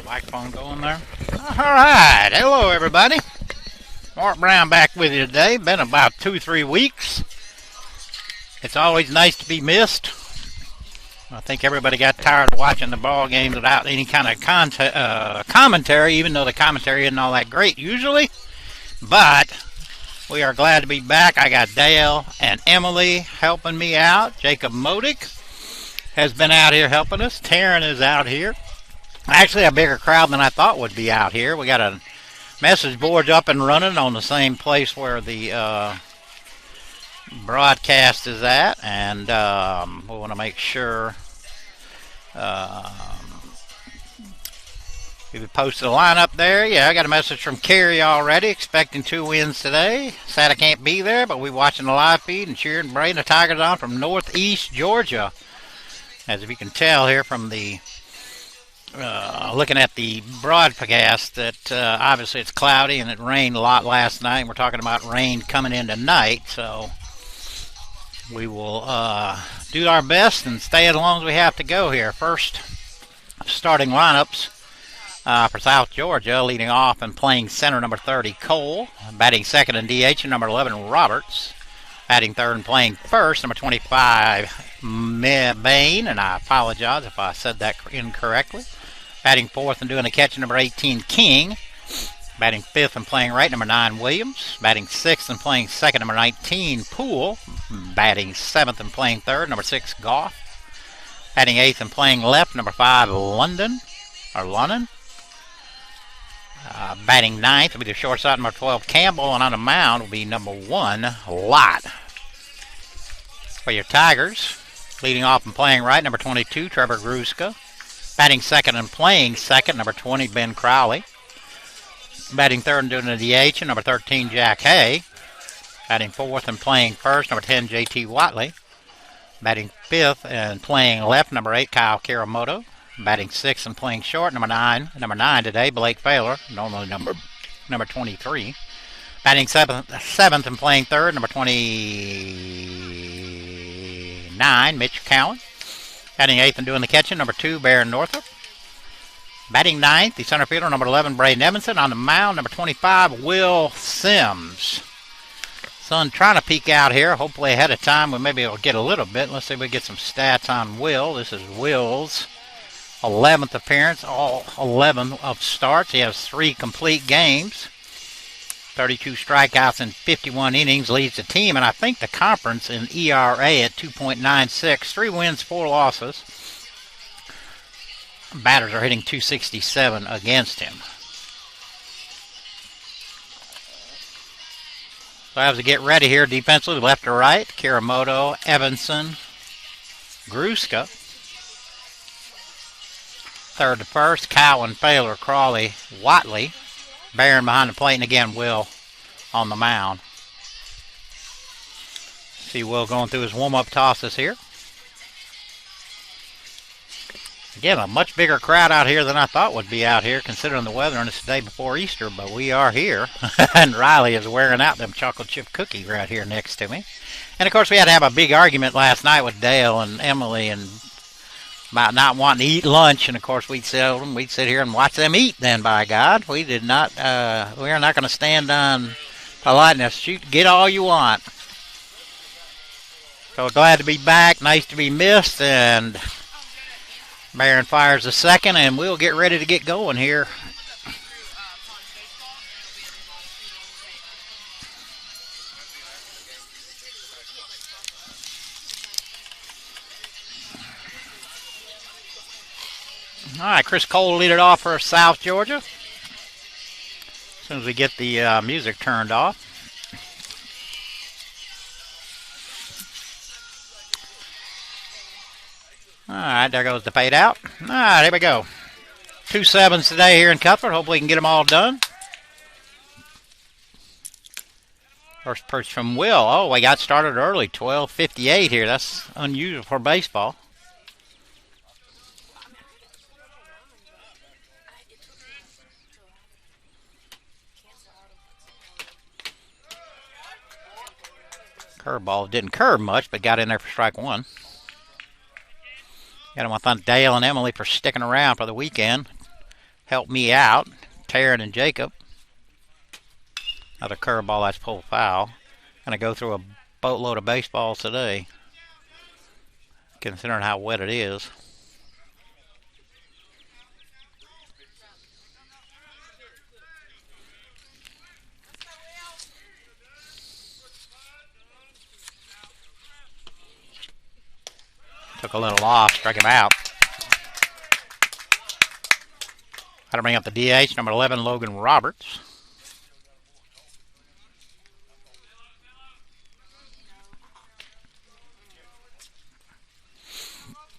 Microphone going there. Alright, hello everybody. Mark Brown back with you today. Been about 2-3 weeks. It's always nice to be missed. I think everybody got tired of watching the ball games without any kind of commentary, even though the commentary isn't all that great usually. But we are glad to be back. I got Dale and Emily helping me out. Jacob Modick has been out here helping us. Taryn is out here. Actually, a bigger crowd than I thought would be out here. We got a message board up and running on the same place where the broadcast is at, and we want to make sure we posted a lineup there. Yeah, I got a message from Carrie already, expecting 2 wins today. Sad I can't be there, but we watching the live feed and cheering and praying the Tigers on from Northeast Georgia. As if you can tell here from the looking at the broadcast that obviously it's cloudy and it rained a lot last night. We're talking about rain coming in tonight, so we will do our best and stay as long as we have to go here. First starting lineups for South Georgia, leading off and playing center, number 30, Cole. Batting second in DH, number 11, Roberts. Batting third and playing first, number 25, Bain, and I apologize if I said that incorrectly. Batting fourth and doing the catch, number 18, King. Batting fifth and playing right, number 9, Williams. Batting sixth and playing second, number 19, Poole. Batting seventh and playing third, number 6, Goff. Batting eighth and playing left, number 5, London. Batting ninth will be the shortstop, number 12, Campbell, and on the mound will be number 1, Lott. For your Tigers, leading off and playing right, number 22, Trevor Gruska. Batting second and playing second, number 20, Ben Crowley. Batting third and doing the DH, number 13, Jack Hay. Batting fourth and playing first, number 10, J.T. Watley. Batting fifth and playing left, number 8, Kyle Kiramoto. Batting sixth and playing short, number 9 today, Blake Failer, normally number 23. Batting seventh and playing third, number 29, Mitch Cowan. Batting eighth and doing the catching, number 2, Baron Northup. Batting ninth, the center fielder, number 11, Braden Evanson. On the mound, number 25, Will Sims. Sun trying to peek out here, hopefully ahead of time. We maybe will get a little bit. Let's see if we get some stats on Will. This is Will's 11th appearance, all 11 of starts. He has 3 complete games, 32 strikeouts in 51 innings, leads the team, and I think the conference in ERA at 2.96, 3 wins, 4 losses. Batters are hitting 267 against him. So as we get ready here defensively, left to right, Kiramoto, Evanson, Gruska. Third to first, Cowan, Failer, Crawley, Watley. Barron behind the plate, and again, Will on the mound. See Will going through his warm-up tosses here. Again, a much bigger crowd out here than I thought would be out here, considering the weather, and it's the day before Easter, but we are here. And Riley is wearing out them chocolate chip cookies right here next to me. And, of course, we had to have a big argument last night with Dale and Emily and about not wanting to eat lunch, and of course we'd sit here and watch them eat. Then, by God, we did not. We are not going to stand on politeness. Shoot, get all you want. So glad to be back. Nice to be missed. And Barron fires the second, and we'll get ready to get going here. All right, Chris Cole will lead it off for South Georgia. As soon as we get the music turned off. All right, there goes the fade out. All right, here we go. 2 sevens today here in Cuthbert. Hopefully we can get them all done. First pitch from Will. Oh, we got started early, 12:58 here. That's unusual for baseball. Curveball didn't curve much, but got in there for strike 1. Got to want to thank Dale and Emily for sticking around for the weekend. help me out, Taryn and Jacob. Another curveball, that's pulled foul. Gonna go through a boatload of baseballs today, considering how wet it is. Took a little off, struck him out. Got to bring up the DH, number 11, Logan Roberts.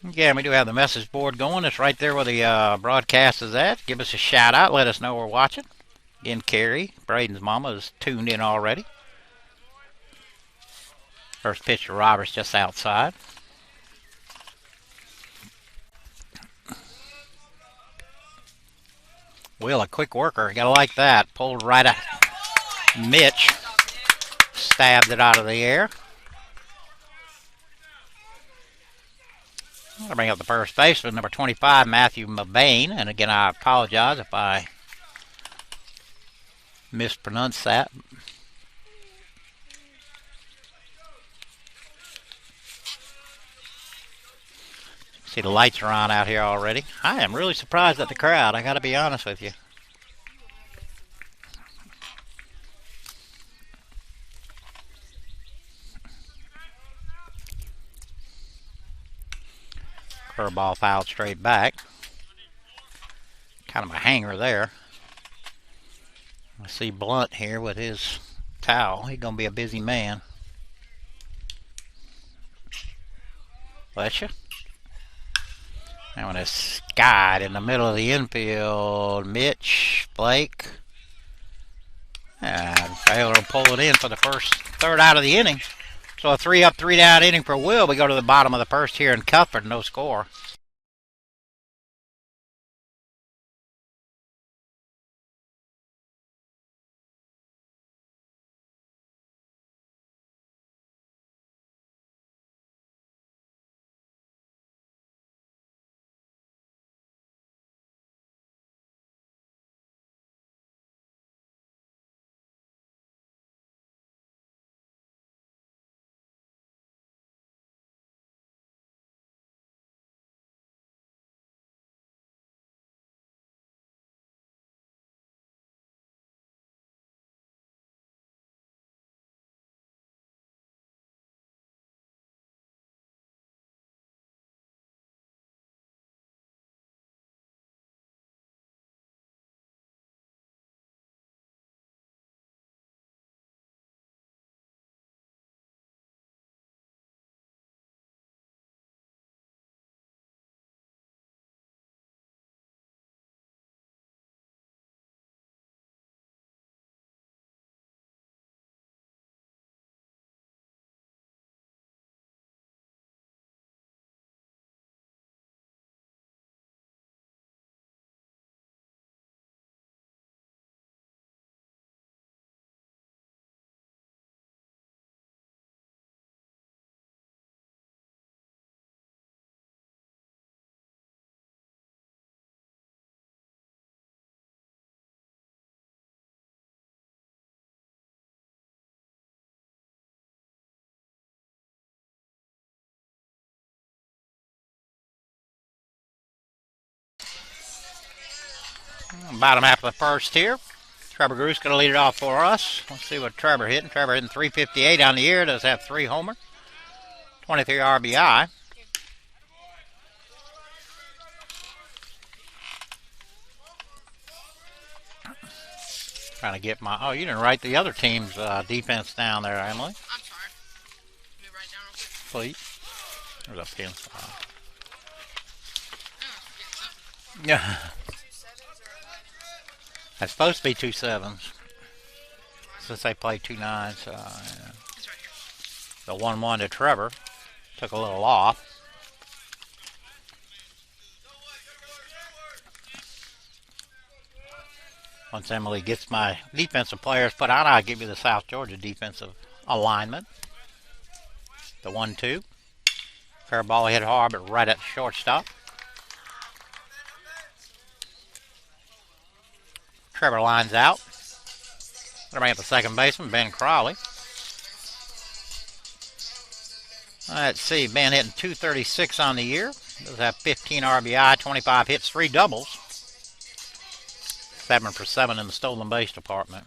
Again, we do have the message board going. It's right there where the broadcast is at. Give us a shout out. Let us know we're watching. Again, Carrie, Braden's mama, is tuned in already. First pitch to Roberts just outside. Will, a quick worker. You gotta like that. Pulled right at Mitch. Stabbed it out of the air. I'm going to bring up the first baseman, number 25, Matthew Mabane. And again, I apologize if I mispronounced that. See, the lights are on out here already. I am really surprised at the crowd, I got to be honest with you. Curveball fouled straight back. Kind of a hanger there. I see Blunt here with his towel. He's going to be a busy man. Bless you. And when it's skied in the middle of the infield, Mitch, Blake, and failed to pull it in for the third out of the inning. So a 3-up, 3-down inning for Will. We go to the bottom of the first here in Cuthbert, no score. Bottom half of the first here. Trevor Gruce going to lead it off for us. Let's see what Trevor hitting. Trevor hitting 358 on the year. Does have 3 homer, 23 RBI. Trying to get my... Oh, you didn't write the other team's defense down there, Emily. I'm sorry. Let me write down real quick. Please. There's a pen. Yeah. That's supposed to be 2 sevens. Since they played 2 nines. So, yeah. It's right here. The 1-1 to Trevor. Took a little off. Once Emily gets my defensive players put out, I'll give you the South Georgia defensive alignment. The 1-2. Fair ball hit hard, but right at the shortstop. Trevor lines out. Gonna bring up the second baseman, Ben Crawley. Let's see, Ben hitting .236 on the year. Does have 15 RBI, 25 hits, 3 doubles. 7 for 7 in the stolen base department.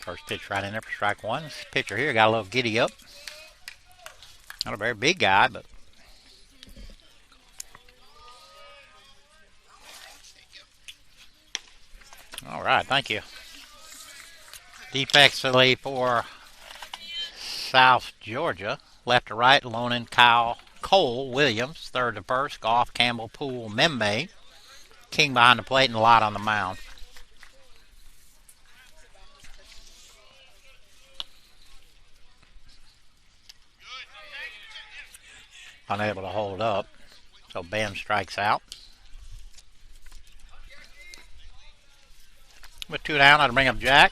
First pitch right in there for strike one. This pitcher here got a little giddy up. Not a very big guy, but all right, thank you. Defensively for South Georgia, left to right, Lonan, Kyle, Cole, Williams, third to first, Goff, Campbell, Poole, Membe, King behind the plate, and Lott on the mound. Unable to hold up, so Ben strikes out. With 2 down, I'd bring up Jack.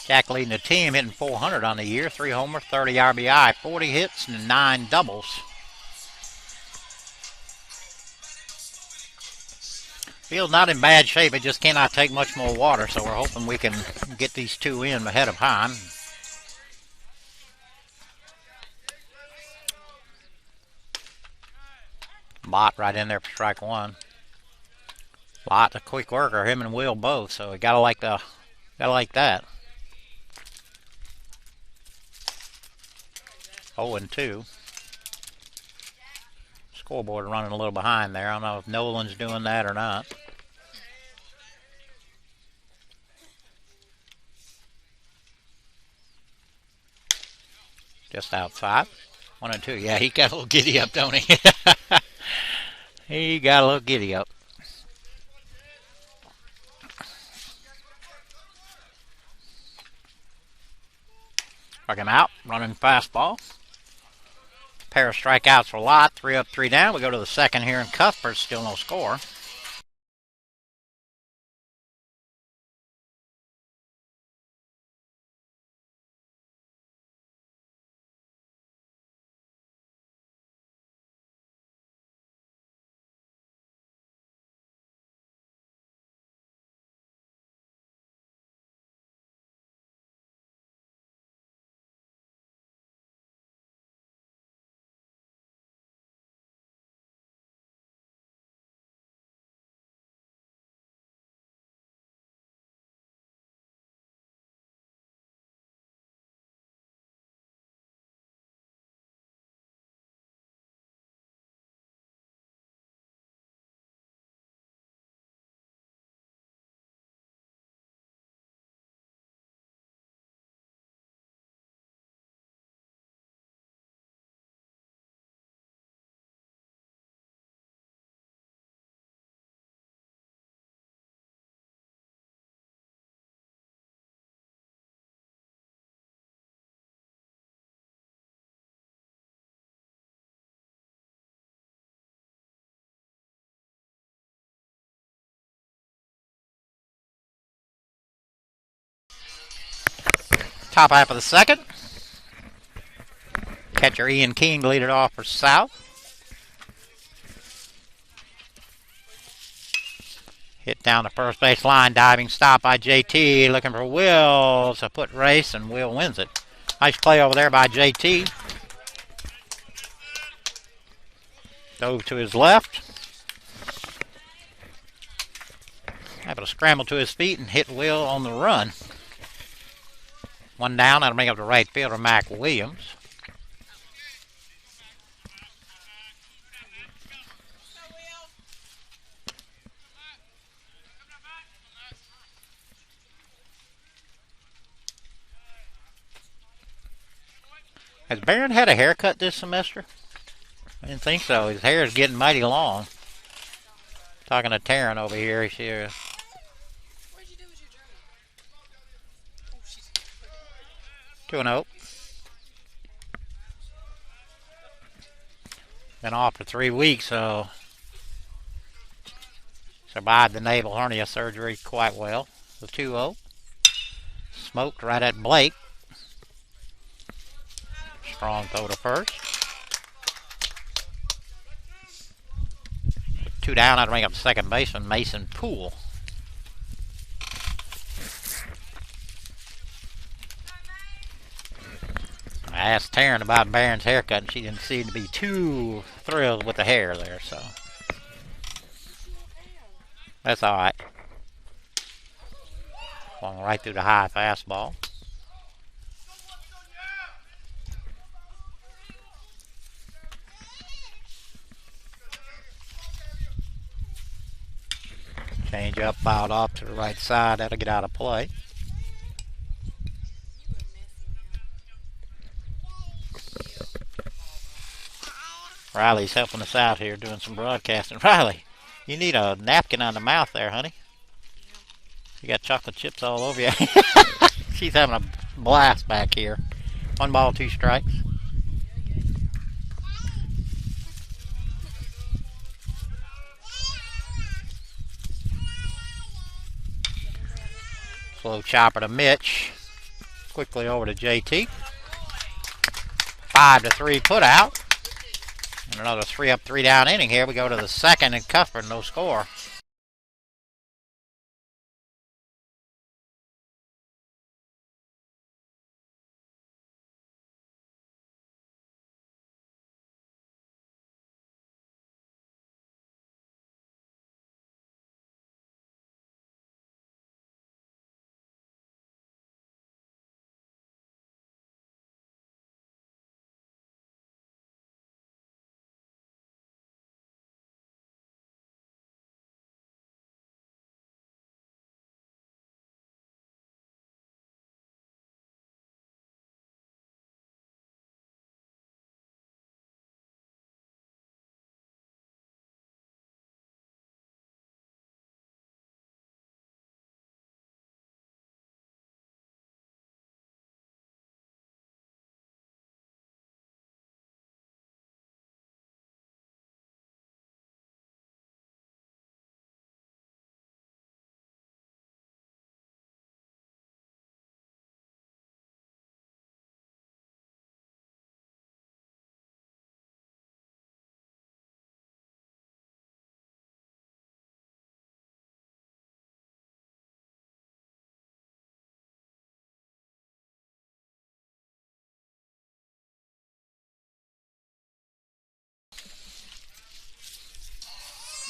Jack leading the team, hitting .400 on the year, 3 homers, 30 RBI, 40 hits, and 9 doubles. Field's not in bad shape. It just cannot take much more water, so we're hoping we can get these 2 in ahead of time. Lott right in there for strike one. Lott, a quick worker, him and Will both, so we gotta like that. 0-2. Scoreboard running a little behind there. I don't know if Nolan's doing that or not. Just outside. 1-2. Yeah, he got a little giddy up, don't he? He got a little giddy up. Strike him out. Running fastball. Pair of strikeouts for Lott. 3 up, 3 down. We go to the second here in Cuthbert. Still no score. Top half of the second. Catcher Ian King lead it off for South. Hit down the first base line, diving stop by JT, looking for Will to put race, and Will wins it. Nice play over there by JT. Dove to his left. Able to scramble to his feet and hit Will on the run. 1 down, that'll bring up the right fielder, Mac Williams. Has Barron had a haircut this semester? I didn't think so. His hair is getting mighty long. Talking to Taryn over here. What'd you do with your journey? 2-0. Been off for 3 weeks, so survived the naval hernia surgery quite well. The 2-0. Smoked right at Blake. Strong throw to first. 2 down. I'd bring up the second baseman, Mason Poole. I asked Taryn about Barron's haircut, and she didn't seem to be too thrilled with the hair there, so that's all right. Going right through the high fastball. Change up, fouled off to the right side. That'll get out of play. Riley's helping us out here doing some broadcasting. Riley, you need a napkin on the mouth there, honey. You got chocolate chips all over you. She's having a blast back here. 1 ball, 2 strikes. Slow chopper to Mitch. Quickly over to JT. 5-3 put out. And another 3 up, 3 down inning here. We go to the second and Cuthbert, no score.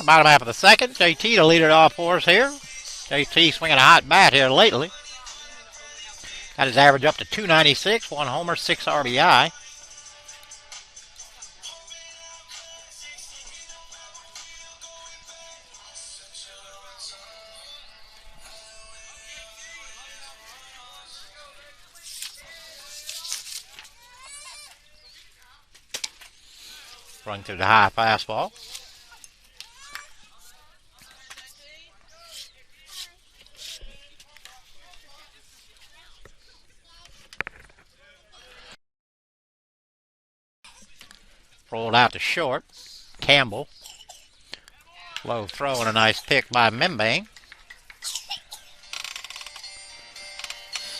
Bottom half of the second. JT to lead it off for us here. JT swinging a hot bat here lately. Got his average up to 296. 1 homer, 6 RBI. Run through the high fastball. Rolled out to short. Campbell. Low throw and a nice pick by Membang.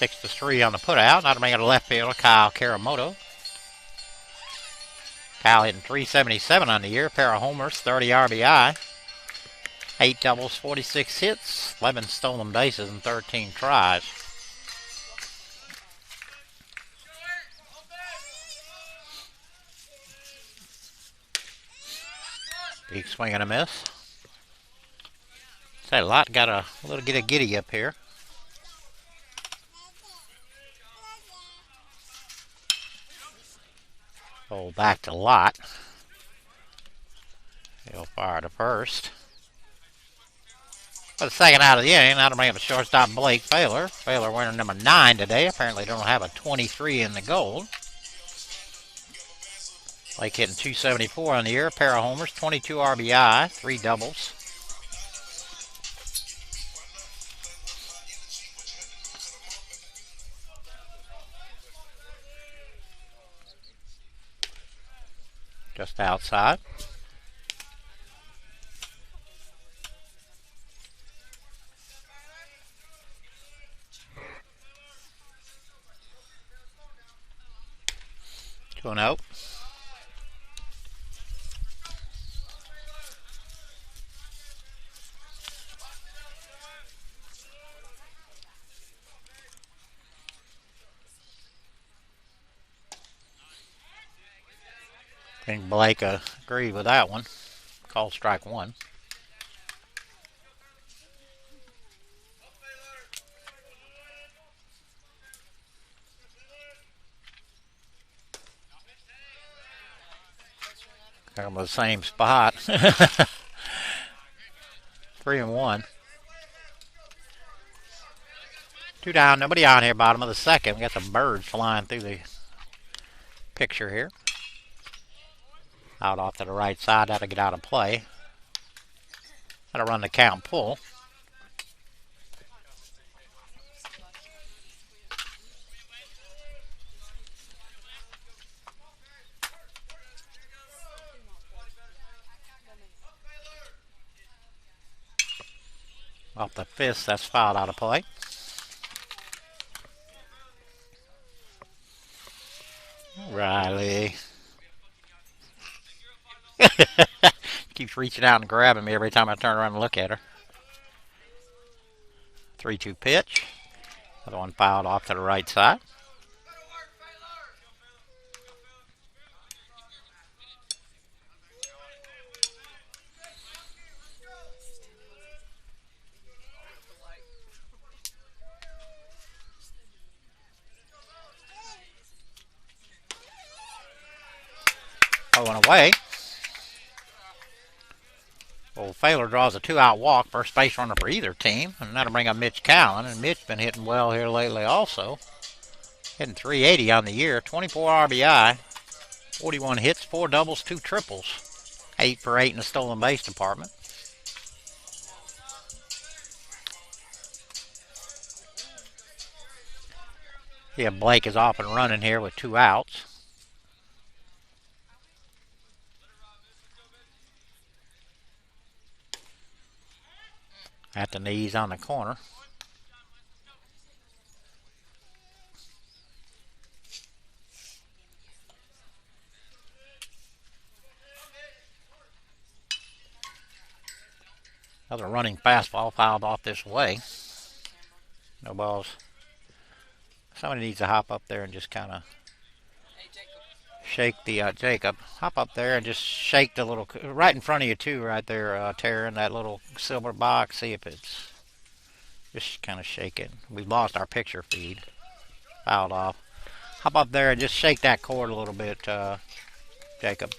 6-3 on the putout. Now to bring it to left fielder, Kyle Karamoto. Kyle hitting .377 on the year. Pair of homers, 30 RBI. 8 doubles, 46 hits, 11 stolen bases, and 13 tries. Big swing and a miss. Say a lot, got a little get a giddy up here. Oh, back to Lott. He'll fire to first. For the second out of the inning, now to bring up a shortstop, Blake Failer. Failer wearing number 9 today. Apparently don't have a 23 in the gold. Blake hitting .274 on the year. Pair of homers, 22 RBI, 3 doubles. Just outside. Two and out. I think Blake agreed with that one. Called strike one. Kind of the same spot. 3-1. 2 down, nobody on here, bottom of the second. We got some birds flying through the picture here. Out off to the right side, that'll get out of play. That'll run the count pull. Off the fist, that's fouled out of play. Riley. Keeps reaching out and grabbing me every time I turn around and look at her. 3-2 pitch. Another one fouled off to the right side. Going away. Well, Failer draws a 2-out walk, first base runner for either team, and that'll bring up Mitch Cowan. And Mitch's been hitting well here lately also. Hitting 380 on the year, 24 RBI, 41 hits, 4 doubles, 2 triples. 8 for 8 in the stolen base department. Yeah, Blake is off and running here with 2 outs. At the knees on the corner. Another running fastball fouled off this way. No balls. Somebody needs to hop up there and just kind of shake the Jacob. Hop up there and just shake the little right in front of you too, right there, Taryn, that little silver box. See if it's just kind of shake it. We've lost our picture feed. Fouled off. Hop up there and just shake that cord a little bit, Jacob.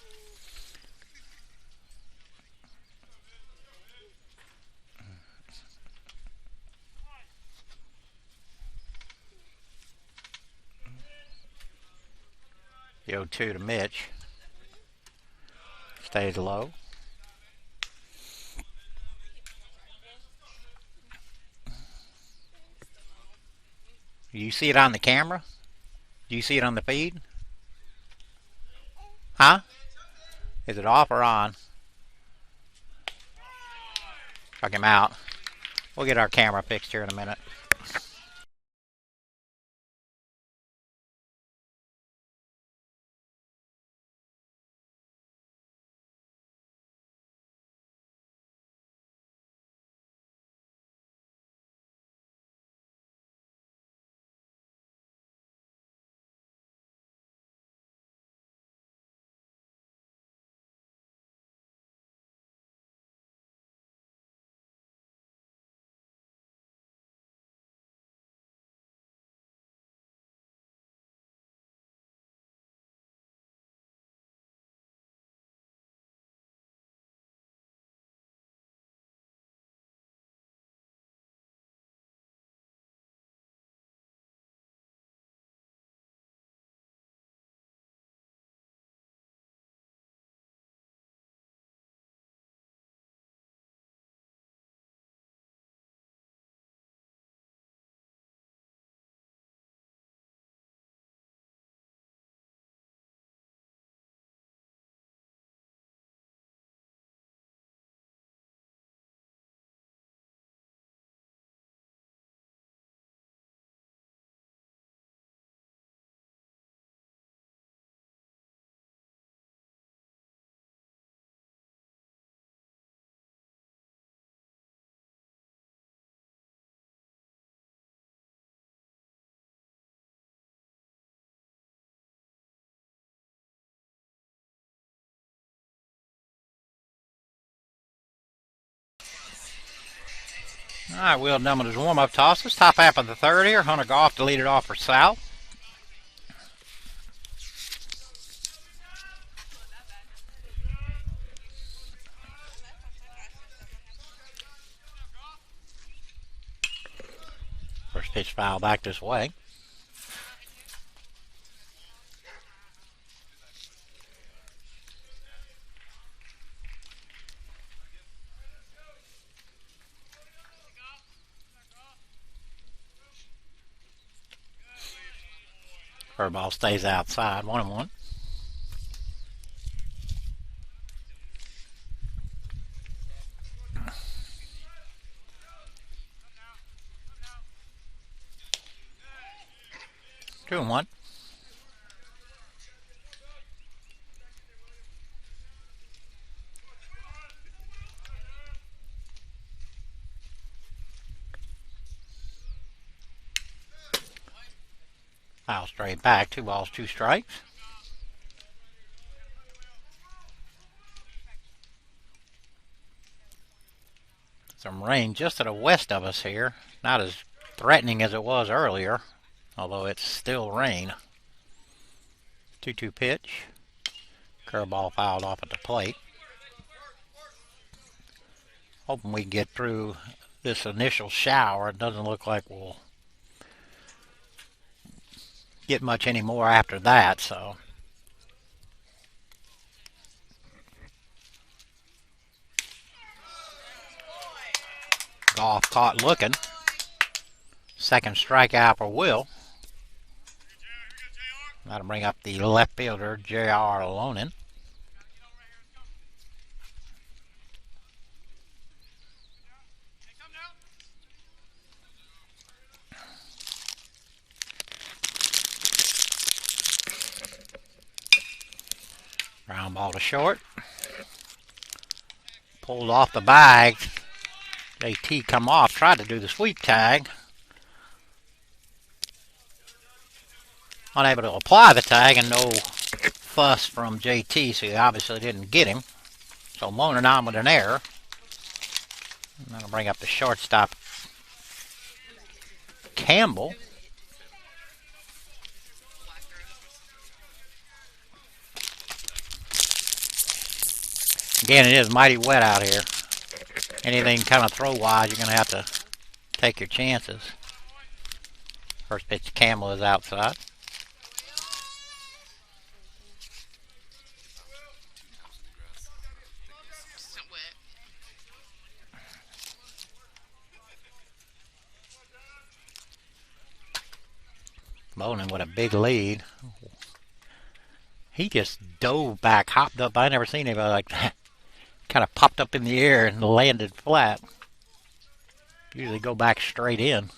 The 0-2 to Mitch. Stays low. You see it on the camera? Do you see it on the feed? Huh? Is it off or on? Check him out. We'll get our camera fixed here in a minute. All right, Will done with his warm-up tosses. Top half of the third here. Hunter Goff to lead it off for South. First pitch foul back this way. Curveball stays outside, 1-1. Two and one. Foul straight back. 2 balls, 2 strikes. Some rain just to the west of us here. Not as threatening as it was earlier, although it's still rain. 2-2 pitch. Curveball fouled off at the plate. Hoping we can get through this initial shower. It doesn't look like we'll get much anymore after that, so. Goff caught looking. Second strikeout for Will. That'll bring up the left fielder, J.R. Lonin. Ground ball to short. Pulled off the bag. JT come off, tried to do the sweep tag. Unable to apply the tag, and no fuss from JT, so he obviously didn't get him. So Lonin on with an error. And that'll bring up the shortstop, Campbell. Again, it is mighty wet out here. Anything kind of throw-wise, you're going to have to take your chances. First pitch to Campbell is outside. Lonin with a big lead. He just dove back, hopped up. I never seen anybody like that. Kind of popped up in the air and landed flat. Usually go back straight in.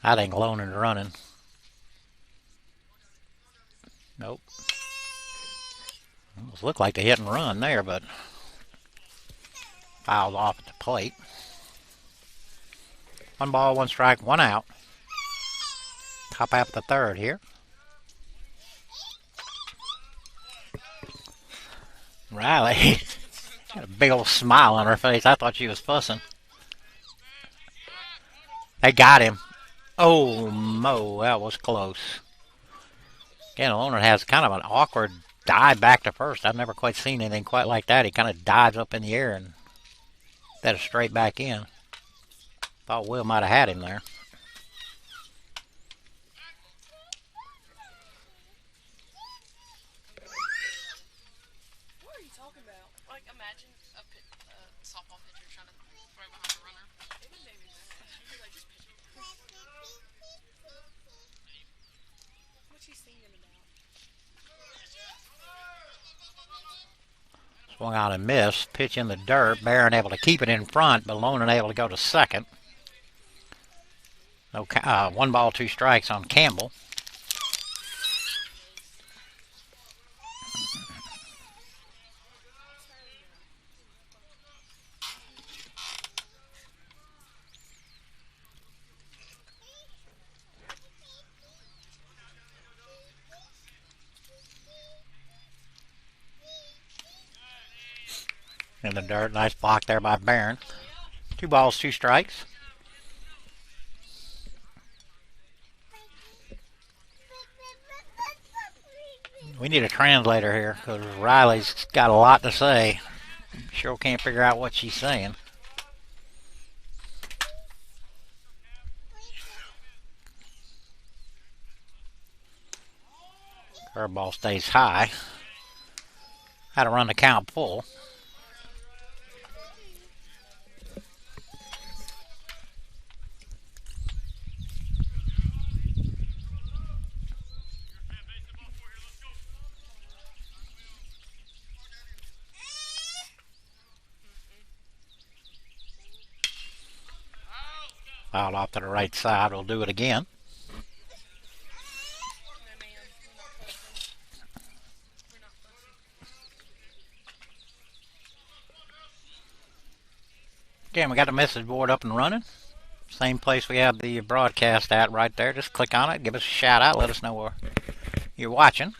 I think Lonin's running. Nope. Almost looked like the hit and run there, but fouled off at the plate. 1 ball, 1 strike, 1 out. Top half of the third here. Riley got a big old smile on her face. I thought she was fussing. They got him. Oh, Mo, that was close. Again, Lonin has kind of an awkward dive back to first. I've never quite seen anything quite like that. He kind of dives up in the air and that is straight back in. Thought Will might have had him there. Swung out and missed. Pitch in the dirt. Barron able to keep it in front, but Lonin able to go to second. No, 1 ball, 2 strikes on Campbell. In the dirt. Nice block there by Barron. 2 balls, 2 strikes. We need a translator here because Riley's got a lot to say. Sure can't figure out what she's saying. Curveball stays high. Had to run the count full. Fouled off to the right side. We'll do it again. Again, we got the message board up and running. Same place we have the broadcast at right there. Just click on it, give us a shout out, let us know where you're watching.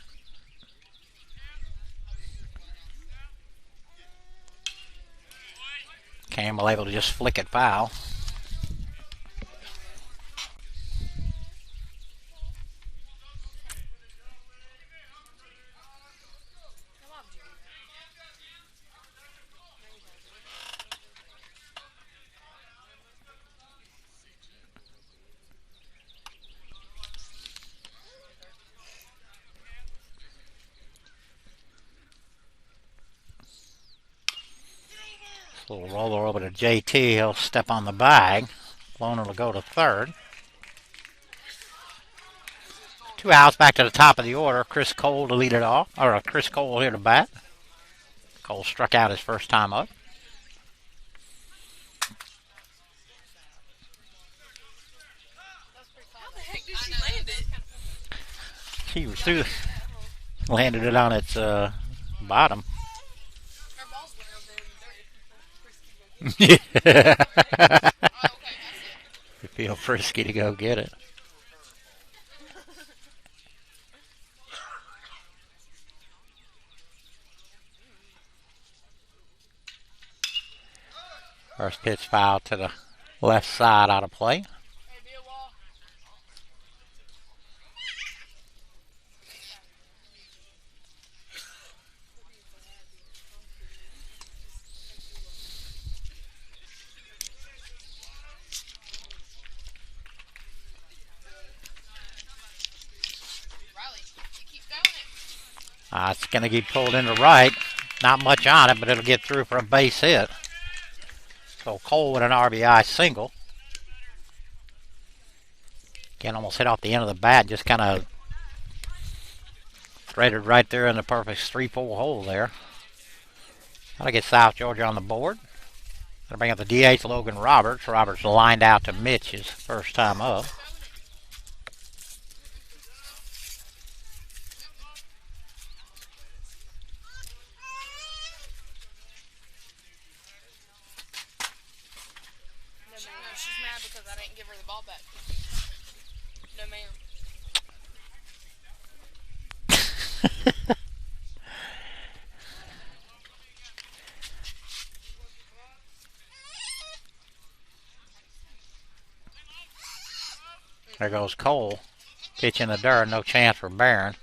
Campbell able to just flick it foul. Little roller over to JT. He'll step on the bag. Loner will go to third. 2 outs back to the top of the order. Chris Cole to lead it off. Or Chris Cole here to bat. Cole struck out his first time up. How the heck did she land it? She was through. Landed it on its bottom. Her balls went over in the dirt. Yeah. Oh, okay, You feel frisky to go get it. First pitch foul to the left side out of play. Hey, be a wall. Riley, you keep going it. It's going to get pulled into right. Not much on it, but it'll get through for a base hit. So Cole with an RBI single. Again, almost hit off the end of the bat. Just kind of threaded right there in the perfect 3-4 hole there. That'll get South Georgia on the board. That'll bring up the DH Logan Roberts. Roberts lined out to Mitch his first time up. No, she's mad because I didn't give her the ball back. No, ma'am. There goes Cole. Pitch in the dirt. No chance for Barron.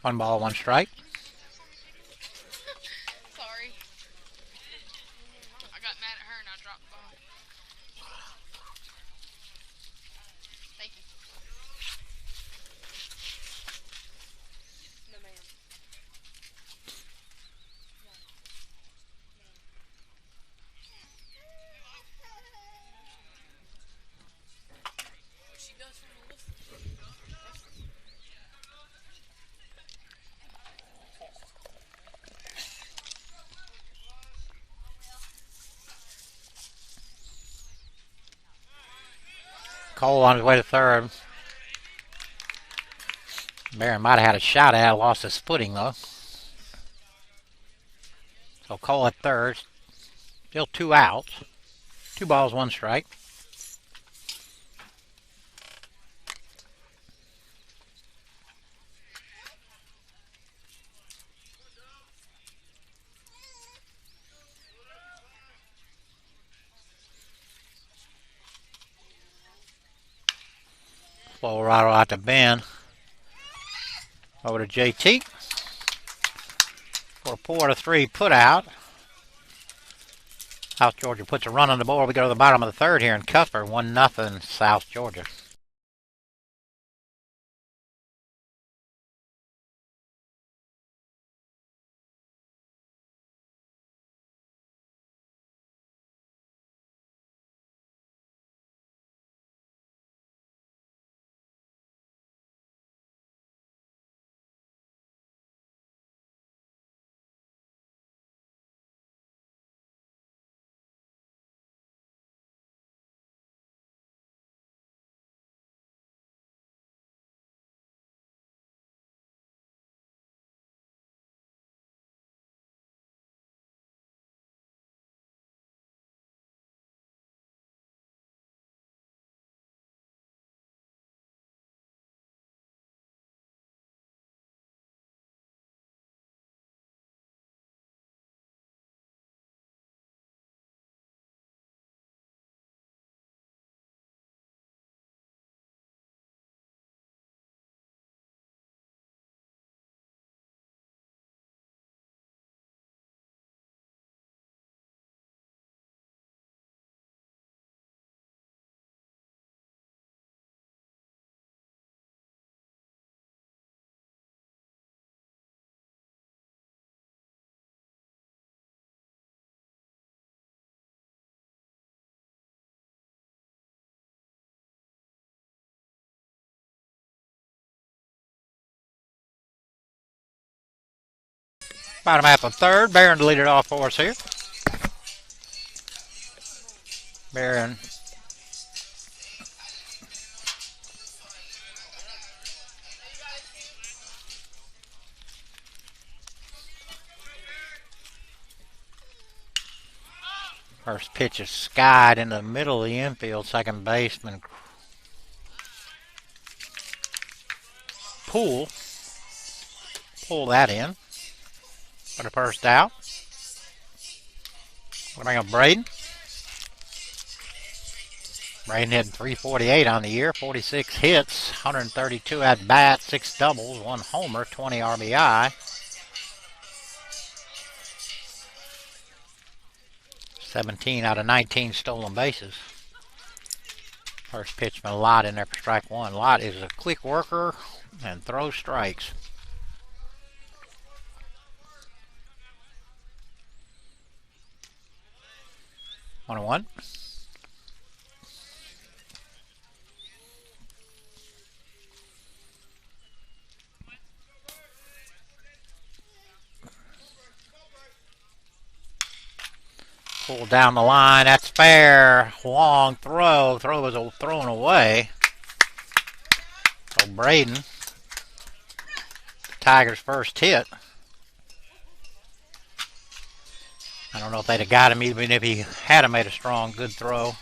One ball, one strike. Sorry. I got mad at her and I dropped the ball. Thank you. No, ma'am. She goes from the list. Cole on his way to third. Barron might have had a shot at it, lost his footing though. So Cole at third. Still 2 outs. 2 balls, 1 strike. Slow right out to Ben. Over to JT. For a 4-3 put out. South Georgia puts a run on the board. We go to the bottom of the third here in Cuthbert. 1-0 South Georgia. Bottom half of third. Barron to lead it off for us here. Barron. First pitch is skied in the middle of the infield. Second baseman pull that in for the first out. We'll bring up Braden. Braden had 348 on the year, 46 hits, 132 at bat, 6 doubles, 1 homer, 20 RBI. 17 out of 19 stolen bases. First pitch from Lott in there for strike 1. Lott is a quick worker and throws strikes. One and one. Pulled down the line. That's fair. Long throw. Throw was thrown away. So Braden, Tigers' first hit. I don't know if they'd have got him even if he had made a strong, good throw.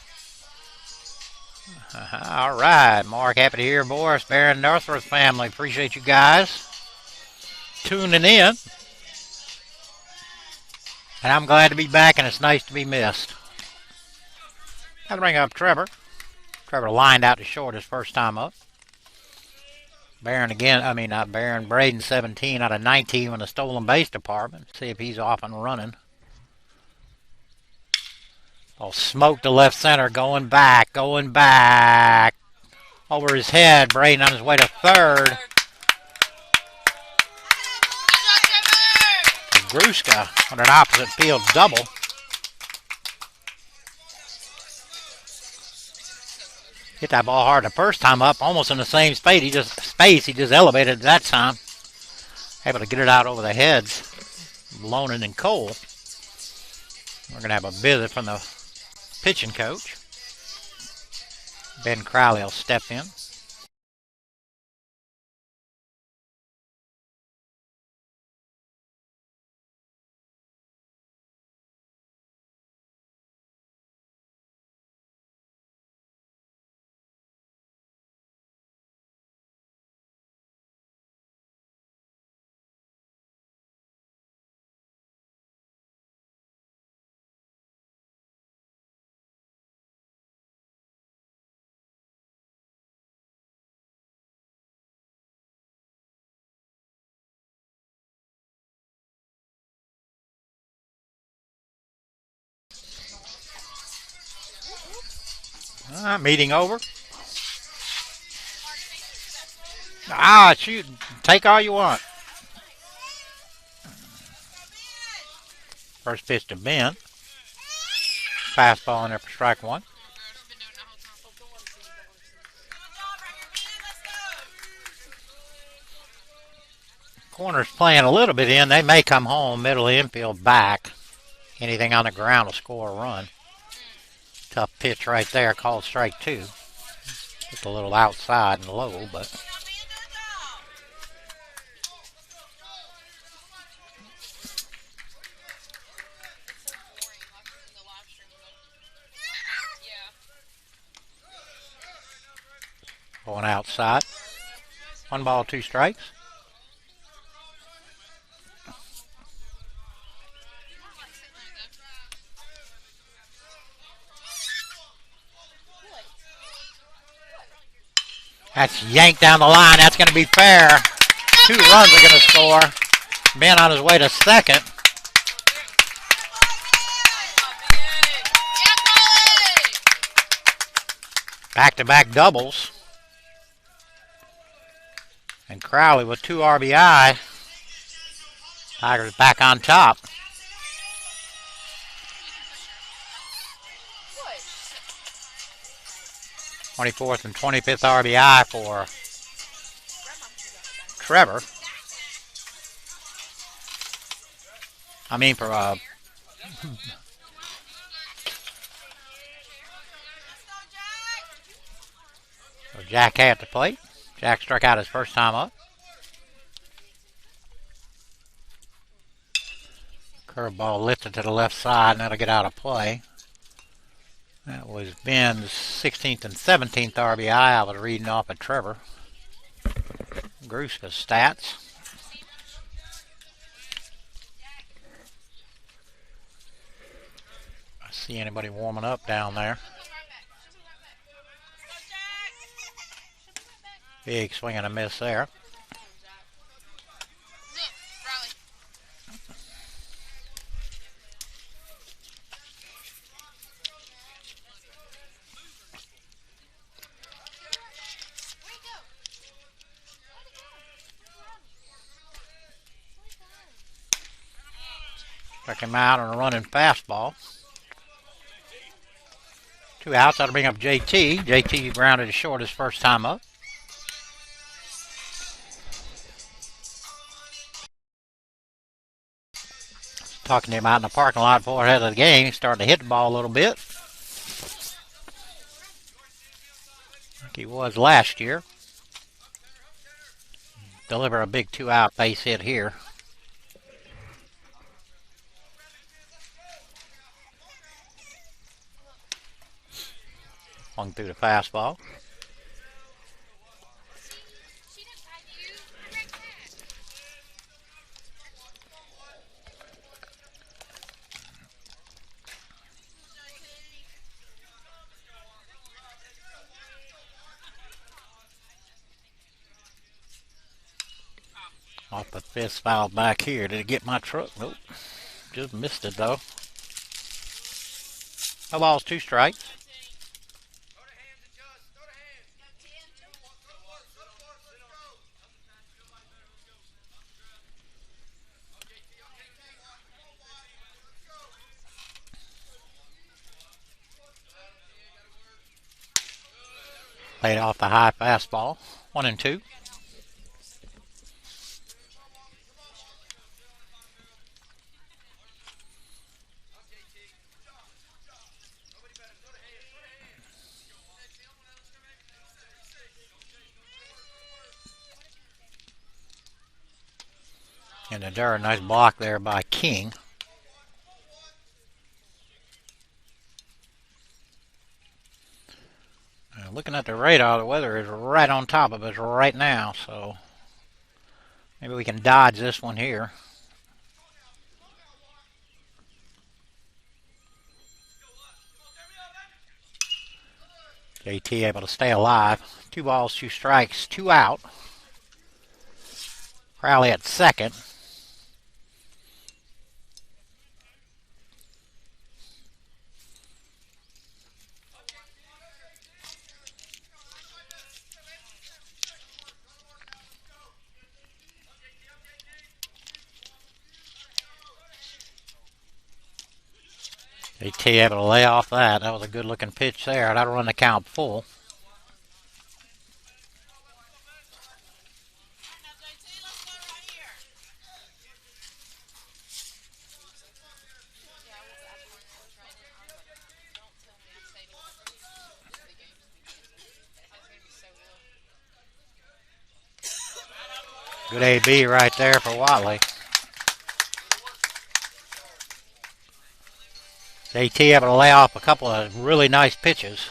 All right, Mark, happy to hear, Boris, Barron, Northworth family. Appreciate you guys tuning in. And I'm glad to be back, and it's nice to be missed. I'll bring up Trevor. Trevor lined out to short his first time up. Barron again, not Barron, Braden 17 out of 19 in the stolen base department. See if he's off and running. Oh, smoke to left center, going back. Over his head, Braden on his way to third. Gruska on an opposite field double. Hit that ball hard the first time up, almost in the same space. He just elevated that time. Able to get it out over the heads. Lonan and Cole. We're going to have a visit from the pitching coach. Ben Crowley will step in. Meeting over. Shoot. Take all you want. First pitch to Ben. Fastball in there for strike one. Corner's playing a little bit in. They may come home. Middle infield back. Anything on the ground will score a run. Tough pitch right there. Called strike two. Just a little outside and low, but... Going outside. 1 ball, 2 strikes. That's yanked down the line. That's going to be fair. 2 runs are going to score. Ben on his way to second. Back-to-back doubles. And Crowley with 2 RBI. Tigers back on top. 24th and 25th RBI for Trevor. I mean for Jack at the plate. Jack struck out his first time up. Curveball lifted to the left side, and that'll get out of play. That was Ben's 16th and 17th RBI. I was reading off of Trevor Gruska's stats. I see anybody warming up down there. Big swing and a miss there. Struck him out on a running fastball. 2 outs. That'll bring up JT. JT grounded as short his first time up. Talking to him out in the parking lot before ahead of the game. He's starting to hit the ball a little bit. Like he was last year. Deliver a big 2-out base hit here. Swung through the fastball. Off the fifth foul back here. Did it get my truck? Nope. Just missed it though. No balls, 2 strikes. Played off the high fastball. 1-2. And a darn nice block there by King. Looking at the radar, the weather is right on top of us right now, so maybe we can dodge this one here. JT able to stay alive. 2 balls, 2 strikes, 2 out. Crowley at second. JT able to lay off that. That was a good looking pitch there. That'll run the count full. Good AB right there for Watley. JT able to lay off a couple of really nice pitches.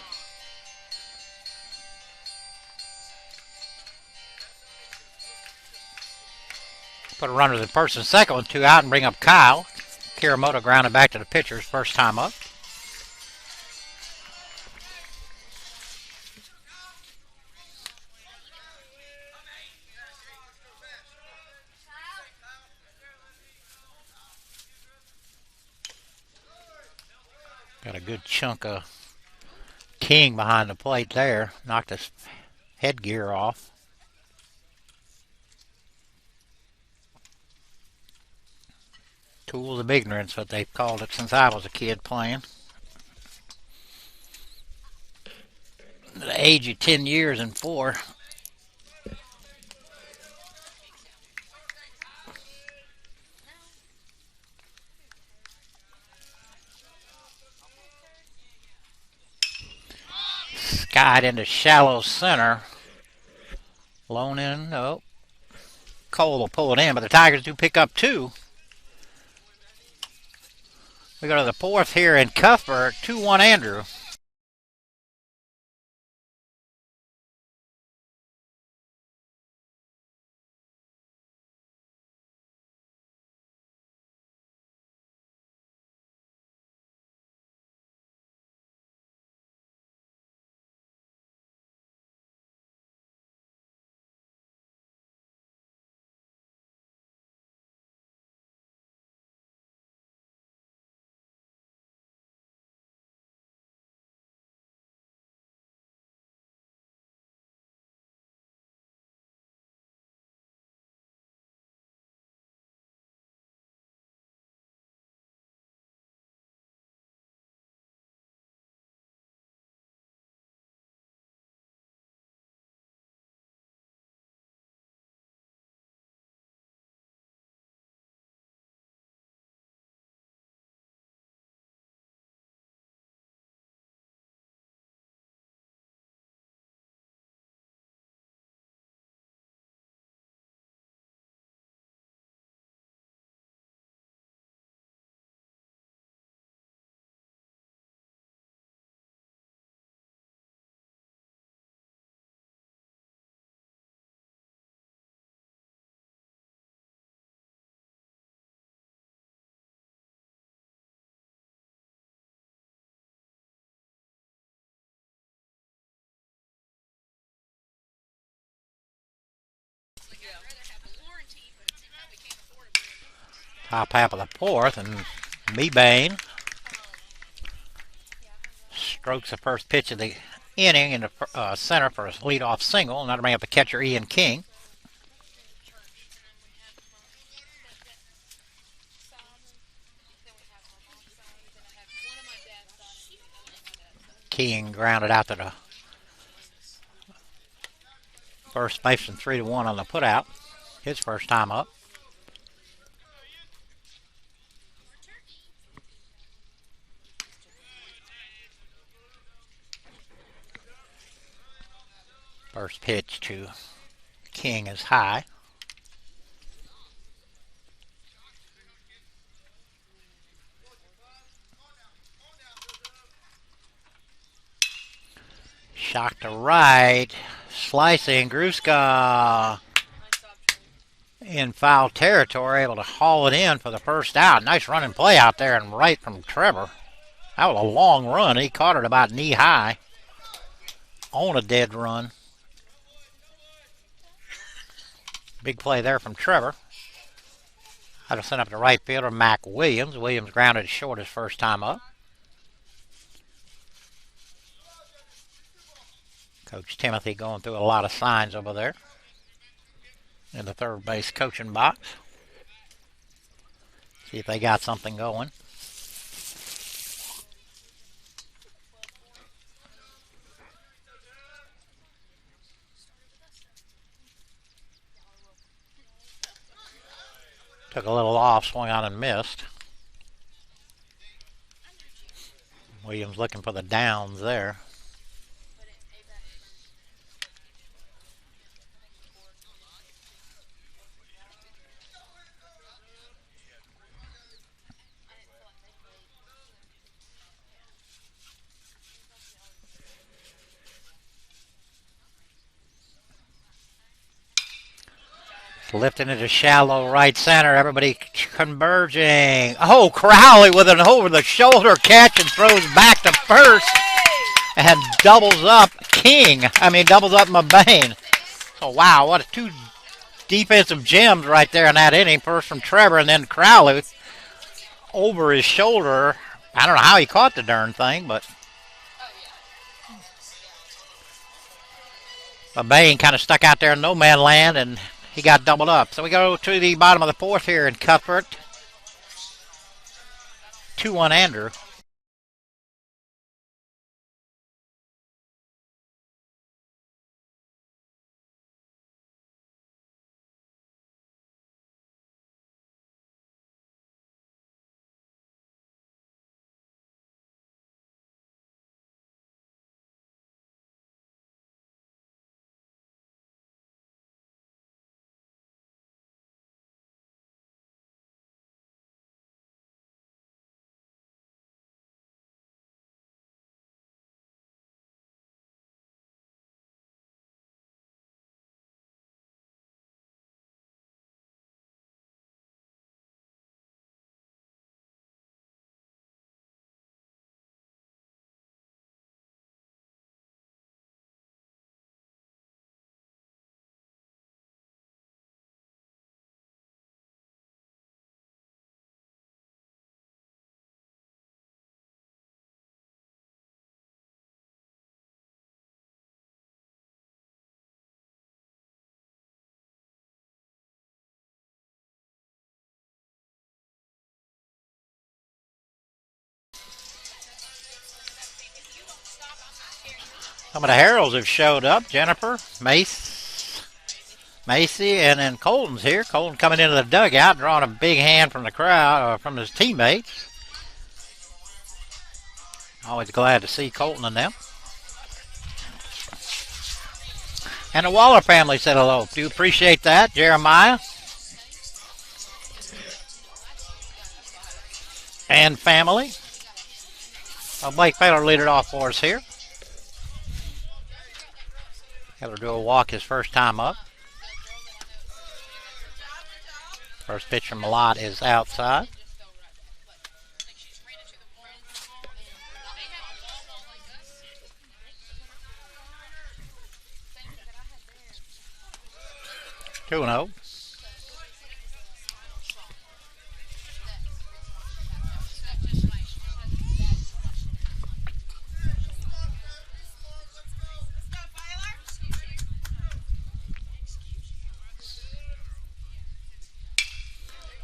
Put a runner to first and second with 2 out and bring up Kyle. Kiramoto grounded back to the pitchers first time up. Got a good chunk of King behind the plate there. Knocked his headgear off. Tools of ignorance, what they've called it since I was a kid playing. At the age of 10 years and 4. Skied into shallow center. Lone in, no. Cole will pull it in, but the Tigers do pick up 2. We go to the 4th here in Cuthbert, 2-1 Andrew. Top half of the 4th, and Mebane strokes the first pitch of the inning in the center for a leadoff single, and that'll bring up the catcher Ian King. King grounded out to the first baseman 3-1 on the putout. His first time up. First pitch to King is high. Shock to right. Slicing. Gruska in foul territory, able to haul it in for the first out. Nice running play out there and right from Trevor. That was a long run. He caught it about knee high on a dead run. Big play there from Trevor. Had to send up to right fielder Mac Williams. Williams grounded short his first time up. Coach Timothy going through a lot of signs over there in the third base coaching box. See if they got something going. Took a little off, swung on and missed. Williams looking for the downs there. Lifting it to shallow right center. Everybody converging. Oh, Crowley with an over-the-shoulder catch and throws back to first and doubles up doubles up Mabane. So, wow, what two defensive gems right there in that inning. First from Trevor and then Crowley over his shoulder. I don't know how he caught the darn thing, but Mabane kind of stuck out there in no man land and he got doubled up. So we go to the bottom of the fourth here in Cuthbert. 2-1 Andrew. Some of the Heralds have showed up. Jennifer, Macy, and then Colton's here. Colton coming into the dugout, drawing a big hand from the crowd, from his teammates. Always glad to see Colton and them. And the Waller family said hello. Do appreciate that, Jeremiah. And family. Blake Baylor lead it off for us here. He'll do a walk his first time up. First pitch from Malott is outside. 2-0.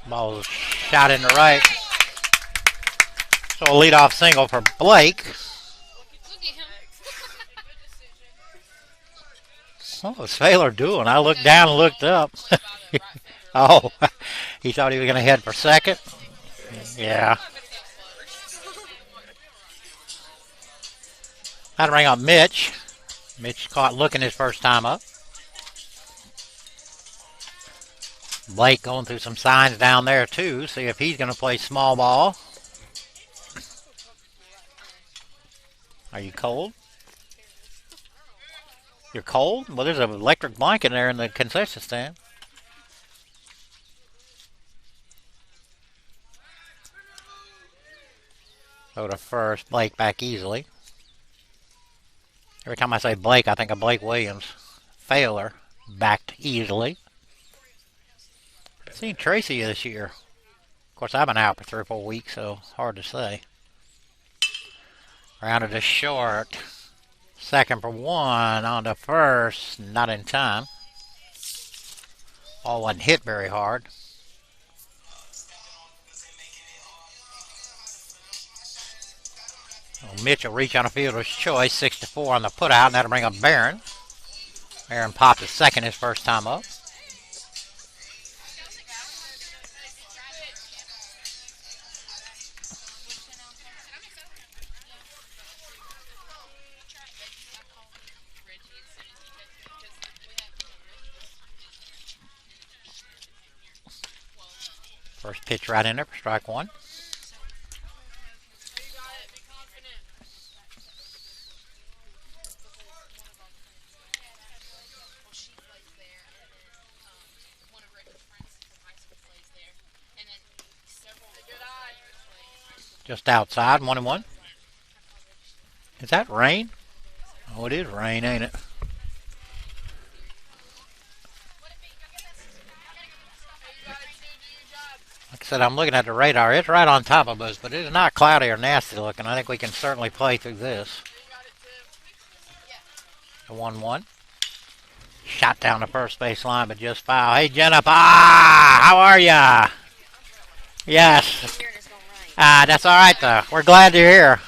Ball shot into right. So a leadoff single for Blake. What was Baylor doing? I looked down and looked up. Oh, he thought he was going to head for second. Yeah. Had to bring up Mitch. Mitch caught looking his first time up. Blake going through some signs down there too. See if he's going to play small ball. Are you cold? You're cold? Well, there's an electric blanket there in the concession stand. Go to first. Blake back easily. Every time I say Blake, I think of Blake Williams. Failer backed easily. Seen Tracy this year. Of course, I've been out for 3 or 4 weeks, so hard to say. Rounded to short. Second for one on to first. Not in time. Ball wasn't hit very hard. Mitchell reach on a fielder's choice. 6-4 on the put out, and that'll bring up Barron. Barron popped his second his first time up. First pitch right in there for strike one. Just outside, 1-1. Is that rain? Oh, it is rain, ain't it? Like I said, I'm looking at the radar. It's right on top of us, but it is not cloudy or nasty looking. I think we can certainly play through this. The 1-1. Shot down the first base line, but just foul. Hey, Jennifer. How are ya? Yes. That's all right, though. We're glad you're here.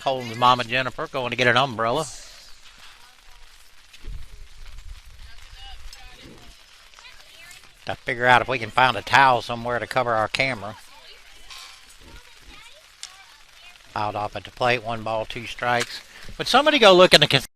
Holden's mama, Jennifer, going to get an umbrella. To figure out if we can find a towel somewhere to cover our camera. Fouled off at the plate. 1 ball, 2 strikes. Would somebody go look in the...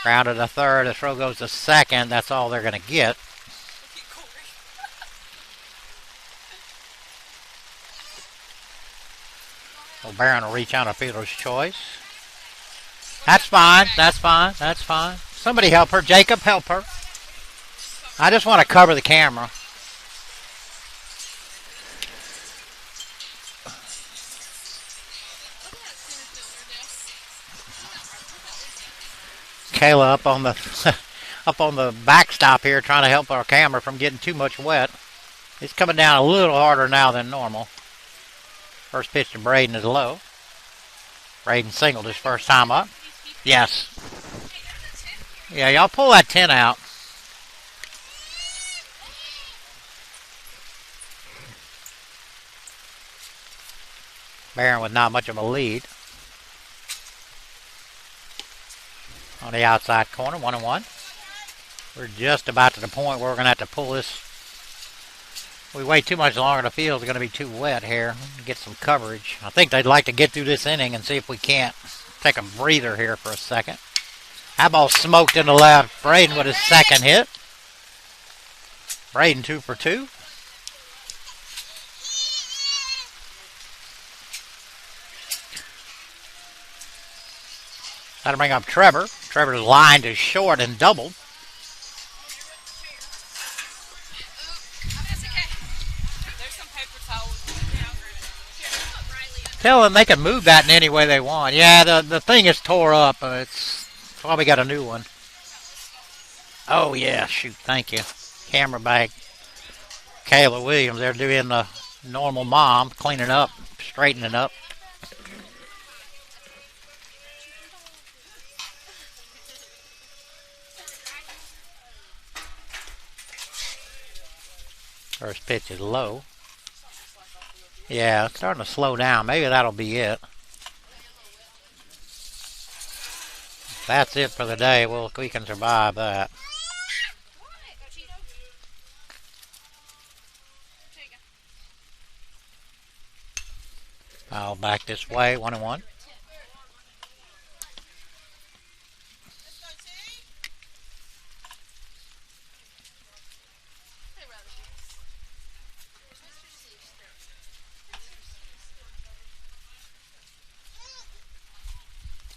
Rounded to third. The throw goes to second. That's all they're going to get. Well, Barron will reach out a fielder's choice. That's fine. That's fine. That's fine. Somebody help her. Jacob, help her. I just want to cover the camera. Kayla up on the up on the backstop here, trying to help our camera from getting too much wet. It's coming down a little harder now than normal. First pitch to Braden is low. Braden singled his first time up. Yes. Yeah, y'all pull that 10 out. Barron with not much of a lead. On the outside corner, 1-1. We're just about to the point where we're going to have to pull this. If we wait too much longer, the field's going to be too wet here. Get some coverage. I think they'd like to get through this inning and see if we can't take a breather here for a second. That ball smoked in the left. Braden with his second hit. Braden 2 for 2. That'll bring up Trevor. Trevor's lined is short and doubled. Tell them they can move that in any way they want. Yeah, the thing is tore up. It's probably got a new one. Oh, yeah. Shoot, thank you. Camera bag. Kayla Williams, they're doing the normal mom, cleaning up, straightening up. First pitch is low. Yeah, it's starting to slow down. Maybe that'll be it. That's it for the day. Well, we can survive that. Foul back this way, 1-1.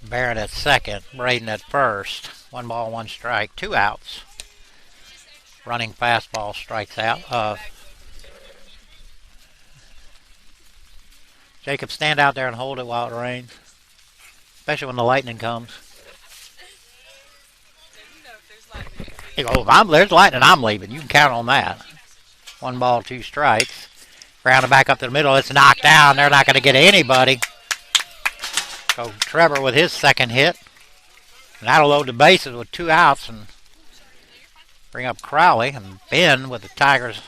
Barrett at second, Braden at first. 1 ball, 1 strike, 2 outs. Running fastball strikes out. Jacob, stand out there and hold it while it rains, especially when the lightning comes. You go, if there's lightning, I'm leaving. You can count on that. 1 ball, 2 strikes. Grounded back up to the middle. It's knocked down. They're not going to get anybody. So Trevor with his second hit. And that'll load the bases with 2 outs and bring up Crowley. And Ben with the Tigers'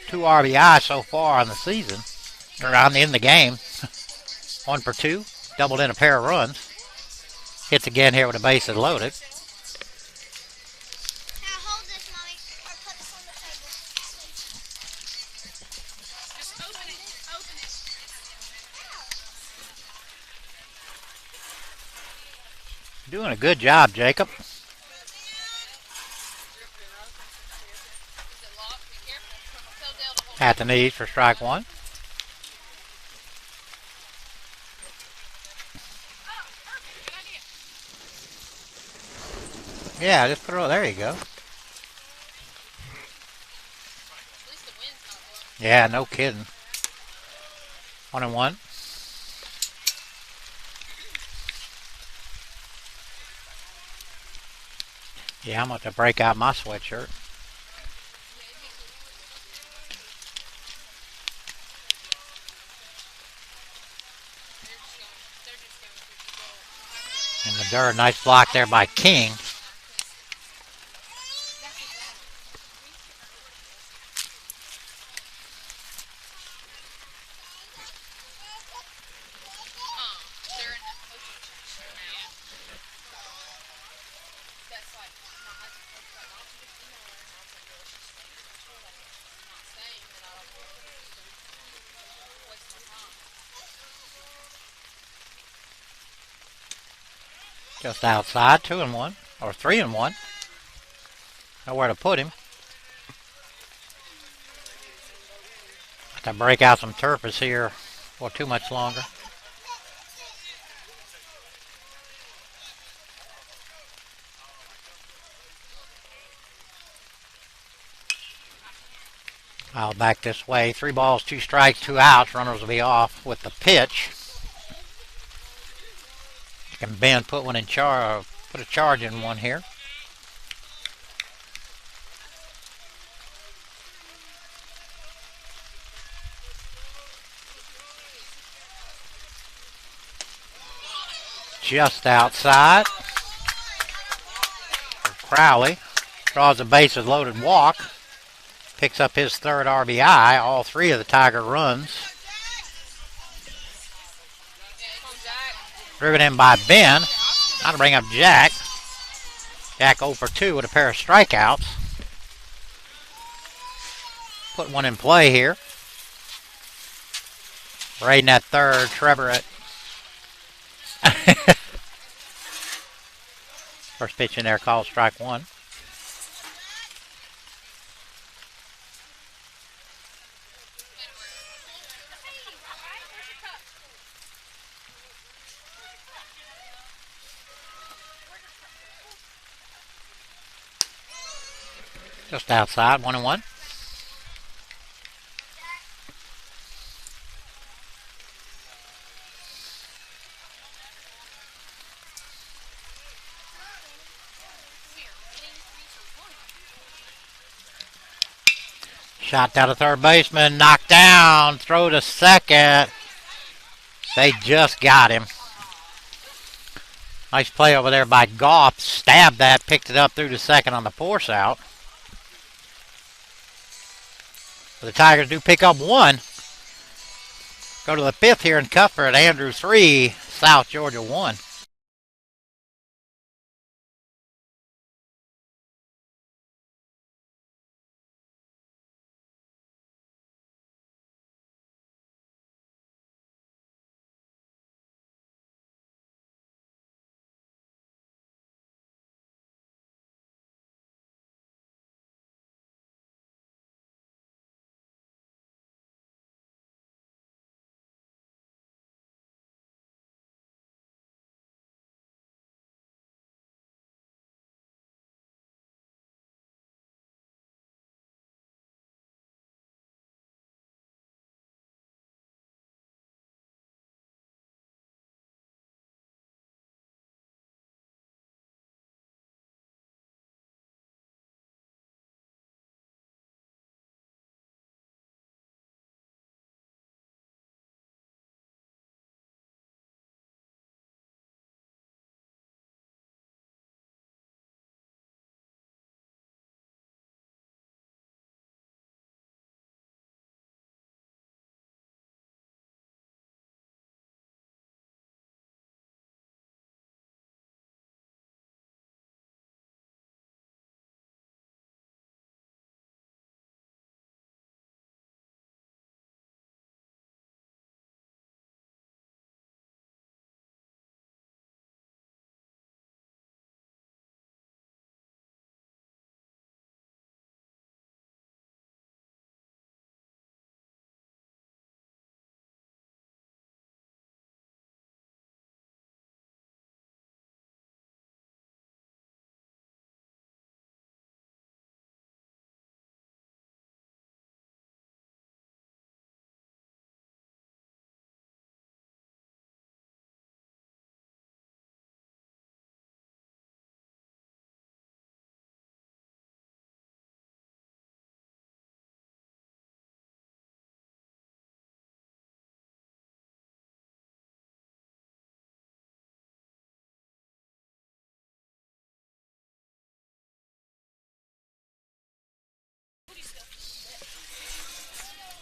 2 RBI so far on the season. Or in the game. 1 for 2. Doubled in a pair of runs. Hits again here with the bases loaded. Doing a good job, Jacob. At the knees for strike 1. Yeah, just throw it. There you go. Yeah, no kidding. 1-1. Yeah, I'm about to break out my sweatshirt. In the dirt, nice block there by King. Just outside, 2-1, or 3-1. Nowhere to put him. Have to break out some turfs here for too much longer. I'll back this way. 3 balls, 2 strikes, 2 outs. Runners will be off with the pitch. Can Ben put one in charge? Put a charge in one here. Just outside. Crowley draws a bases loaded walk. Picks up his 3rd RBI. All 3 of the Tiger runs. Driven in by Ben. Now to bring up Jack. Jack 0 for 2 with a pair of strikeouts. Put one in play here. Braden at 3rd. Trevor at... First pitch in there called strike 1. Just outside, 1-1. Shot down to third baseman, knocked down, throw to second. They just got him. Nice play over there by Goff. Stabbed that, picked it up through to second on the force out. The Tigers do pick up 1. Go to the 5th here in Cuthbert. Andrew 3, South Georgia 1.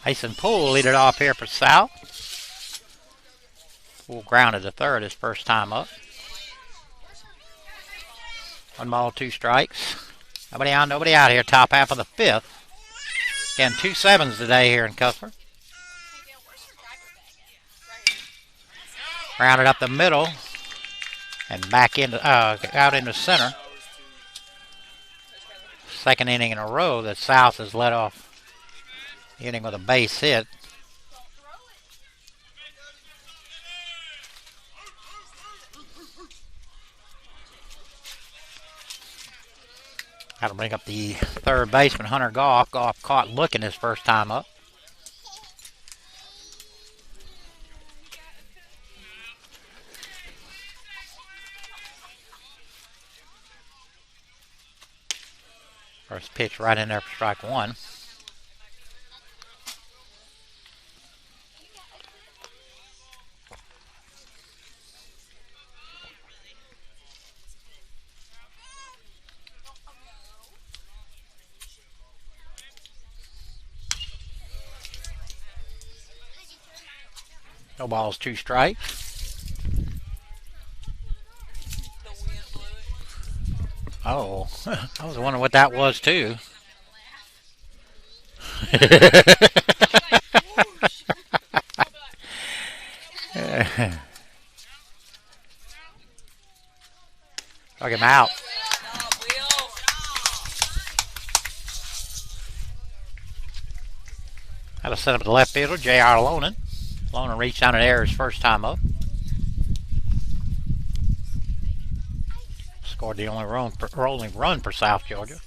Mason Poole lead it off here for South. Poole grounded to third his first time up. 1 ball, 2 strikes. Nobody on, nobody out here. Top half of the fifth. Again, 2 sevens today here in Cuthbert. Rounded up the middle and back into out into center. Second inning in a row that South has led off the inning with a base hit. Got to bring up the third baseman, Hunter Goff. Goff caught looking his first time up. First pitch right in there for strike one. No balls, 2 strikes. Oh, I was wondering what that was too. Took him out. Had to set up the left fielder, J.R. Lonan. Lonan reached down and air his first time up. Scored the only run for South Georgia.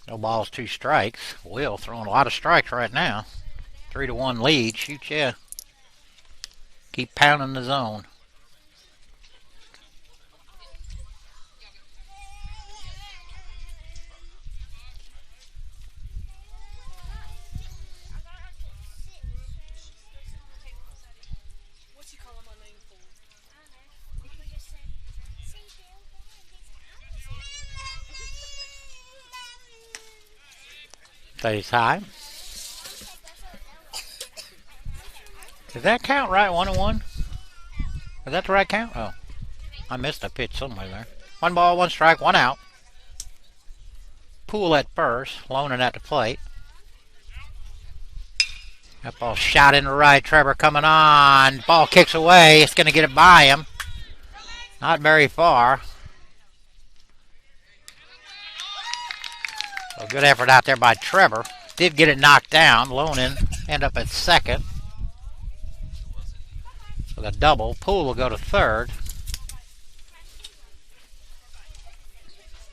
No balls, 2 strikes. Will throwing a lot of strikes right now. 3-1 lead. Shoot ya. Keep pounding the zone. Stays high. Did that count right? 1-1? Is that the right count? Oh, I missed a pitch somewhere there. 1 ball, 1 strike, 1 out. Poole at first, Lonan at the plate. That ball shot in the right. Trevor coming on. Ball kicks away. It's going to get it by him. Not very far. A good effort out there by Trevor. Did get it knocked down. Lonan end up at second. With a double. Poole will go to third.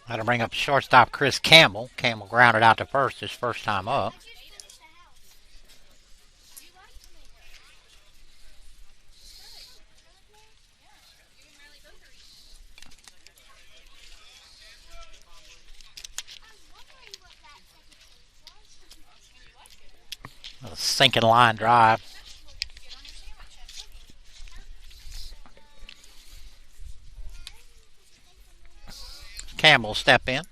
That'll bring up shortstop Chris Campbell. Campbell grounded out to first his first time up. A sinking line drive. Campbell step in.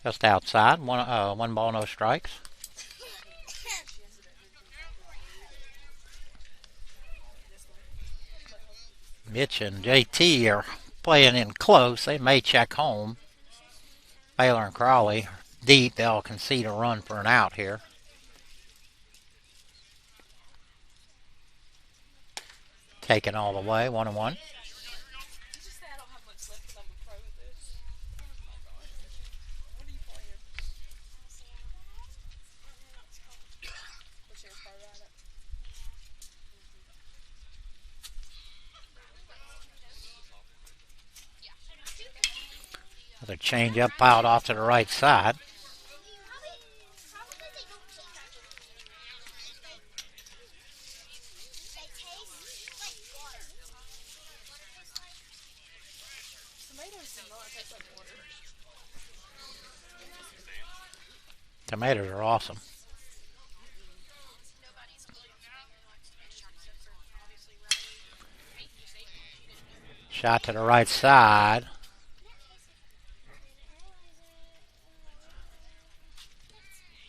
Just outside. 1 ball, no strikes. Mitch and JT are playing in close. They may check home. Baylor and Crawley deep. They'll concede a run for an out here. Taken all the way, 1-1. Another change up piled off to the right side. Tomatoes are awesome. Shot to the right side.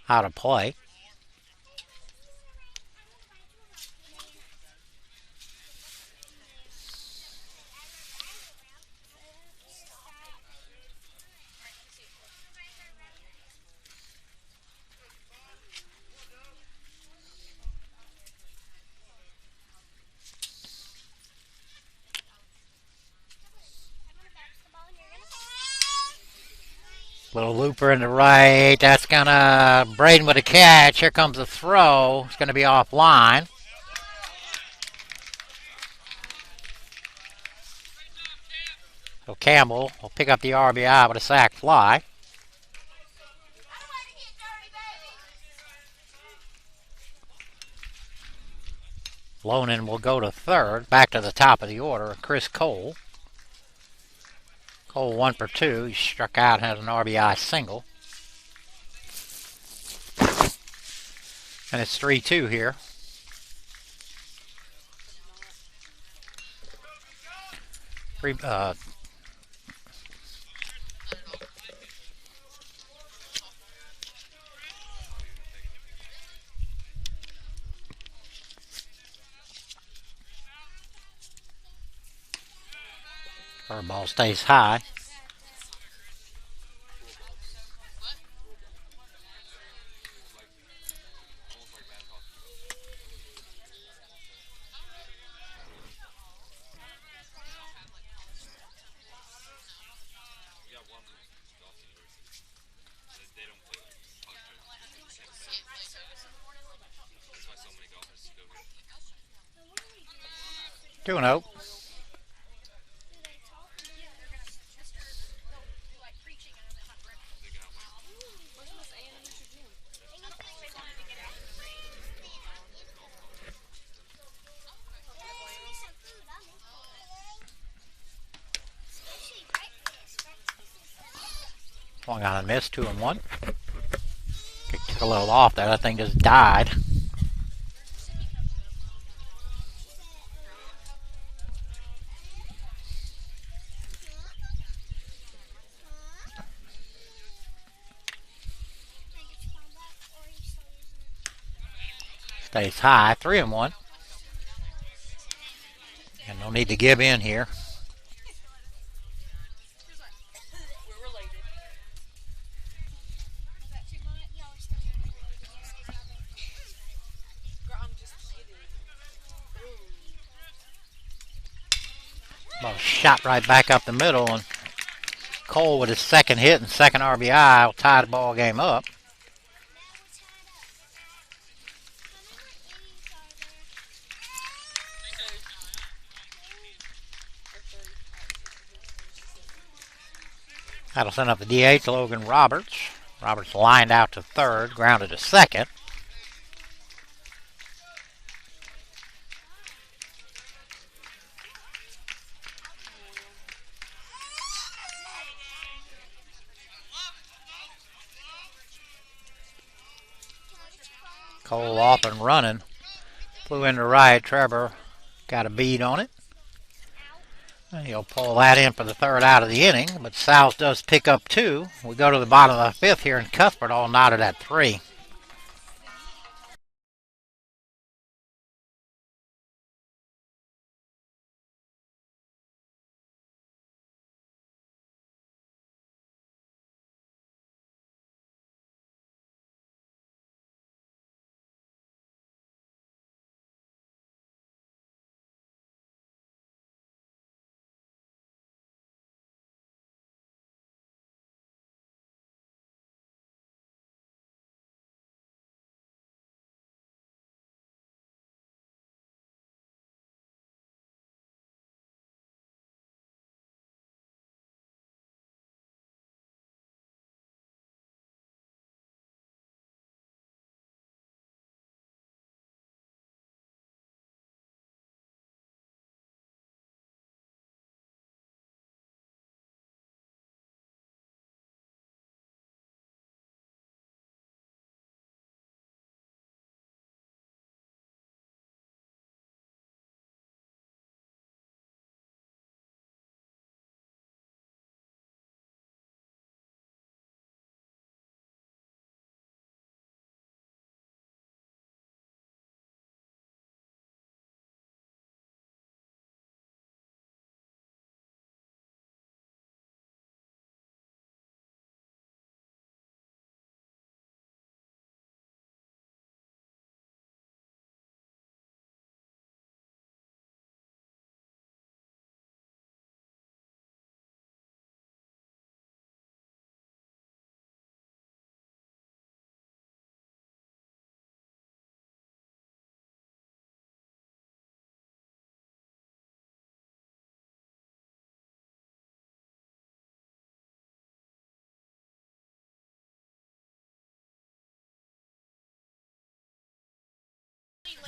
Out of play. Little looper in the right. That's gonna Braden with a catch. Here comes the throw. It's gonna be offline. So Campbell will pick up the RBI with a sac fly. Lonan will go to third. Back to the top of the order. Chris Cole. Cole 1 for 2. He struck out and had an RBI single. And it's 3-2 here. Ball stays high. Two and 0. Swung on and missed. 2 and 1. Took a little off there. That thing just died. Stays high. 3 and 1. And no need to give in here. Ball shot right back up the middle, and Cole with his second hit and second RBI will tie the ball game up. That'll send up the DH, Logan Roberts. Roberts lined out to third, grounded to second. Cole off and running. Flew into right. Trevor got a bead on it. And he'll pull that in for the third out of the inning. But South does pick up 2. We go to the bottom of the 5th here, and Cuthbert all knotted at 3.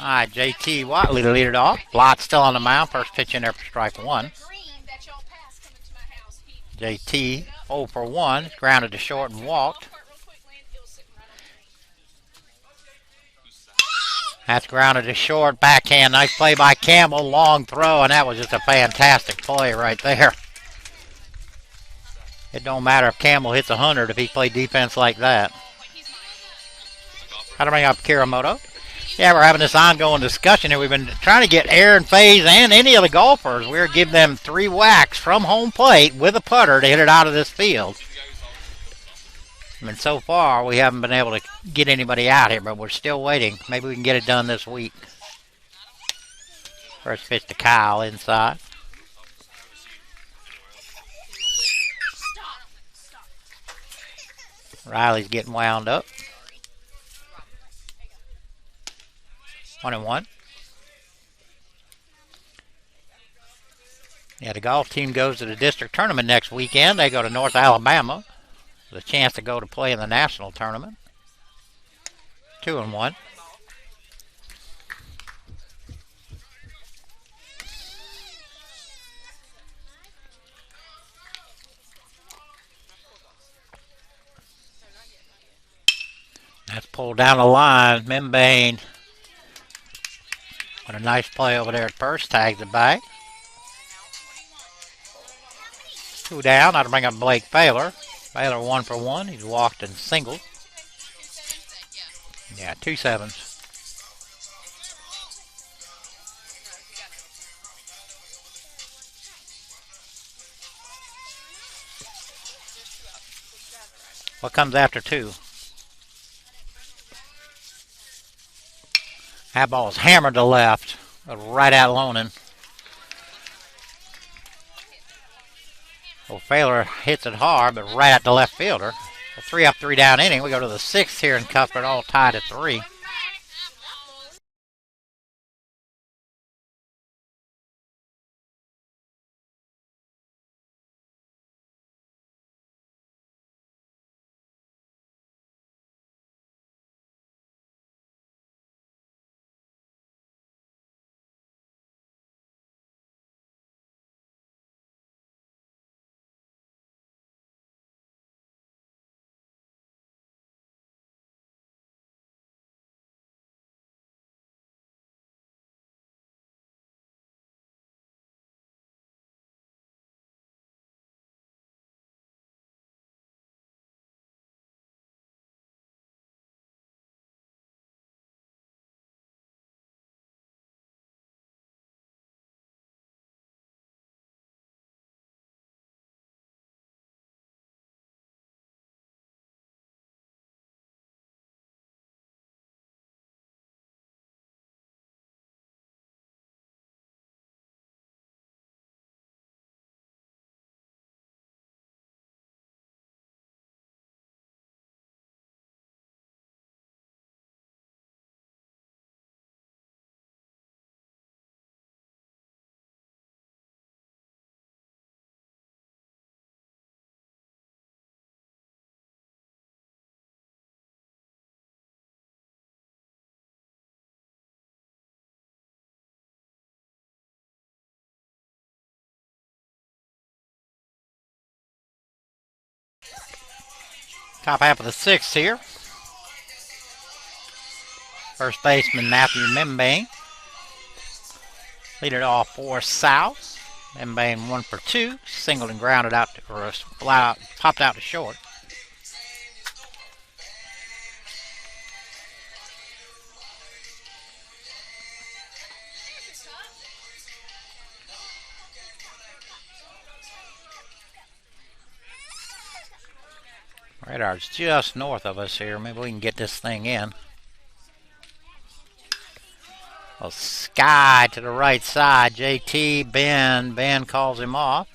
All right, JT Watley to lead it off. Blott still on the mound. First pitch in there for strike one. JT 0 for 1. Grounded to short and walked. That's grounded to short. Backhand. Nice play by Campbell. Long throw, and that was just a fantastic play right there. It don't matter if Campbell hits 100 if he played defense like that. How to bring up Kiramoto? Yeah, we're having this ongoing discussion here. We've been trying to get Aaron Faze and any of the golfers. We're giving them 3 whacks from home plate with a putter to hit it out of this field. I mean, so far we haven't been able to get anybody out here, but we're still waiting. Maybe we can get it done this week. First pitch to Kyle inside. Riley's getting wound up. 1-1. Yeah, the golf team goes to the district tournament next weekend. They go to North Alabama. There's a chance to go to play in the national tournament. 2-1. That's pulled down the line. Membane. What a nice play over there at first. Tags it back. 2 down. Now to bring up Blake Baylor. Baylor 1 for 1. He's walked and singled. Yeah, 2 sevens. What comes after 2? That ball is hammered to left, right at Lonan. Well, Baylor hits it hard, but right at the left fielder. A 3 up, 3 down inning. We go to the 6th here in Cuthbert, all tied at 3. Top half of the 6th here. First baseman Matthew Membane. Lead it off for South. Membane 1 for 2. Singled and grounded out, or popped out to short. Radar's just north of us here. Maybe we can get this thing in. Well, Sky to the right side. JT, Ben calls him off.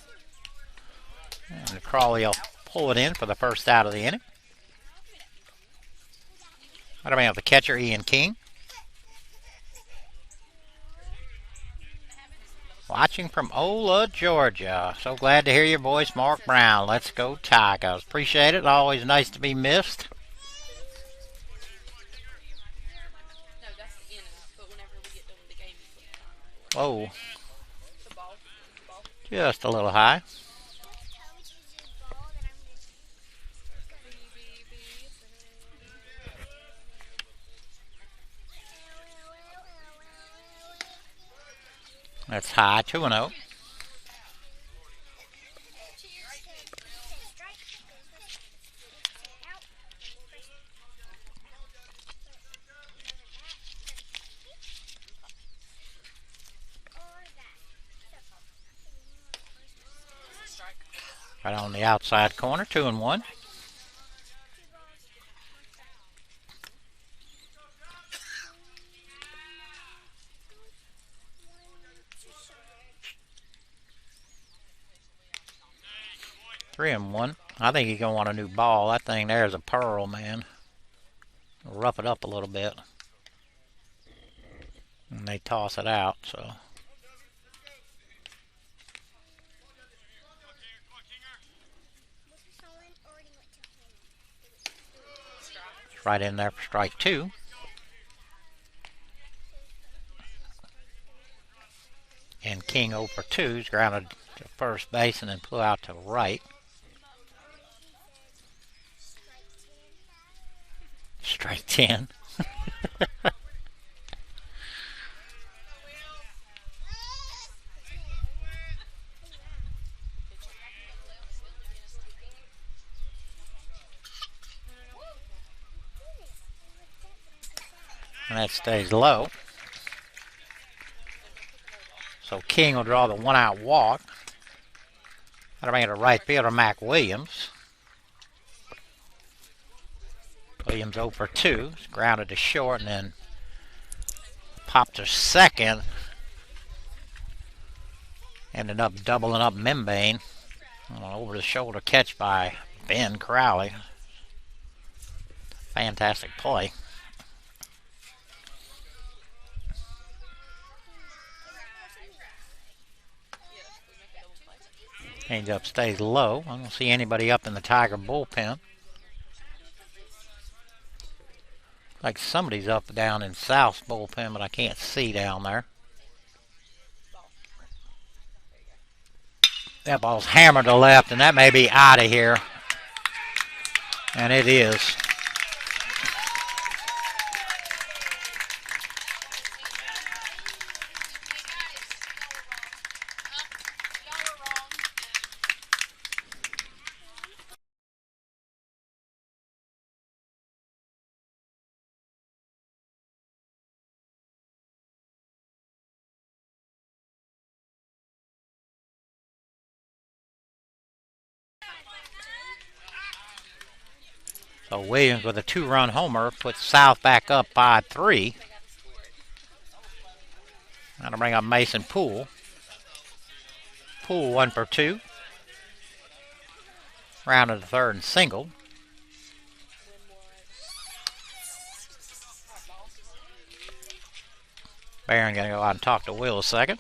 And Crawley will pull it in for the first out of the inning. That'll bring up the catcher, Ian King. Watching from Ola, Georgia. So glad to hear your voice, Mark Brown. Let's go Tigers. Appreciate it. Always nice to be missed. Whoa, The ball. Ball. just a little high. That's high, 2-0. Strike. Right on the outside corner, 2-1. Three and one. I think he's gonna want a new ball. That thing there is a pearl, man. Rough it up a little bit, and they toss it out. So it's right in there for strike two. And King 0 for 2 is grounded to first base and then flew out to right. Strike 10. And that stays low. So King will draw the 1-out walk. That'll bring it to right fielder Mac Williams. Williams 0 for 2. It's grounded to short and then popped to second. Ended up doubling up Membane. Over the shoulder catch by Ben Crowley. Fantastic play. Changeup stays low. I don't see anybody up in the Tiger bullpen. Like somebody's up down in South's bullpen, but I can't see down there. That ball's hammered to left, and that may be out of here. And it is. So Williams with a 2-run homer puts South back up by 3. That'll bring up Mason Poole. Poole 1 for 2. Rounded to third and single. Barron going to go out and talk to Will a second.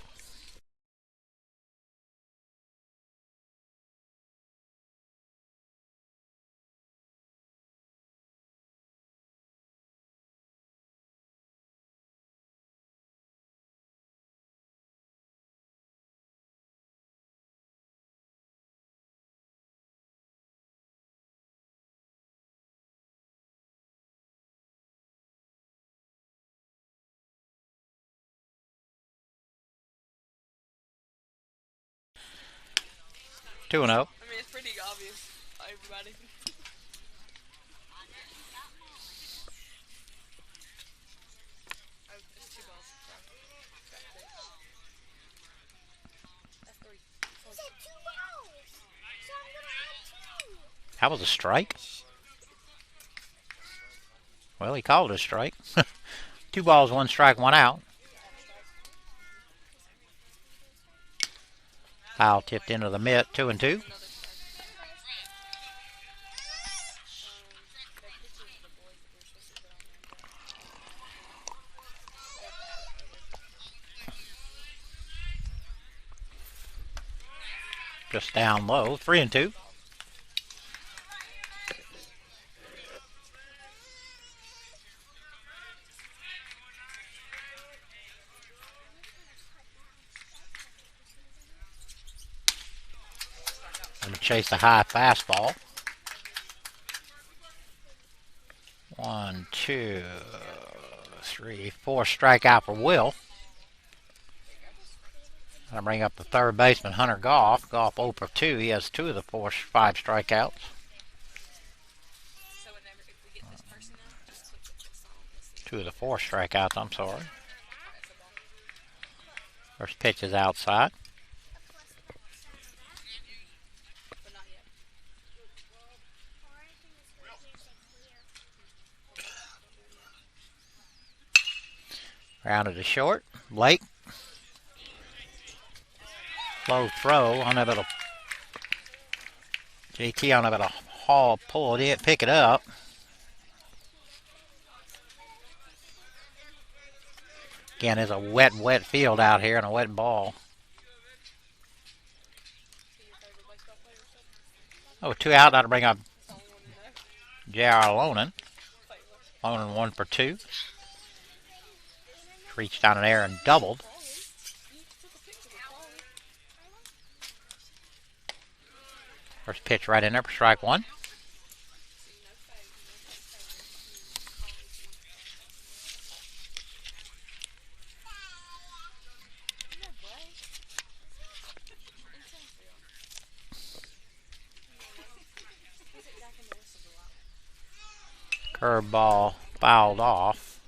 Two and 0. I mean, it's pretty obvious, everybody. It's 2 balls. That's 3. He said 2 balls. So I'm gonna add 2. That was a strike. Well, he called it a strike. 2 balls, 1 strike, 1 out. Foul tipped into the mitt, 2 and 2. Just down low, 3 and 2. chase the high fastball. 1, 2, 3, 4 strikeout for Will. I'll bring up the third baseman, Hunter Goff. Goff 0 for 2. He has 2 of the 5 strikeouts. So whenever if we get this person out, just click the song. 2 of the 4 strikeouts, I'm sorry. Alright, so ball. First pitch is outside. But not yet. Grounded to short. Blake. Low throw. On that little JT on that little haul, pull it in, pick it up. Again, there's a wet field out here and a wet ball. Oh, 2 out. That'll bring up J.R. Lonan. Lonan 1 for 2. Reached down in air and doubled. First pitch right in there for strike 1. Curveball fouled off.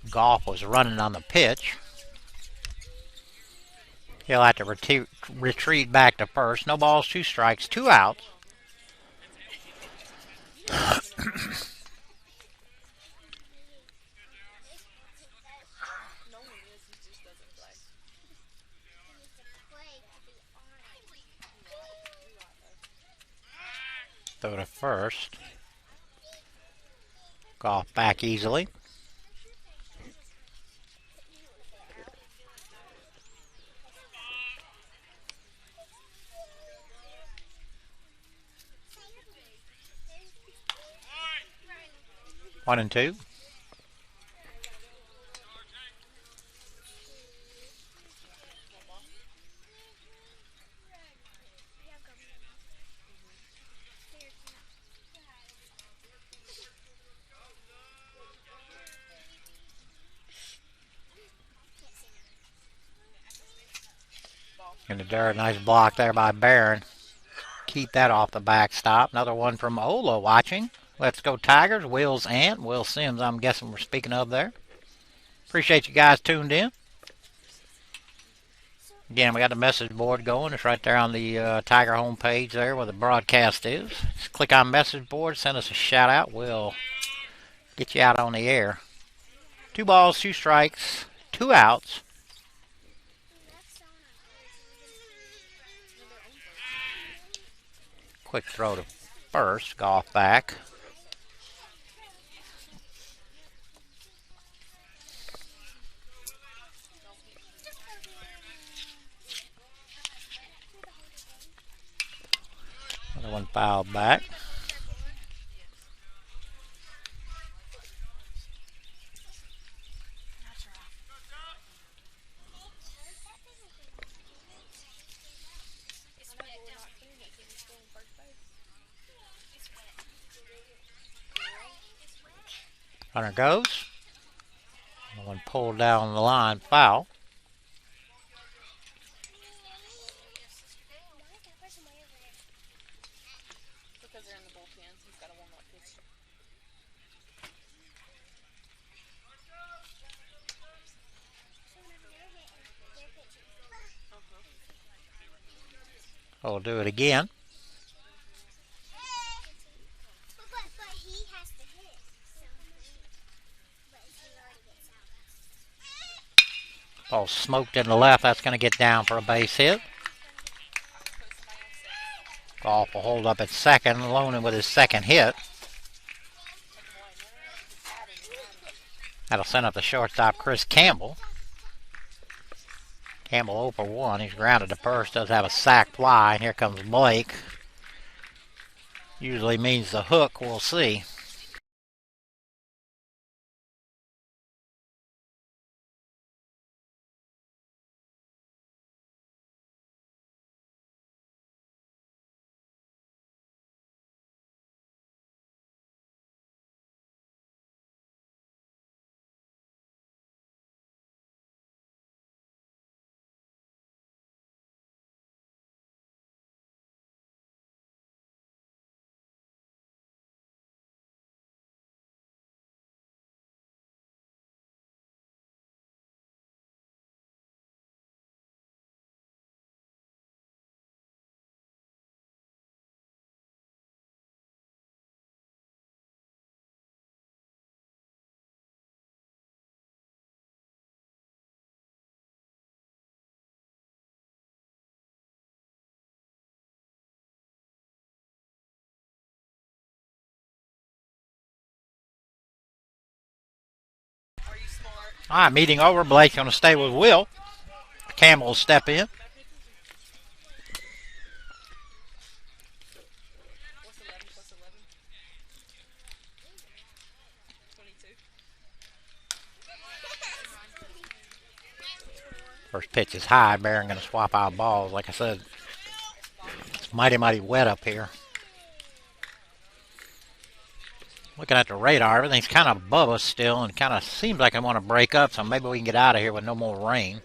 Goff was running on the pitch. He'll have to retreat back to first. No balls, 2 strikes, 2 outs. Throw to first. Goff back easily. One and 2. In the dirt, nice block there by Barron. Keep that off the backstop. Another one from Ola watching. Let's go Tigers. Will's aunt, Will Sims, I'm guessing we're speaking of there. Appreciate you guys tuned in. Again, we got the message board going. It's right there on the Tiger homepage there where the broadcast is. Just click on message board, send us a shout out. We'll get you out on the air. 2 balls, 2 strikes, 2 outs. Quick throw to first. Goff back. Another one fouled back. Runner goes. Another one pulled down the line, foul. Because they're in the bullpen, he's got a warm-up pitch. We'll do it again. But he has to hit. But he already gets out. Ball smoked in the left. That's going to get down for a base hit. Goff will hold up at second. Lonan with his second hit. That'll send up the shortstop, Chris Campbell. Campbell 0 for 1. He's grounded to first. Does have a sac fly. And here comes Blake. Usually means the hook. We'll see. All right, meeting over. Blake's going to stay with Will. Campbell will step in. What's 11 plus 11? 22. First pitch is high. Barron going to swap out balls. Like I said, it's mighty, mighty wet up here. Looking at the radar, everything's kind of above us still and kind of seems like I want to break up, so maybe we can get out of here with no more rain.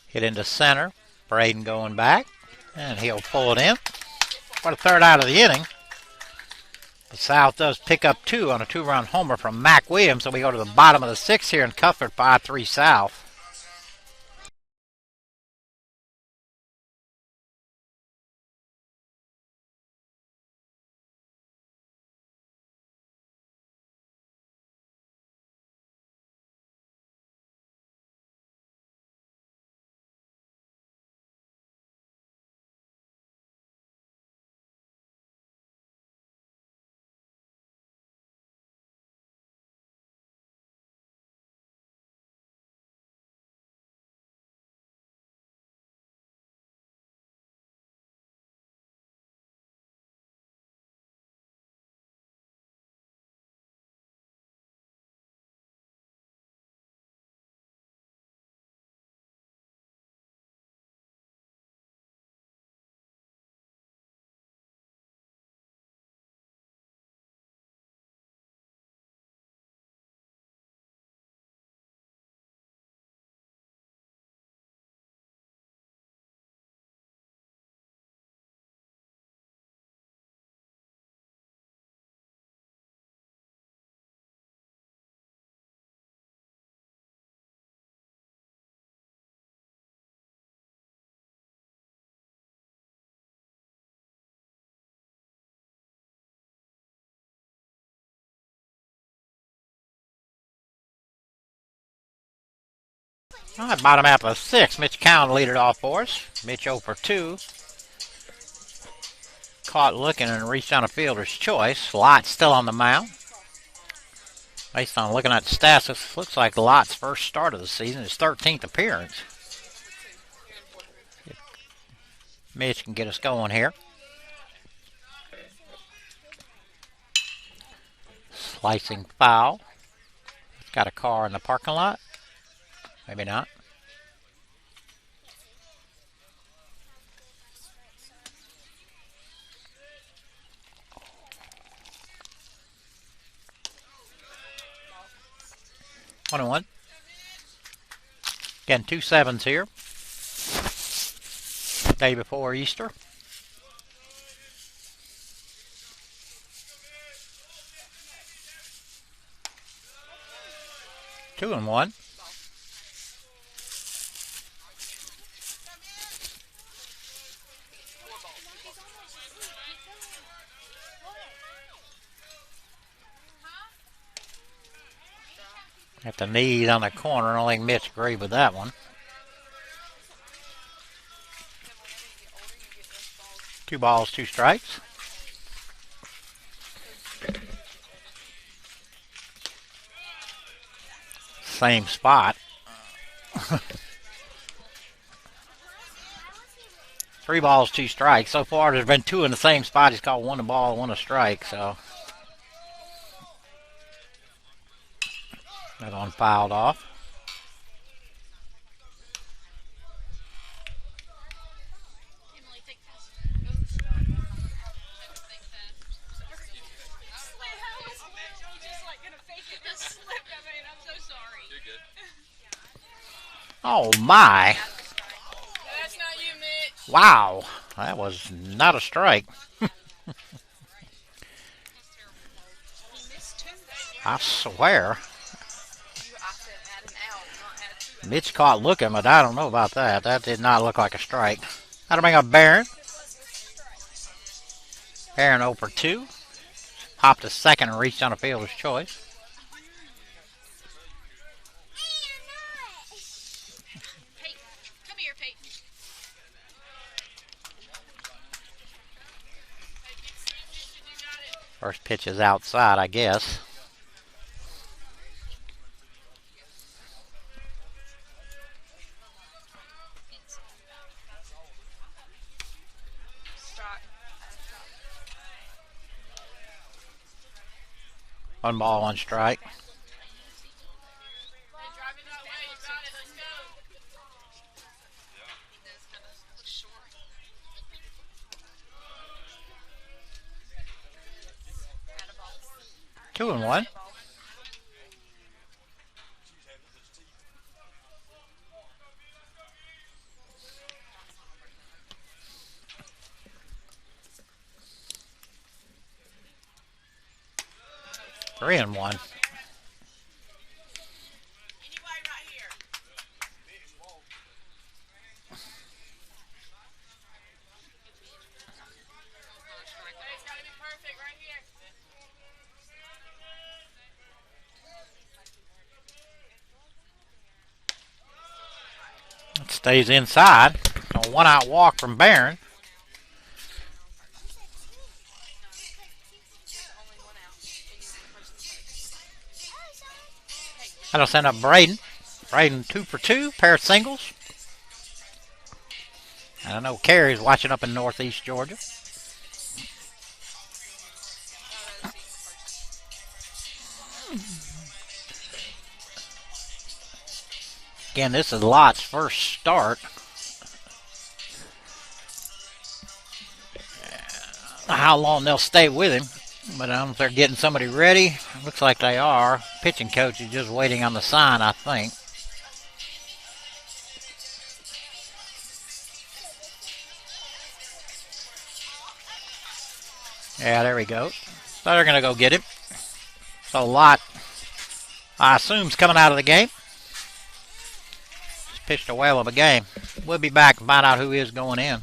Hit into center. Braden going back, and he'll pull it in for the third out of the inning. The South does pick up 2 on a 2-run homer from Mac Williams, so we go to the bottom of the 6th here in Cuthbert, 5-3 South. All right, bottom half of 6. Mitch Cowan lead it off for us. Mitch 0 for 2. Caught looking and reached on a fielder's choice. Lott's still on the mound. Based on looking at the stats, this looks like Lott's first start of the season, his 13th appearance. Mitch can get us going here. Slicing foul. It's got a car in the parking lot. Maybe not. One. Again, 2 7s here. Day before Easter. Two and 1. At the knees on the corner, I don't think Mitch agreed with that one. 2 balls, 2 strikes. Same spot. 3 balls, 2 strikes. So far, there's been 2 in the same spot. He's called 1 a ball, 1 a strike. So that one fouled off. Oh my. That's not you, Mitch. Wow. That was not a strike. I swear. Mitch caught looking, but I don't know about that. That did not look like a strike. That'll bring up Barron. Barron 0 for 2. Hopped to second and reached on a fielder's choice. First pitch is outside, I guess. One ball, one strike. Two and one. Three and one. It stays inside. A one-out walk from Barron. That'll send up Braden. Braden 2 for 2, pair of singles. And I know Carrie's watching up in northeast Georgia. Again, this is Lott's first start. How long they'll stay with him, but I don't know if they're getting somebody ready. Looks like they are. Pitching coach is just waiting on the sign, I think. Yeah, there we go. So they're going to go get him. So Lott, I assume, is coming out of the game. Just pitched a whale of a game. We'll be back and find out who is going in.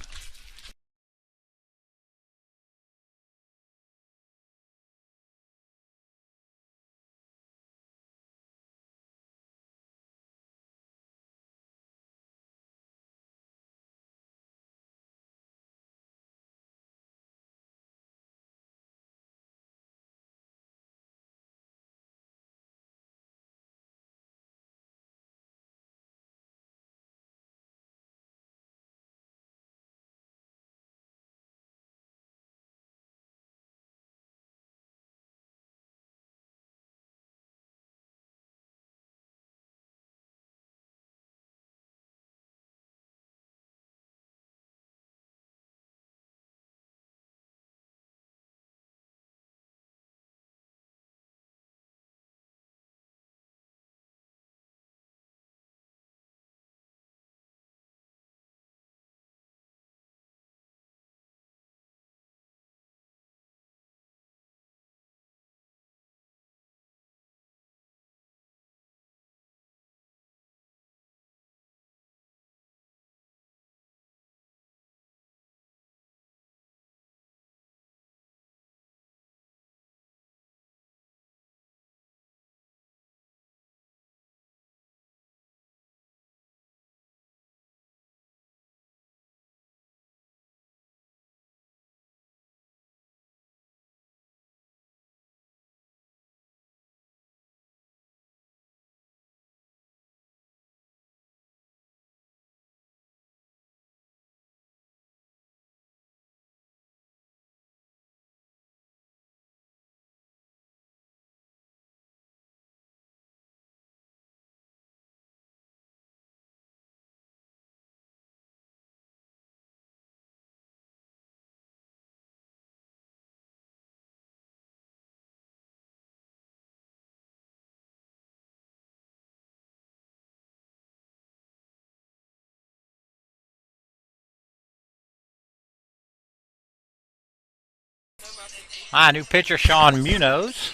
My new pitcher, Sean Munoz.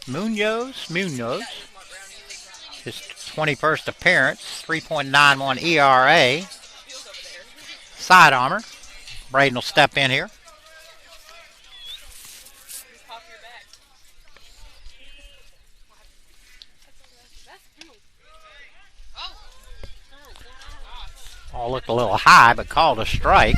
His 21st appearance, 3.91 ERA. Side armor. Braden will step in here. All looked a little high, but called a strike.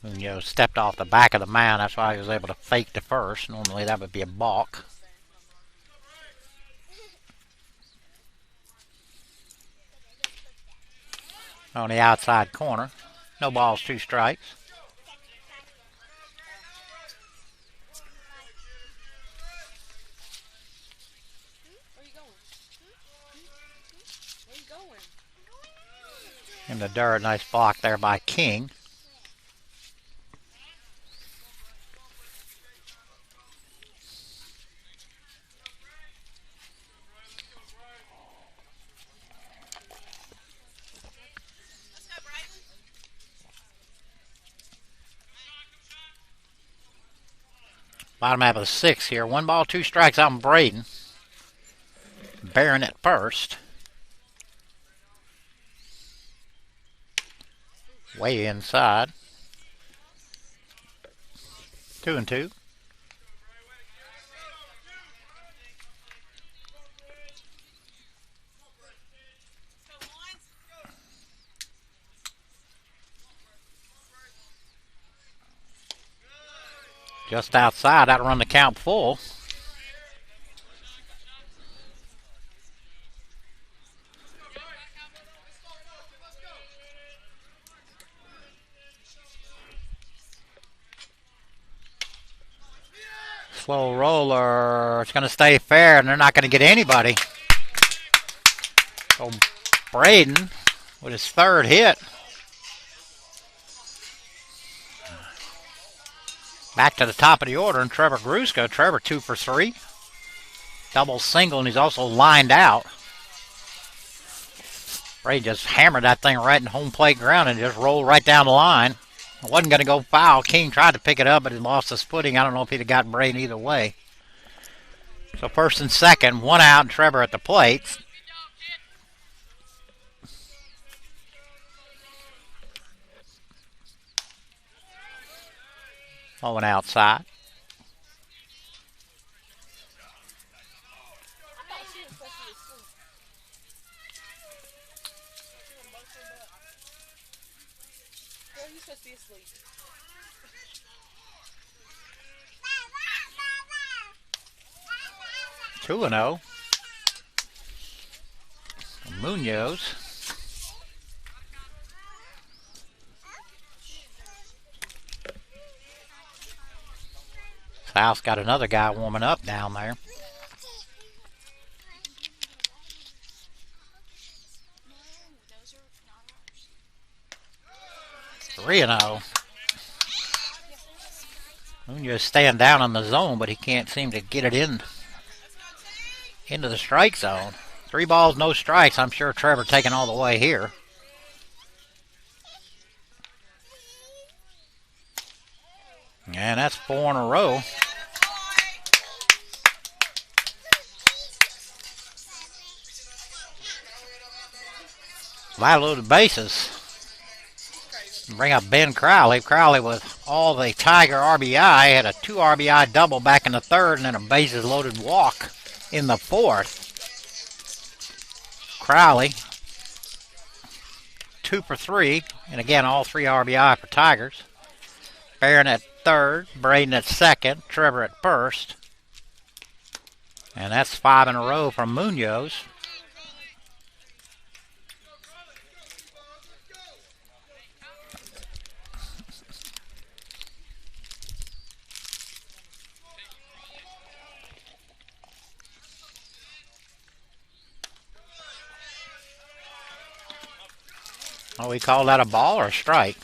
Munoz stepped off the back of the mound. That's why he was able to fake the first. Normally that would be a balk. On the outside corner. No balls, 2 strikes. Where you going? Where you going? In the dirt, nice block there by King. Bottom half of the 6th here. 1 ball, 2 strikes out on Braden. Barron at first. Way inside. 2-2. Just outside, that'll run the count full. Slow roller. It's going to stay fair, and they're not going to get anybody. So Braden with his 3rd hit. Back to the top of the order, and Trevor Gruska. Trevor 2 for 3. Double single, and he's also lined out. Braden just hammered that thing right in home plate ground and just rolled right down the line. It wasn't going to go foul. King tried to pick it up, but he lost his footing. I don't know if he'd have got Braden either way. So 1st and 2nd, 1 out, and Trevor at the plate. Going outside. You're supposed to be asleep. 2-0. Munoz. South's got another guy warming up down there. No, 3-0. Munoz staying down on the zone, but he can't seem to get it into the strike zone. 3 balls, no strikes. I'm sure Trevor taking all the way here. And that's 4 in a row. Fly loaded bases. Bring up Ben Crowley. Crowley with all the Tiger RBI. Had a 2 RBI double back in the 3rd and then a bases loaded walk in the 4th. Crowley 2 for 3. And again, all 3 RBI for Tigers. Barron at 3rd. Braden at 2nd. Trevor at 1st. And that's 5 in a row from Munoz. Oh, we call that a ball or a strike?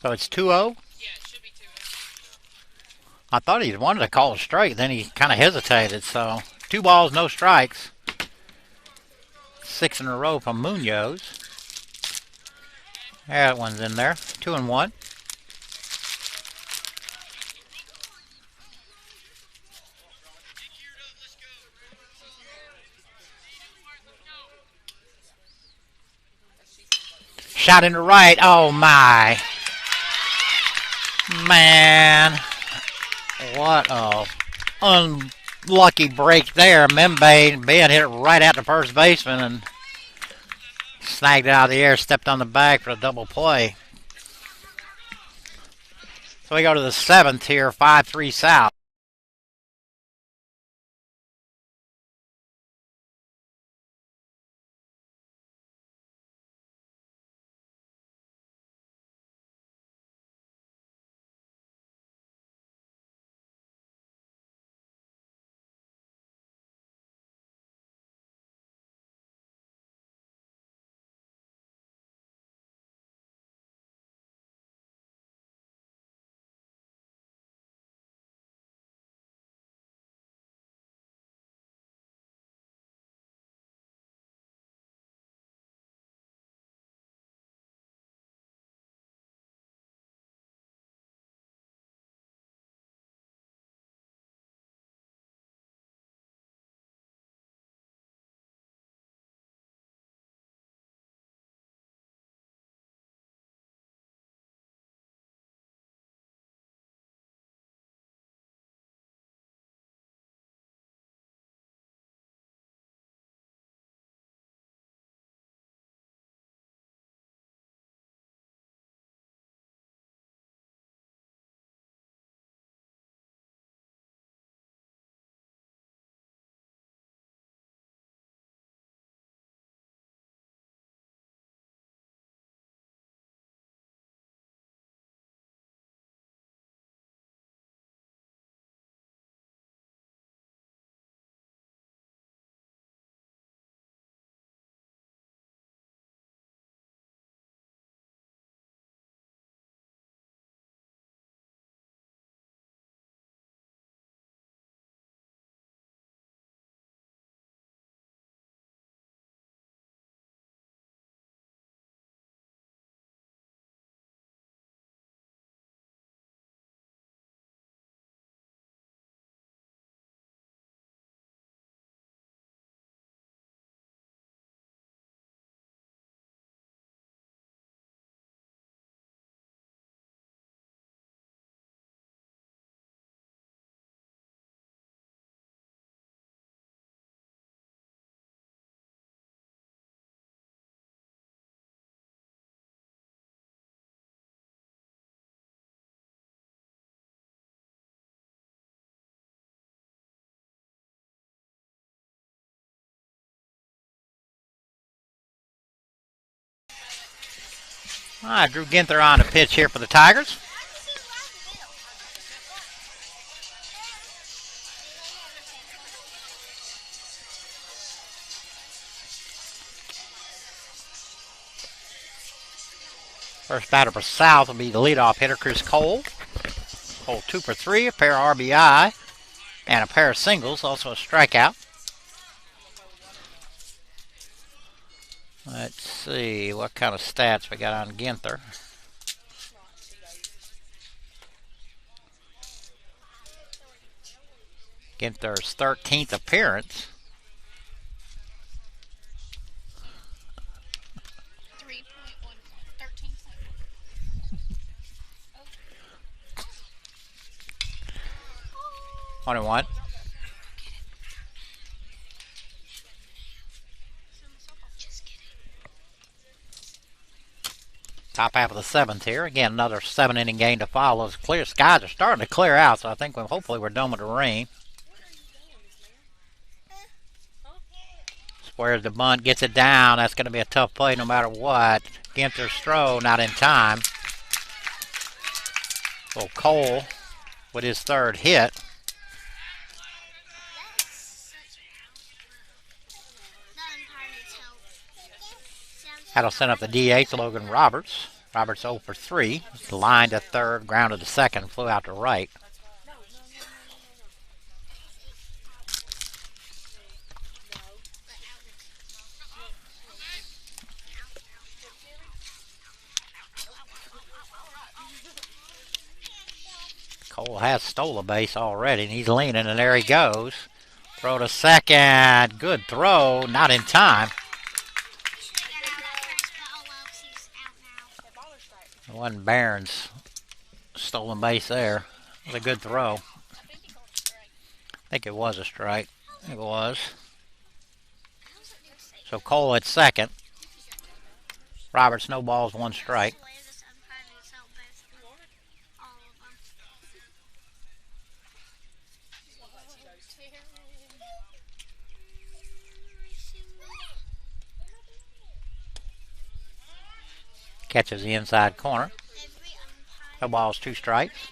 So it's 2-0? Yeah, it should be 2-0. I thought he wanted to call it straight, then he kind of hesitated. So 2 balls, no strikes. 6 in a row from Munoz. That one's in there. 2-1. Shot into right. Oh, my. Man. What a lucky break there. Ben hit it right at the first baseman and snagged it out of the air, stepped on the bag for a double play. So we go to the 7th here, 5-3 South. All right, Drew Ginther on the pitch here for the Tigers. First batter for South will be the leadoff hitter, Chris Cole. Cole 2 for 3, a pair of RBI, and a pair of singles, also a strikeout. Let's see what kind of stats we got on Ginther. Ginther's 13th appearance. 21. Top half of the 7th here. Again, another 7-inning game to follow. Those clear skies are starting to clear out, so I think hopefully we're done with the rain. Squares the bunt, gets it down. That's going to be a tough play no matter what. Ginther's throw not in time. So Cole with his 3rd hit. That'll send up the DH, Logan Roberts. Roberts 0 for 3. Line to 3rd, grounded to 2nd, flew out to right. Cole has stole a base already, and he's leaning, and there he goes. Throw to 2nd. Good throw, not in time. One Barron's stolen base there. It was a good throw. I think it was a strike. It was. So Cole at second. Robert snowballs one strike. Catches the inside corner. No balls, two strikes.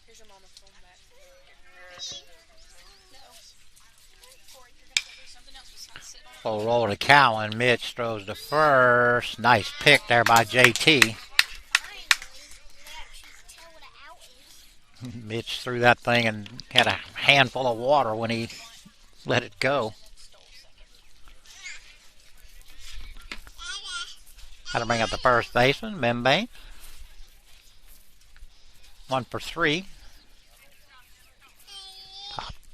Here's your mama's phone back. Full roll to Cowan. Mitch throws the first. Nice pick there by JT. Mitch threw that thing and had a handful of water when he let it go. How to bring up the first baseman, Membane. 1 for 3.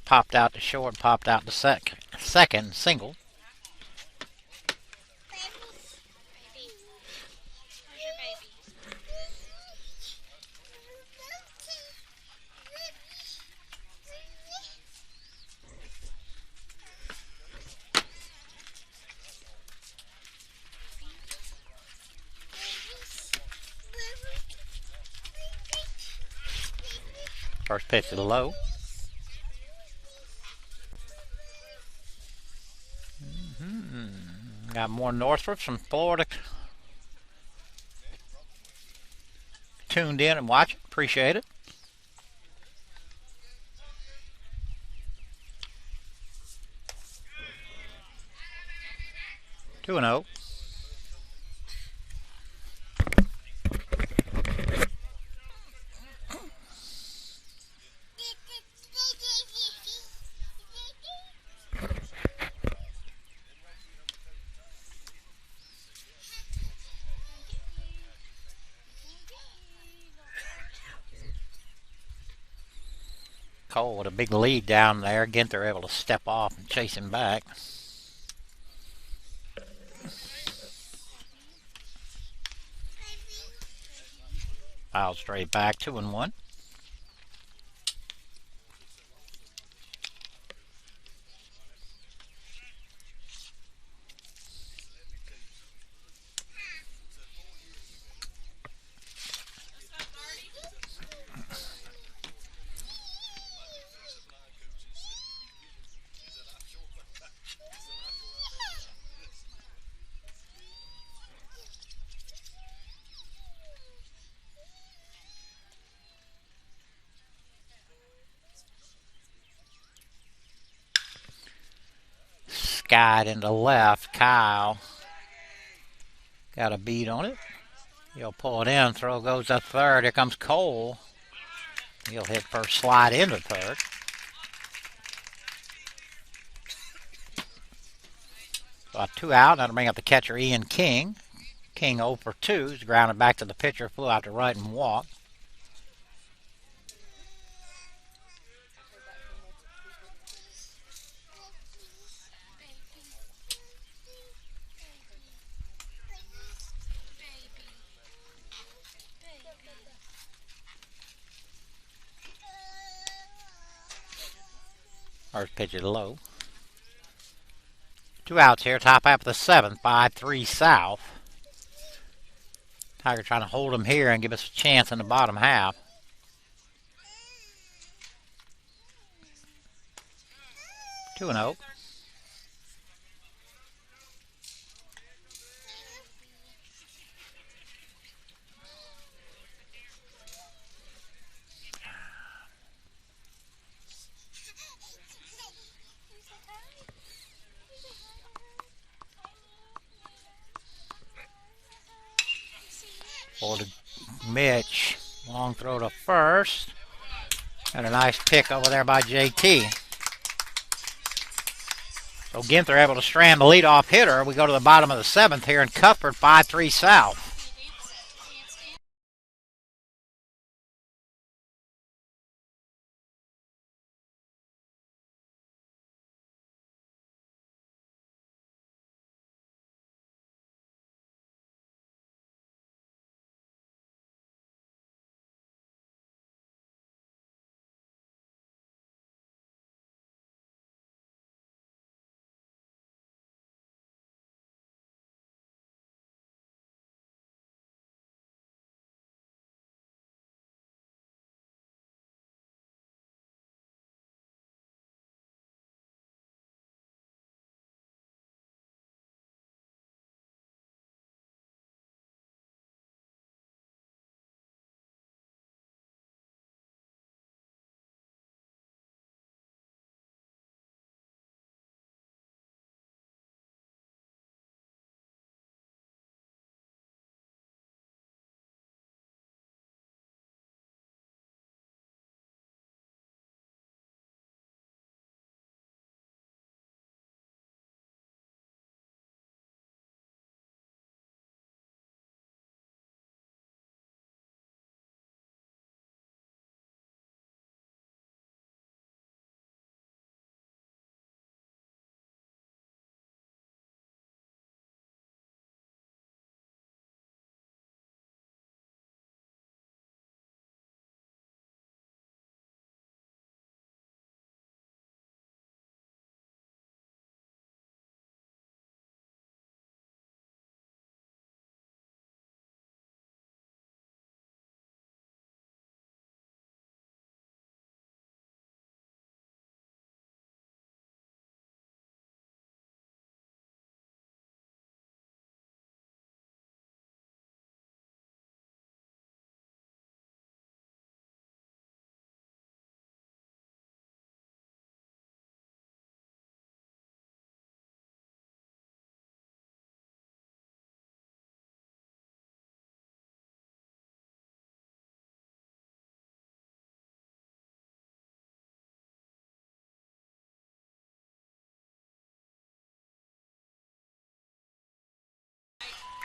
Popped out to short, popped out to second, single. First pitch is low. Got more Northrops from Florida tuned in and watching. Appreciate it. 2-0. Cole with a big lead down there. Ginther able to step off and chase him back. Foul straight back, 2-1. Skied into left. Kyle got a beat on it. He'll pull it in. Throw goes to third. Here comes Cole. He'll hit first slide into third. Got 2 out. Now to bring up the catcher, Ian King. King 0 for 2. He's grounded back to the pitcher. Flew out to right and walked. First pitch is low. 2 outs here. Top half of the 7th. 5-3 South. Tiger trying to hold him here and give us a chance in the bottom half. Two and 0. For to Mitch. Long throw to first. And a nice pick over there by JT. So Ginther able to strand the leadoff hitter. We go to the bottom of the 7th here in Cuthbert, 5-3 South.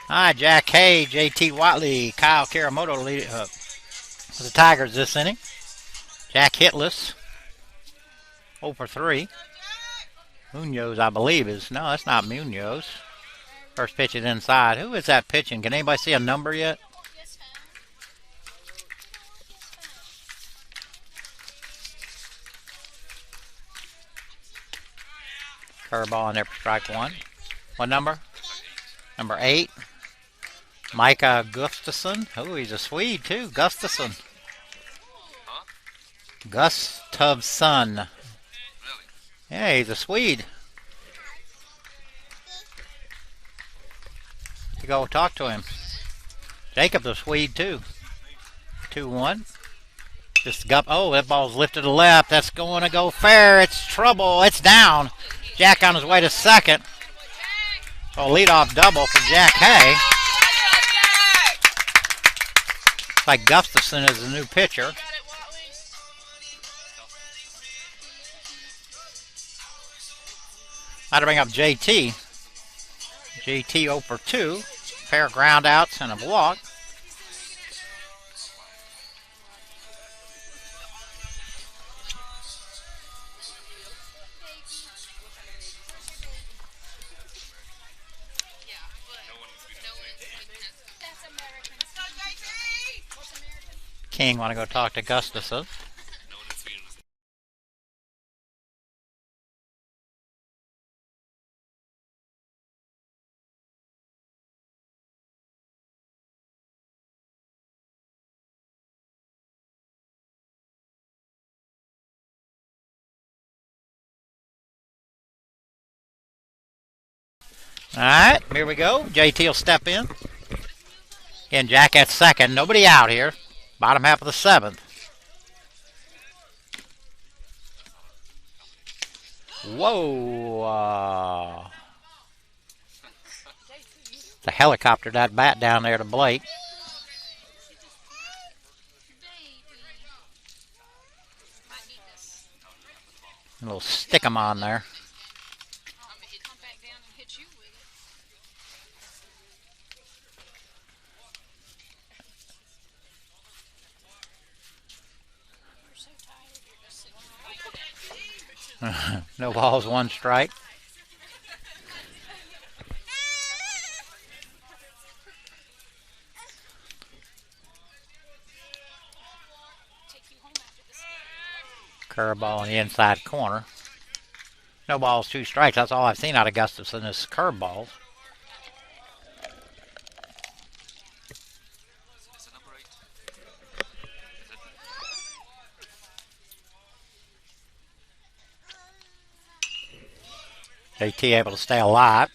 Hi, Jack Hay, J.T. Watley, Kyle Karamoto lead for the Tigers this inning. Jack hitless, 0 for 3. Munoz, I believe, is... No, that's not Munoz. First pitch is inside. Who is that pitching? Can anybody see a number yet? Curveball in there for strike 1. What number? Number 8. Micah Gustafson. Oh, he's a Swede too. Gustafson. Gustafsson. Yeah, he's a Swede. You go talk to him. Jacob's a Swede too. 2-1. Just oh, that ball's lifted to left. That's going to go fair. It's trouble. It's down. Jack on his way to second. So a leadoff double for Jack Hay. Looks like Gustafson is the new pitcher. Got to bring up JT. JT 0 for 2. Pair of ground outs and a walk. King want to go talk to Gustafson. All right, here we go. JT will step in. Again, Jack at second. Nobody out here. Bottom half of the 7th. Whoa. The helicopter that bat down there to Blake. A little stick 'em on there. down and hit you with it. You're so tired. You're just sitting there. No balls, 1 strike. Take you home after this game. Curveball in the inside corner. No balls, 2 strikes. That's all I've seen out of Gustafson is curveballs. JT able to stay alive.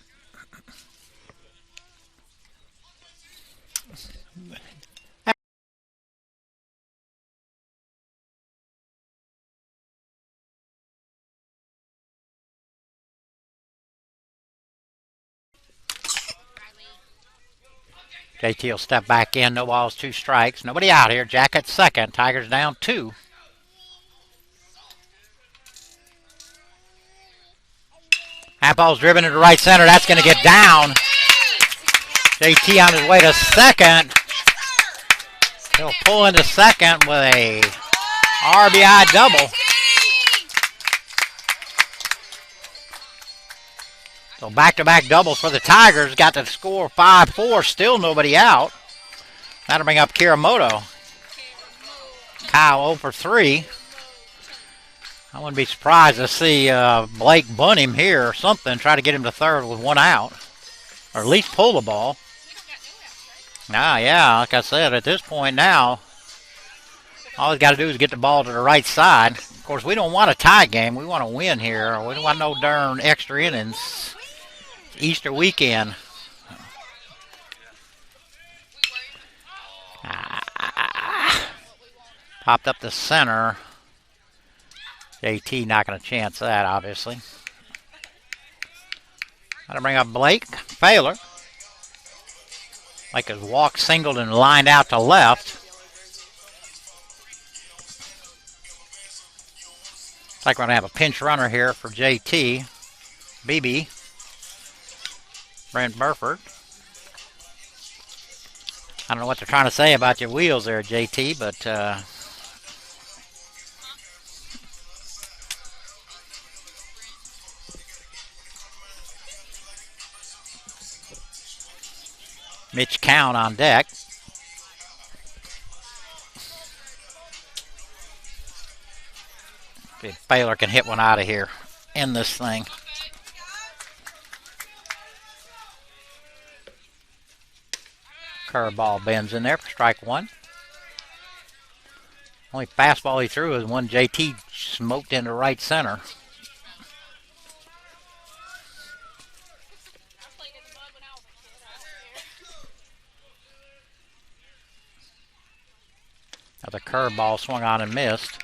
JT will step back in. No balls, 2 strikes. Nobody out here. Jack at second. Tigers down 2. That ball's driven into right center. That's going to get down. JT on his way to second. He'll pull into second with a RBI double. So back-to-back doubles for the Tigers. Got the score 5-4. Still nobody out. That'll bring up Kiramoto. Kyle 0 for 3. I wouldn't be surprised to see Blake bunt him here or something. Try to get him to third with 1 out. Or at least pull the ball. Nah, yeah, like I said, at this point now, all he's got to do is get the ball to the right side. Of course, we don't want a tie game. We want to win here. We don't want no darn extra innings. Easter weekend. Popped up the center. JT not going to chance that, obviously. Got to bring up Blake. Failer. Blake has walked, singled, and lined out to left. Looks like we're going to have a pinch runner here for JT. BB. Brent Burford. I don't know what they're trying to say about your wheels there, JT, but Mitch Count on deck. If Baylor can hit one out of here in this thing. Curveball bends in there for strike 1. Only fastball he threw is one JT smoked into right center. Now the curveball swung on and missed.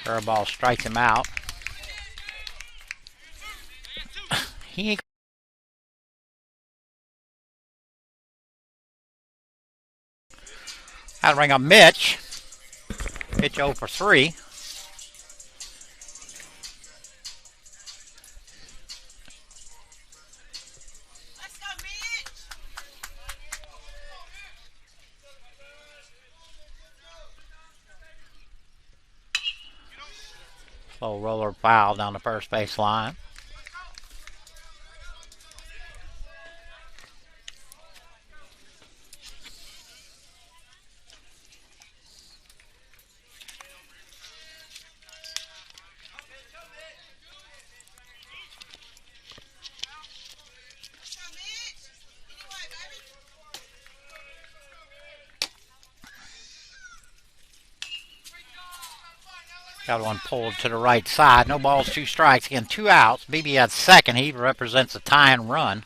Curveball strikes him out. He ain't. I'll bring up Mitch. Mitch 0 for 3. Slow roller foul down the first base line. Got one pulled to the right side. No balls, 2 strikes. Again, 2 outs. BB at second. He represents a tying run.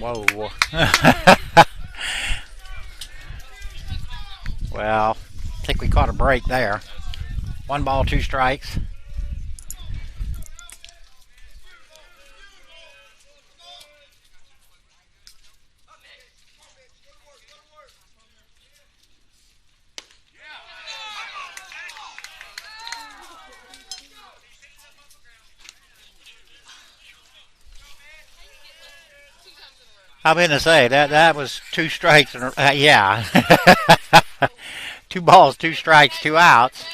Whoa. Well, I think we caught a break there. 1 ball, 2 strikes. I'm going to say that was 2 strikes. Yeah. 2 balls, 2 strikes, 2 outs.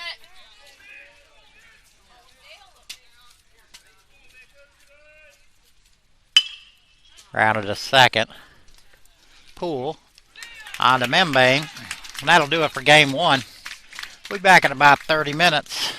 Rounded to second. Pool on to Membang. And that'll do it for game 1. We'll be back in about 30 minutes.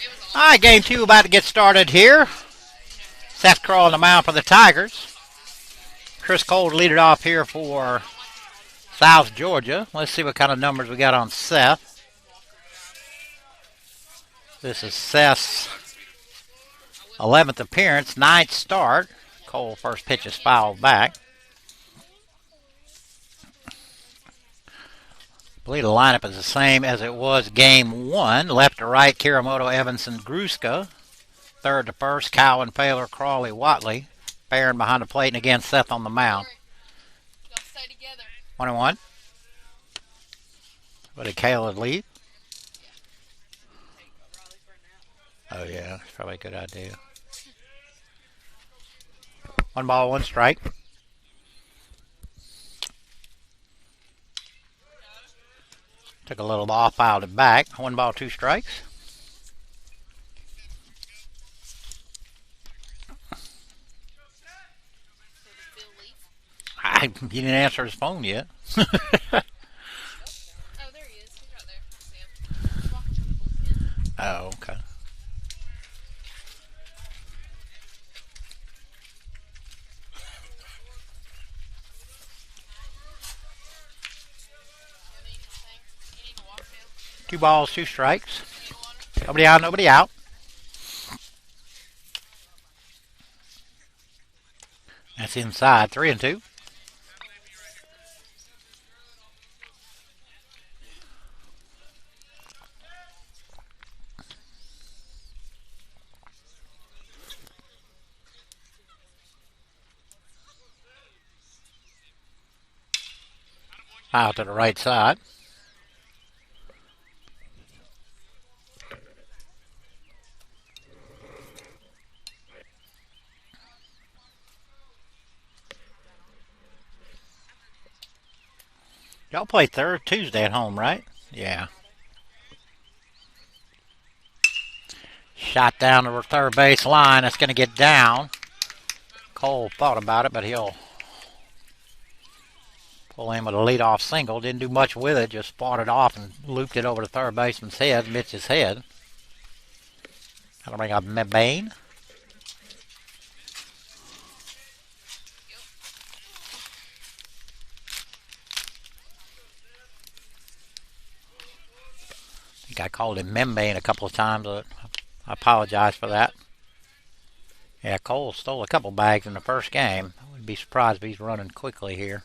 was All right, game two about to get started here. Seth Crow on the mound for the Tigers. Chris Cole to lead it off here for South Georgia. Let's see what kind of numbers we got on Seth. This is Seth's 11th appearance, 9th start. Cole first pitch is fouled back. I believe the lineup is the same as it was game one. Left to right, Kiramoto, Evanson, Gruska. Third to first, Cowan, Paler, Crawley, Watley. Barron behind the plate, and again Seth on the mound. Y'all stay together. 1-1. What did Caleb leave? Oh yeah, that's probably a good idea. 1 ball, 1 strike. Took a little off, fouled it back. 1 ball, 2 strikes. He didn't answer his phone yet. Oh, there he is. He's right there. I see him. He's walking from the bullpen. Oh, okay. You need anything? You need to walk him? 2 balls, 2 strikes. You need water? Nobody out, nobody out. That's inside. 3-2. Out to the right side. Y'all play third Tuesday at home, right? Yeah. Shot down to the third base line. That's going to get down. Cole thought about it, but he'll pull in with a leadoff single. Didn't do much with it. Just fought it off and looped it over the third baseman's head. Mitch's head. That'll bring up Bain. I think I called him Membane a couple of times. But I apologize for that. Yeah, Cole stole a couple bags in the first game. I wouldn't be surprised if he's running quickly here.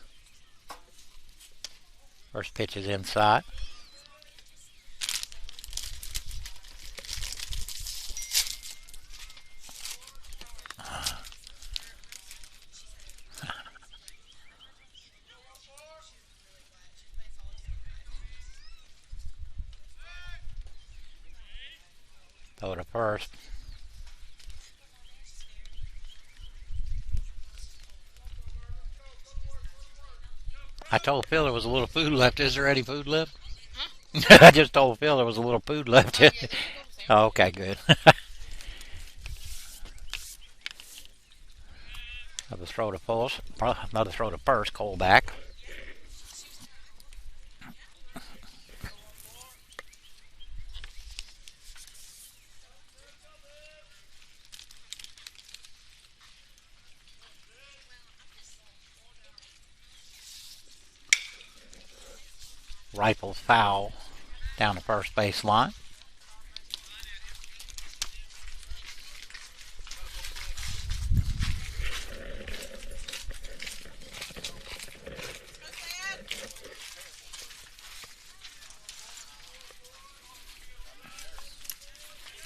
First pitch is inside. Throw to first. I told Phil there was a little food left. Is there any food left? Huh? I just told Phil there was a little food left. Oh, yeah, there's a little sandwich. Oh, okay, good. Another throw to first. Another throw to first. Cole back. Rifles foul down the first base line.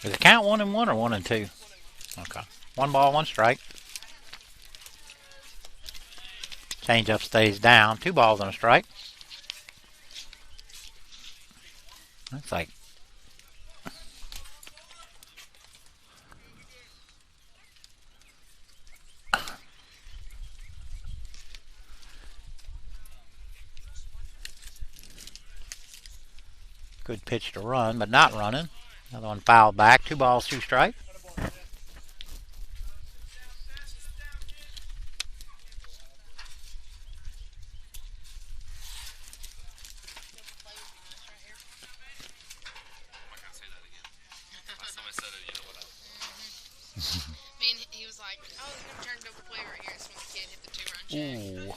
Does it count 1-1 or 1-2? Okay. 1 ball, 1 strike. Changeup stays down. 2 balls and a strike. That's like good pitch to run, but not running. Another one fouled back. 2 balls, 2 strikes. Me and he was like, "Oh, they're gonna turn double play right here." That's when the kid hit the 2-run check. Ooh.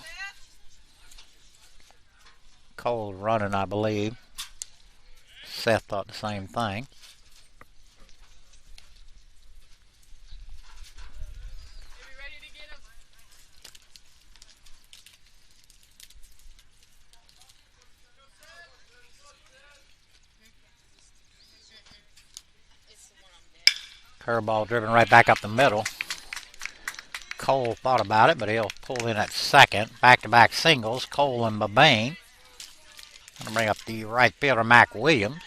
Cold running, I believe. Seth thought the same thing. Are we ready to get him? It's the one on deck. Curveball driven right back up the middle. Cole thought about it, but he'll pull in at second. Back-to-back singles, Cole and Babane. Gonna bring up the right fielder, Mac Williams.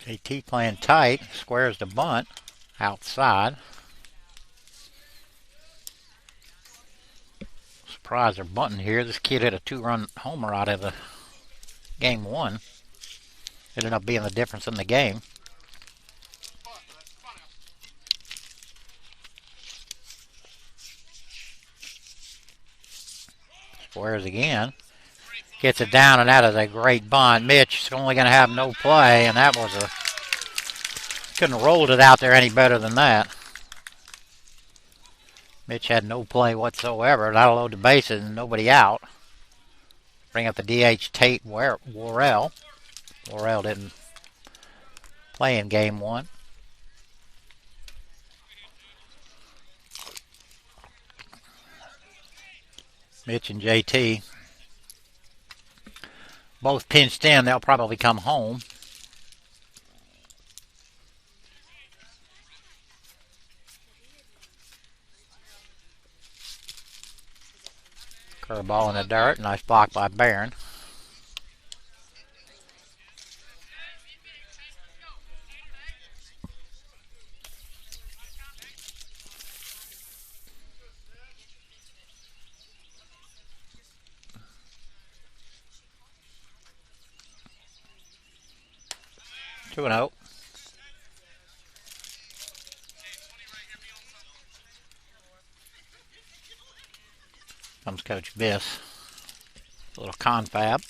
JT playing tight, squares the bunt outside. Surprised they're bunting here. This kid hit a 2-run homer out of the game one. It ended up being the difference in the game. Squares again. Gets it down, and that is a great bunt. Mitch is only going to have no play, and that was a... Couldn't have rolled it out there any better than that. Mitch had no play whatsoever. That'll load the bases and nobody out. Bring up the DH Tate Worrell. Worrell didn't play in game one. Mitch and JT both pinched in. They'll probably come home. Curveball in the dirt. Nice block by Barron. Two and 0. Comes Coach Biss. A little confab.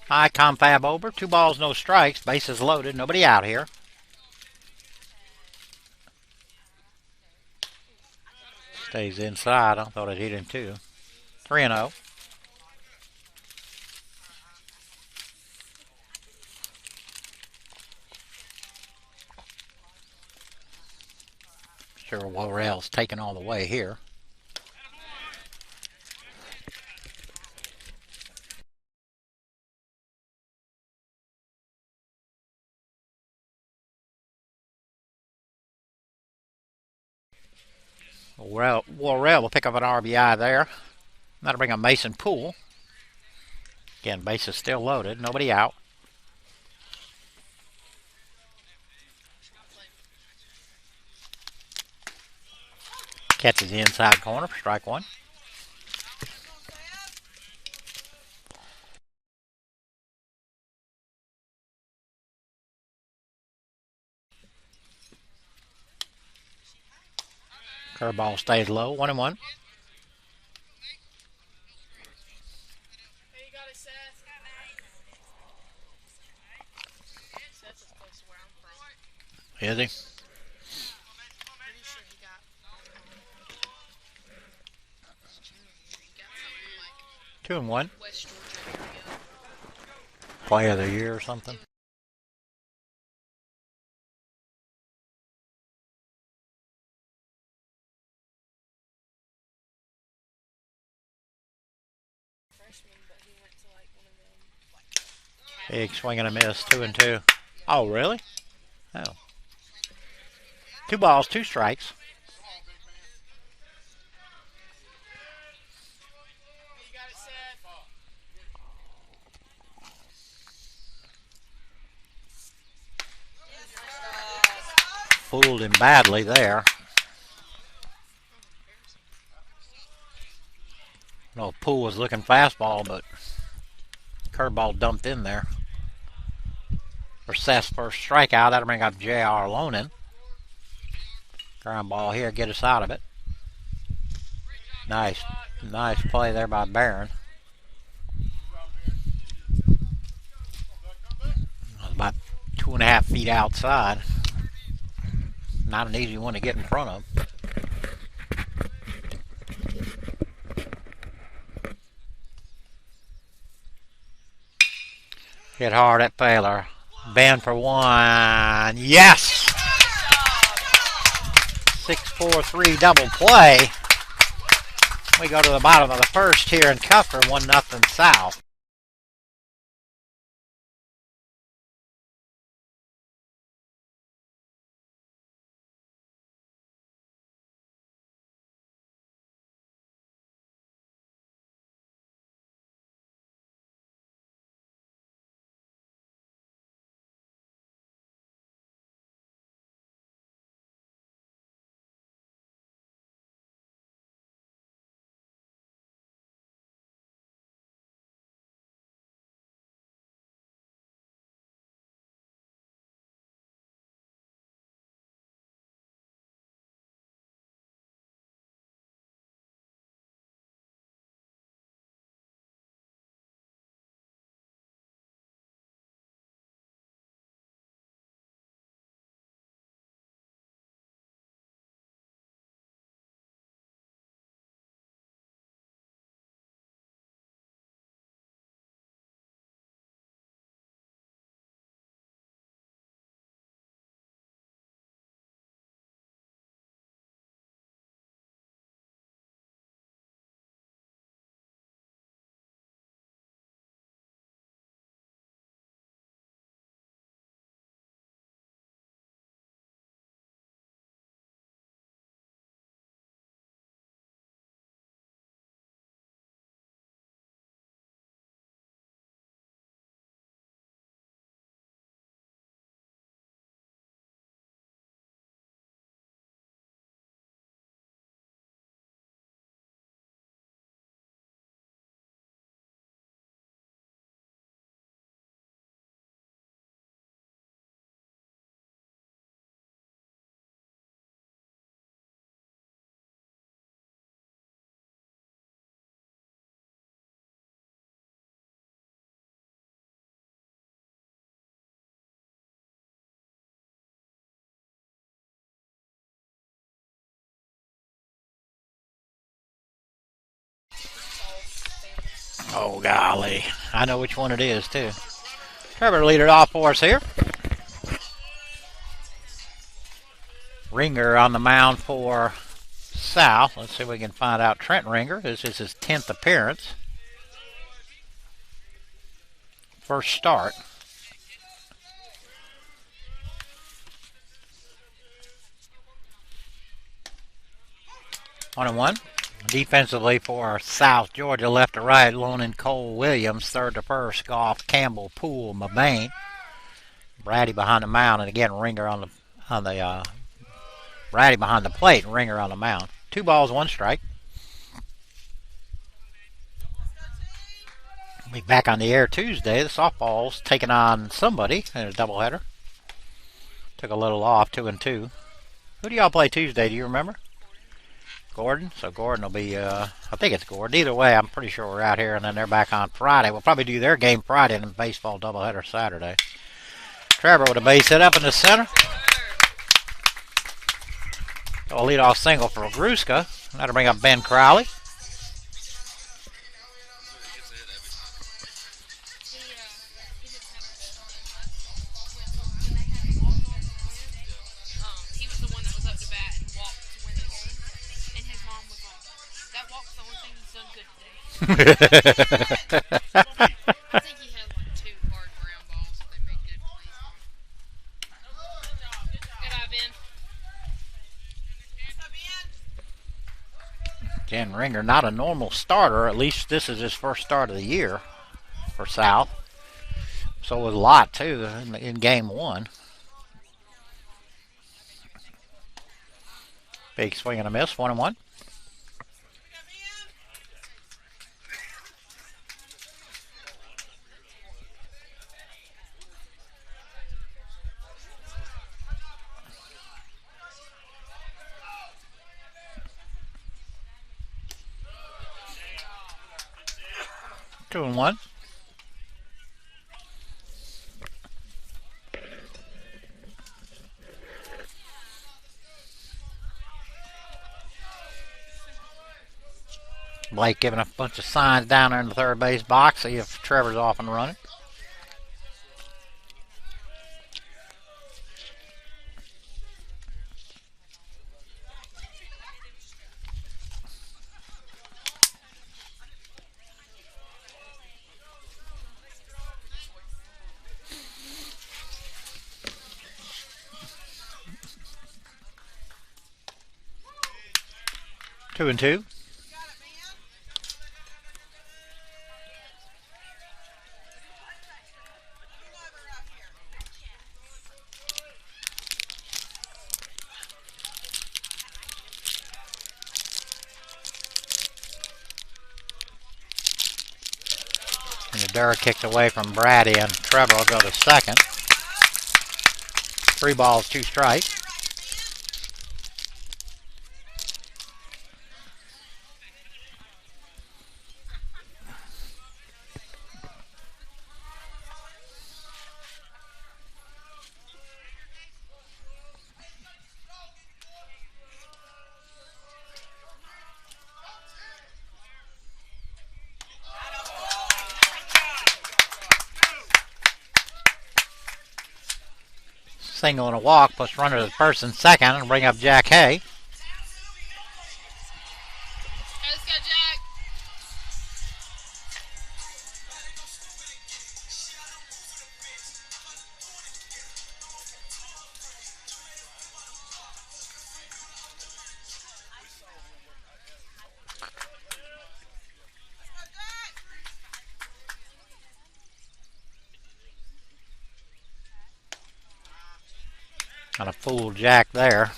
High confab over. 2 balls, no strikes. Bases loaded. Nobody out here. Stays inside. I thought I'd hit him too. 3 and 0. Sure, Worrell's taking all the way here. Worrell will pick up an RBI there. That'll bring up Mason Poole. Again, bases still loaded. Nobody out. Catches the inside corner for strike one. Curveball stays low. 1-1. Hey, you got it, Seth. Seth's as close to where I'm from. Is he? Pretty sure he got his junior year. He got something like 2-1. West Georgia area. Player of the year or something. Freshman, but he went to like one of them like Big swing and a miss. 2-2. Oh, really? Oh. 2 balls, 2 strikes. Hey, you got it, Seth. Fooled him badly there. No, Poole was looking fastball, but curveball dumped in there. For Seth's first strikeout, that'll bring up J.R. Lonin. Ground ball here, get us out of it. Nice play there by Barron. About 2.5 feet outside. Not an easy one to get in front of. Hit hard at Paler. Band for 1. Yes! 6-4-3 double play. We go to the bottom of the first here in Custer, 1-0 South. Oh, golly. I know which one it is, too. Trevor lead it off for us here. Ringer on the mound for South. Let's see if we can find out Trent Ringer. This is his 10th appearance. First start. One and one. Defensively for South Georgia, left to right, Lonin, Cole, Williams, third to first, Goff, Campbell, Poole, Mabane, Brady behind the mound, and again Ringer on the Brady behind the plate, and Ringer on the mound. 2 balls, 1 strike. We'll be back on the air Tuesday. The softball's taking on somebody in a doubleheader. Took a little off, 2-2. Who do y'all play Tuesday? Do you remember? Gordon. So Gordon will be, I think it's Gordon. Either way, I'm pretty sure we're out here, and then they're back on Friday. We'll probably do their game Friday and baseball doubleheader Saturday. Trevor with a base hit up in the center. A leadoff single for Gruska. That'll bring up Ben Crowley. He was the one that was up to bat and walked to win the game. And his mom was like, that walk's the only thing he's done good today. I think he had like 2 hard ground balls that they made good plays on. Good eye, Ben. Ken Ringer, not a normal starter. At least this is his first start of the year for South. So was Lott, too, in game 1. Big swing and a miss, 1-1. Two and one. Blake giving a bunch of signs down there in the third base box. See if Trevor's off and running. Two and two. And the Dura kicked away from Brady, and Trevor will go to second. 3 balls, 2 strikes. Single and a walk, plus runner to first and second, and bring up Jack Hay. Let's go, Jack. Kind of fooled Jack there.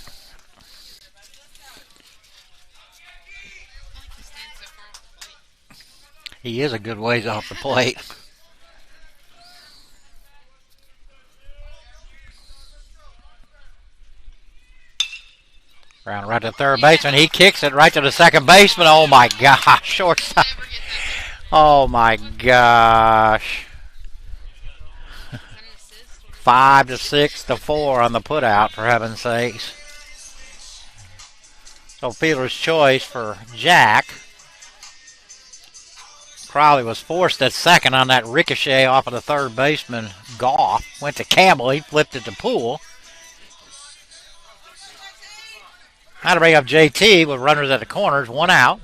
He is a good ways off the plate. Round right to third baseman. He kicks it right to the second baseman. Oh my gosh. Shortstop. Oh my gosh. 5 to 6 to 4 on the putout, for heaven's sakes. So fielder's choice for Jack. Crowley was forced at second on that ricochet off of the third baseman, Goff. Went to Campbell. He flipped it to Poole. Now to bring up JT with runners at the corners, 1 out.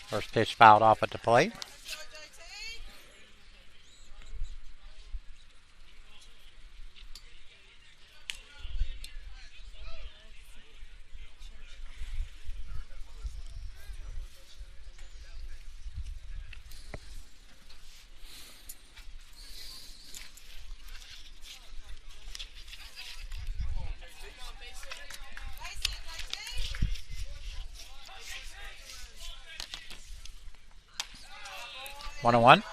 First pitch fouled off at the plate. One and one.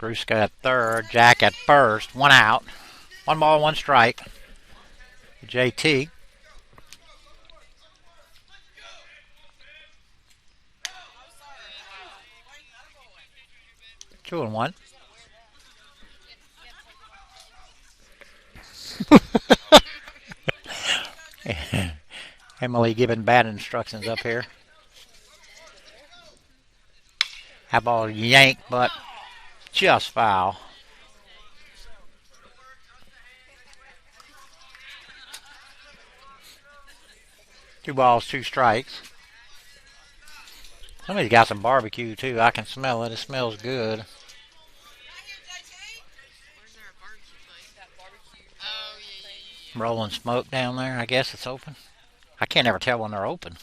Gruska at third, Jack at first, one out. 1 ball, 1 strike. JT. 2-1. Emily giving bad instructions up here. That ball yanked, but just foul. Two balls, 2 strikes. Somebody's got some barbecue too. I can smell it. It smells good. Where's there a barbecue place? That barbecue. Oh, yeah. Rolling smoke down there. I guess it's open. I can't ever tell when they're open.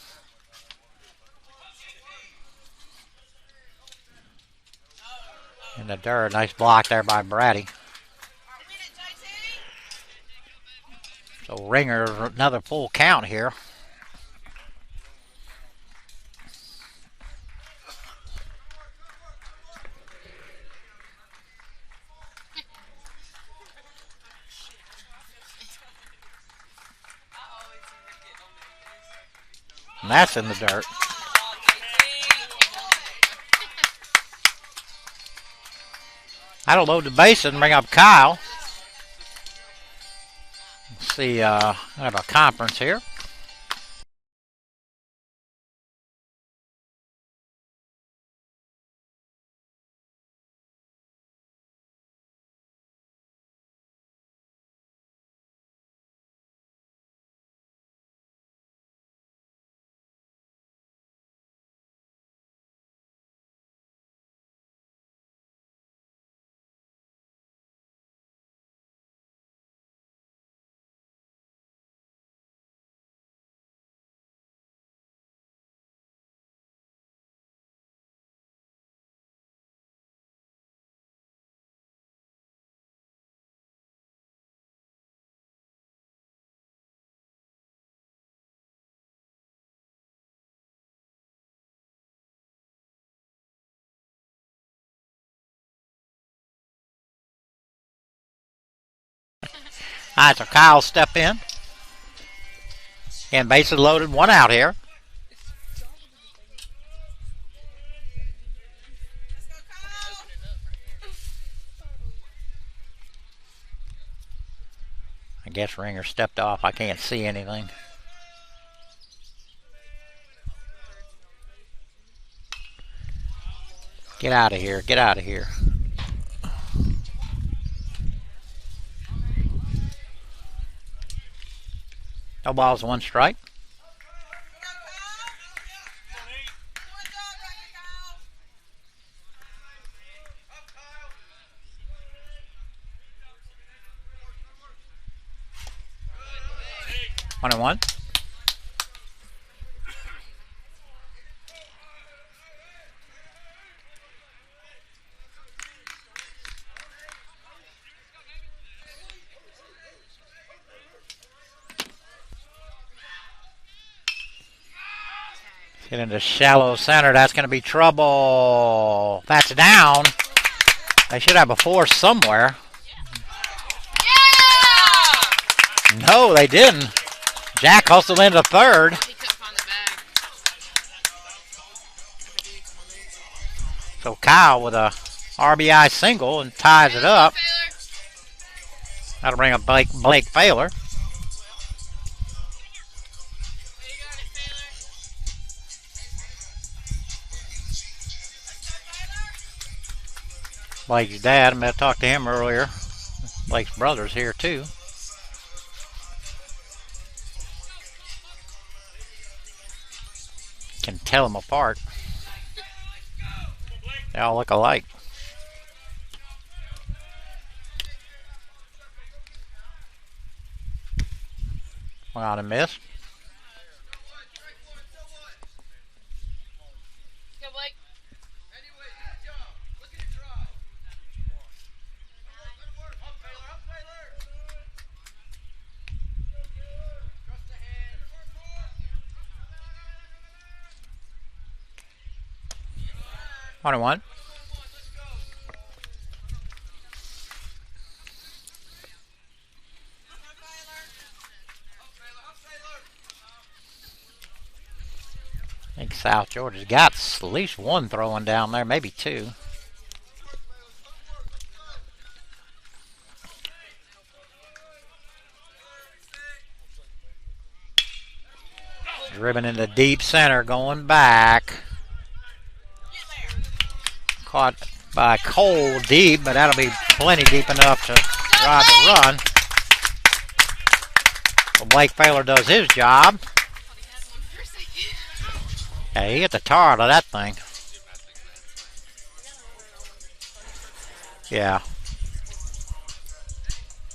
In the dirt. Nice block there by Brady. So Ringer, another full count here. And that's in the dirt. That'll load the bases and bring up Kyle. Let's see, I have a conference here. All right, so Kyle step in. And bases loaded, 1 out here. I guess Ringer stepped off. I can't see anything. Get out of here. Get out of here. No balls, 1 strike. One and one. Get into shallow center. That's going to be trouble. That's down. They should have a force somewhere. Yeah! No, they didn't. Jack hustled into third. He couldn't find the bag. So Kyle with a RBI single and ties it up. That'll bring up Blake Failer. Blake's dad, I met to talk to him earlier. Blake's brother's here too. Can tell them apart. They all look alike. One out and miss. Go, Blake. 1 and 1. I think South Georgia's got at least one throwing down there, maybe two. Driven into deep center, going back. Caught by Cole deep, but that'll be plenty deep enough to drive the run. Well, Blake Failer does his job. Yeah, he hit the tar out of that thing. Yeah.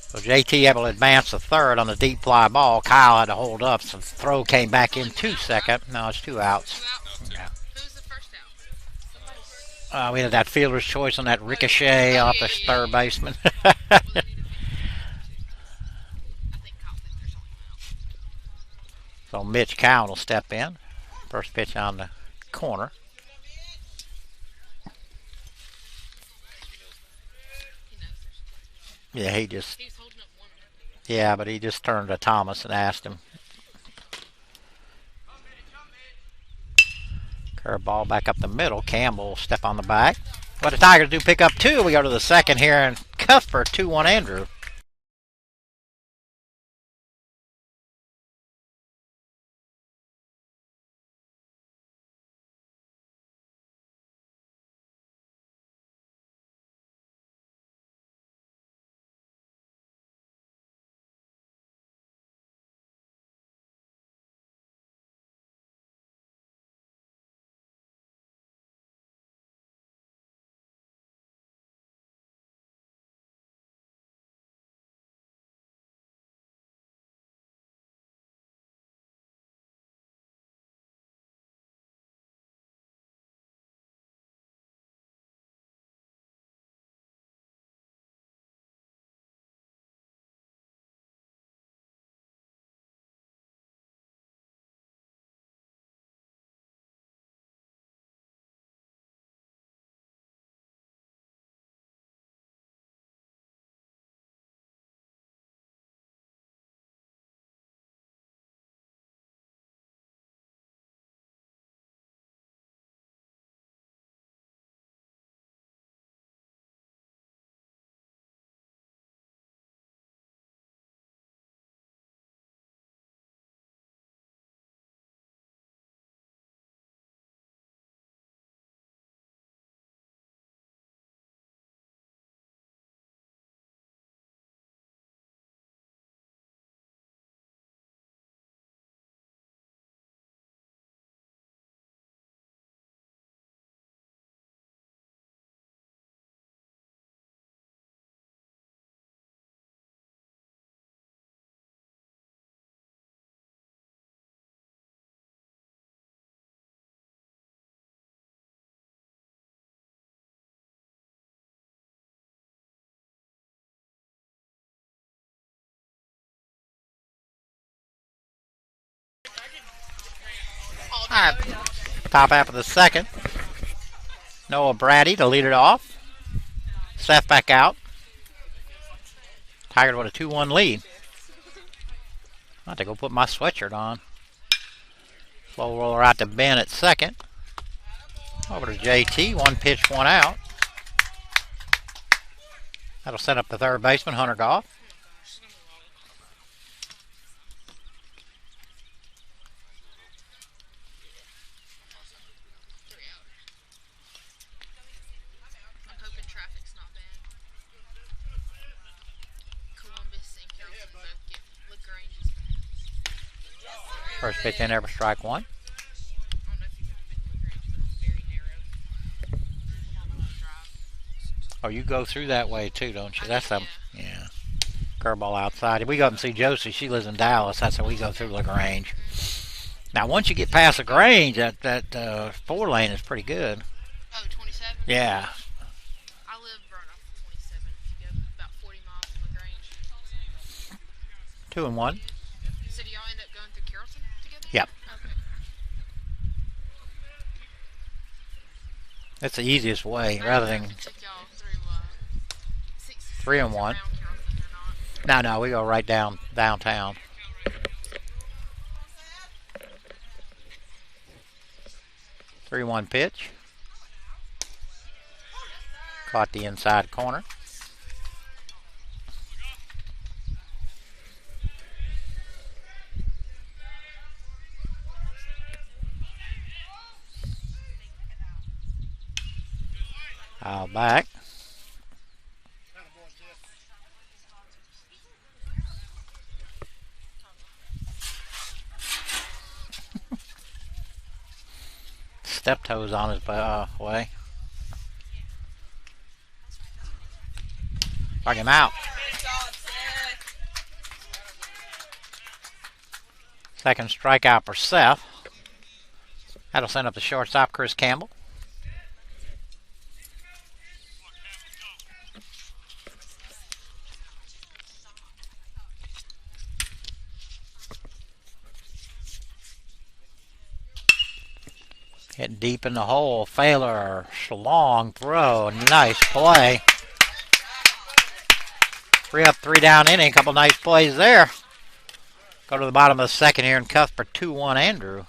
So JT able to advance the third on the deep fly ball. Kyle had to hold up, so the throw came back in 2 second. No, it's 2 outs. Yeah. Who's the first out? We had that fielder's choice on that ricochet off the third baseman. I think Kyle thinks there's only one out. So Mitch Cowan will step in. First pitch on the corner. He knows there's two. Yeah, he just, He was holding up one. yeah, but he just turned to Thomas and asked him. Curveball back up the middle. Campbell will step on the back. What the Tigers do pick up 2. We go to the second here, and Cuthbert 2-1 Andrew. All right, top half of the second. Noah Brady to lead it off. Seth back out. Tigers with a 2-1 lead. I have to go put my sweatshirt on. Slow roller out to Ben at second. Over to JT. 1 pitch, 1 out. That'll set up the third baseman, Hunter Goff. I'm hoping traffic's not bad. Columbus and Carrollton both get LaGrange's back. First pitch in there for strike 1. I don't know if you've ever been to LaGrange, but it's very narrow. Not a lot of drive. Oh, you go through that way too, don't you? That's Yeah. yeah. Curveball outside. If we go up and see Josie, she lives in Dallas. That's how we go through LaGrange. Now, once you get past LaGrange, that 4 lane is pretty good. Oh, 27? Yeah. I live right off 27. If you go about 40 miles from LaGrange. 2-1. So do y'all end up going through Carrollton together? Yep. Okay. That's the easiest way, I rather don't know than if it took y'all through 3 and 1. around Carrollton or not. No, we go right downtown. 3-1 pitch. Caught the inside corner. Foul back. Step toes on his way. Strike him out. Second strikeout for Seth. That'll send up the shortstop, Chris Campbell. Hit deep in the hole. Failure. Long throw. Nice play. 3 up, 3 down inning. Couple nice plays there. Go to the bottom of the second here and cuff for 2-1 Andrew.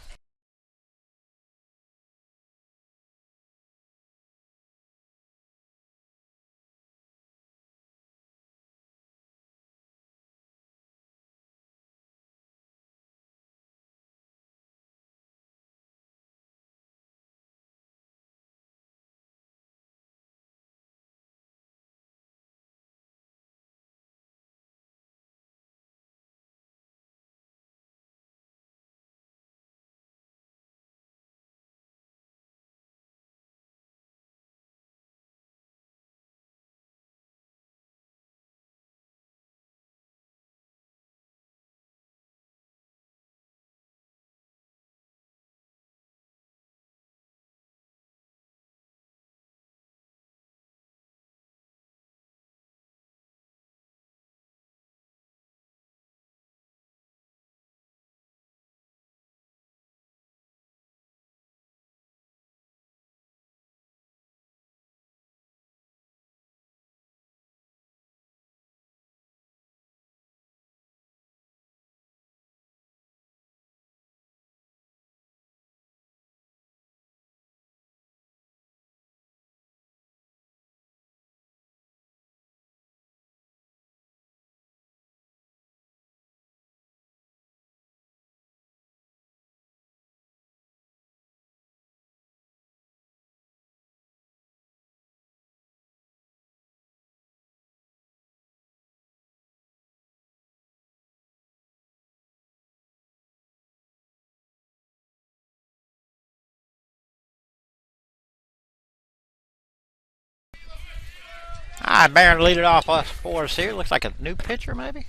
All right, Barron lead it off for us here. Looks like a new pitcher, maybe.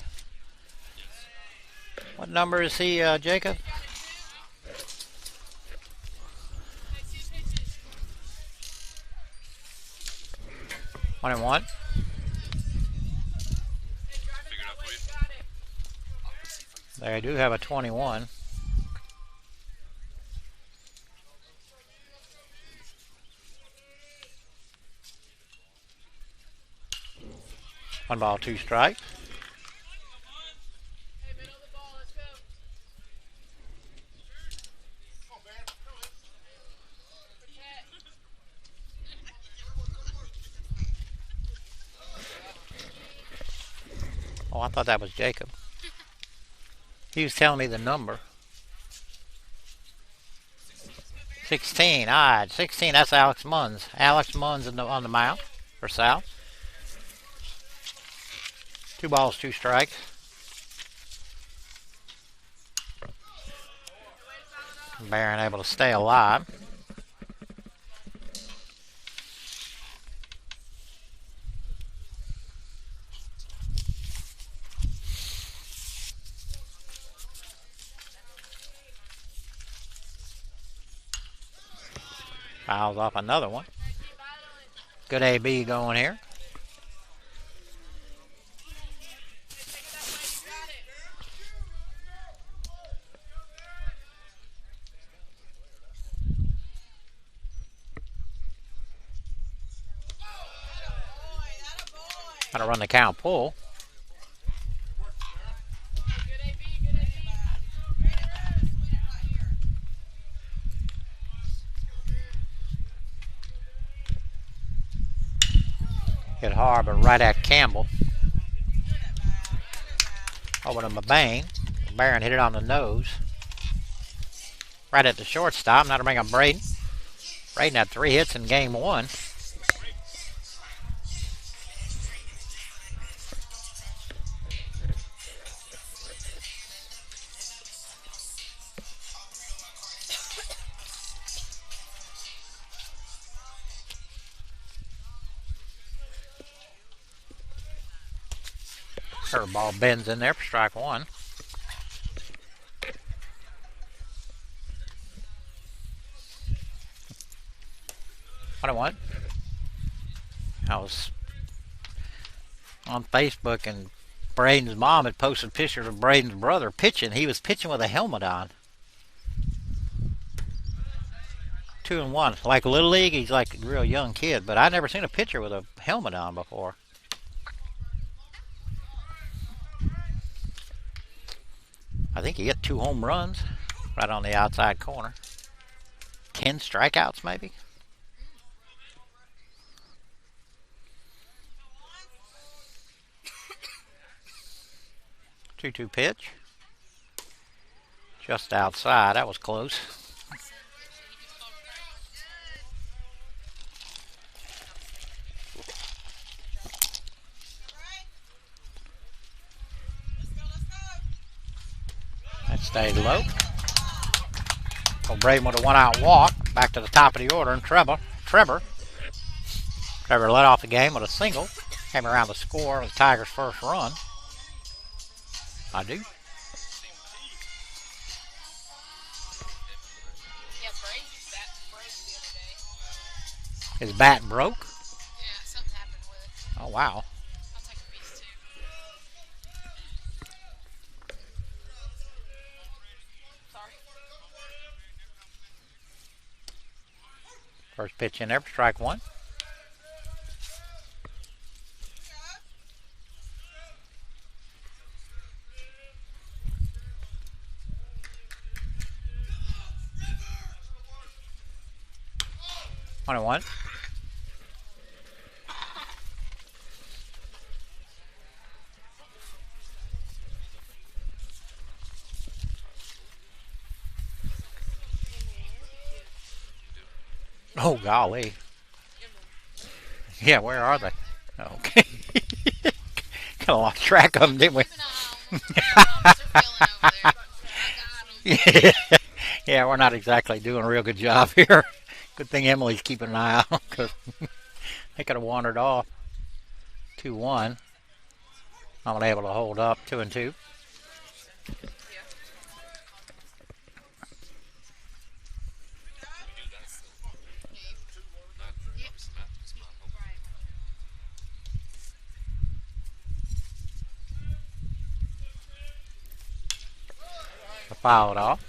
What number is he, Jacob? One and one. They do have a 21. One ball, 2 strikes. Oh, I thought that was Jacob. He was telling me the number. 16. All right, 16. That's Alex Munns. Alex Munns on the mound for South. 2 balls, 2 strikes. Barron able to stay alive. Fouls off another one. Good AB going here. Got to run the count pull. Hit hard, but right at Campbell. Over to Mabane. Barron hit it on the nose. Right at the shortstop. Now to bring up Braden. Braden had 3 hits in game 1. Curveball bends in there for strike 1. 1-1. I was on Facebook and Braden's mom had posted pictures of Braden's brother pitching. He was pitching with a helmet on. 2-1. Like Little League, he's like a real young kid, but I'd never seen a pitcher with a helmet on before. I think he hit 2 home runs right on the outside corner. 10 strikeouts maybe. 2-2 pitch. Just outside. That was close. That stayed low. So Braden with a 1-out walk. Back to the top of the order. And Trevor led off the game with a single. Came around to score with the Tigers' first run. I do. Yeah, Braden's bat broke the other day. His bat broke? Yeah, something happened with it. Oh, wow. I'll take a piece too. Sorry. First pitch in there for strike 1. One. Oh, golly. Yeah, where are they? Okay. Kind of lost track of them, didn't we? Yeah, we're not exactly doing a real good job here. Good thing Emily's keeping an eye out because they could have wandered off. 2-1. I'm unable to hold up. 2-2. Fouled off.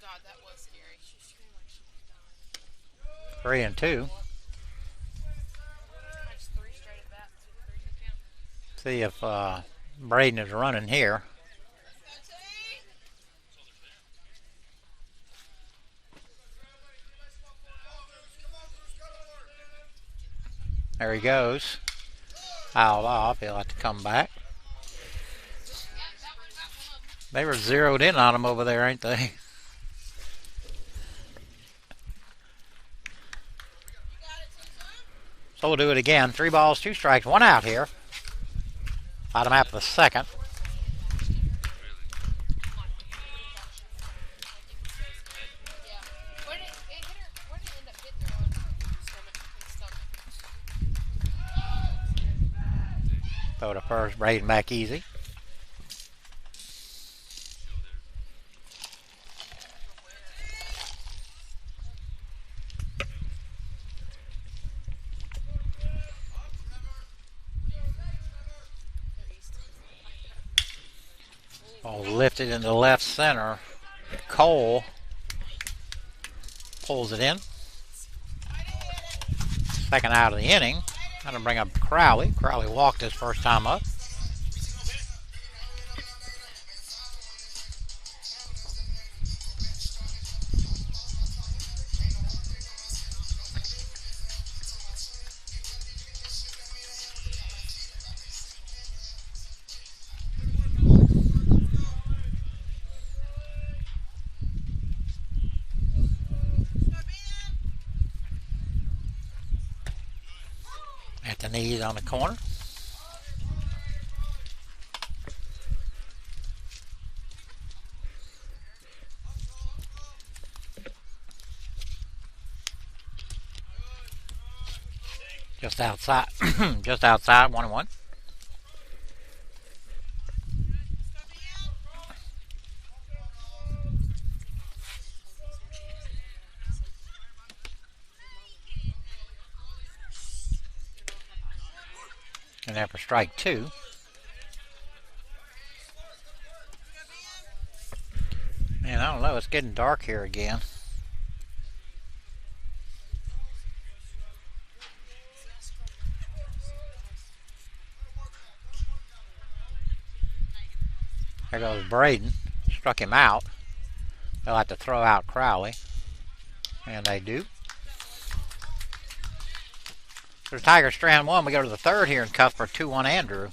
God, that was scary. 3-2. That's 3 straight at bats with 3-2 count. See if Braden is running here. There he goes. Fouled off. He'll have to come back. They were zeroed in on him over there, ain't they? So we'll do it again. 3 balls, 2 strikes, 1 out here. Bottom half of the second. Where did it end up hitting her? Stomach. Throw to first, Braden back easy. Ball lifted into left center. Cole pulls it in. Second out of the inning. Trying to bring up Crowley. Crowley walked his first time up. At the knees on the corner. Just outside. Just outside, 1-1. And after strike 2. Man, I don't know. It's getting dark here again. There goes Braden. Struck him out. They'll have to throw out Crowley. And they do. So Tiger strand 1. We go to the third here in Cuthbert, 2-1 Andrew.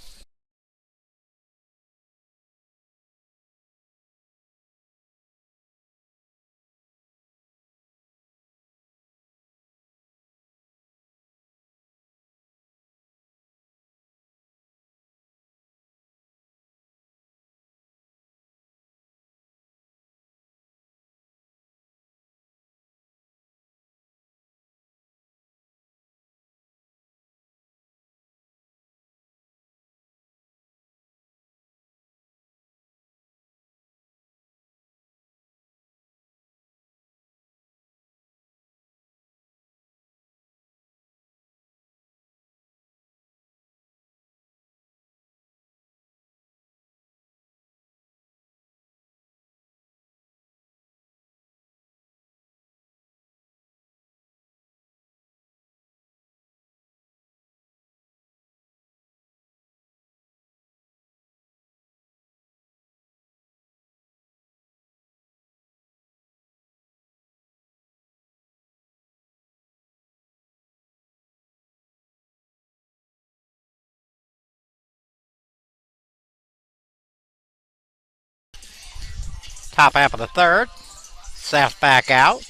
Top half of the third. Seth back out.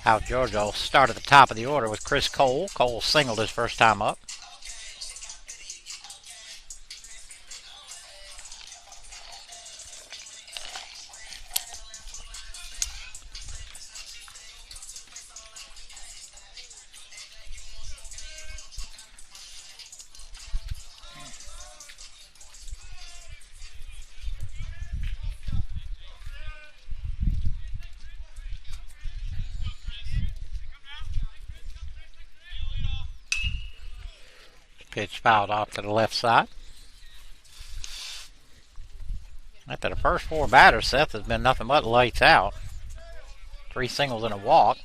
South Georgia will start at the top of the order with Chris Cole. Cole singled his first time up. Pitch fouled off to the left side. After the first 4 batters, Seth has been nothing but lights out. 3 singles and a walk.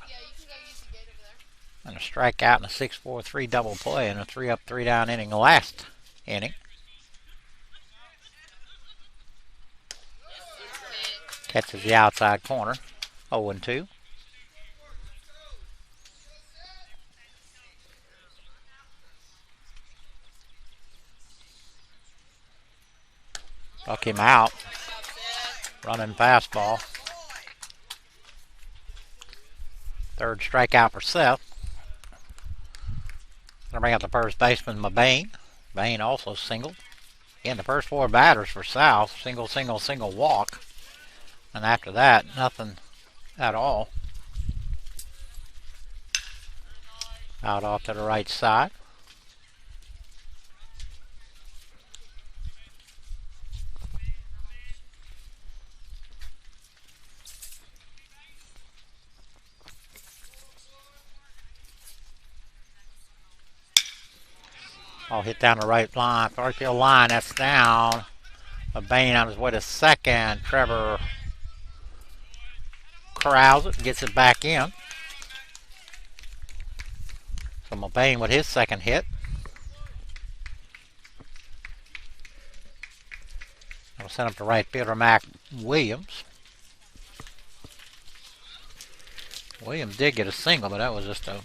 And a strikeout and a 6-4-3 double play and a 3-up, 3-down inning last inning. Catches the outside corner. 0-2. Buck him out. Running fastball. Third strikeout for Seth. Gonna bring out the first baseman, Mabane. Bain also singled. Again, the first 4 batters for South. Single, single, single walk. And after that, nothing at all. Out off to the right side. I'll hit down the right line, right field line. That's down. Bain on his way to second. Trevor corrals it, gets it back in. So Mulvaney with his second hit. That'll send up to right fielder Mac Williams. Williams did get a single, but that was just a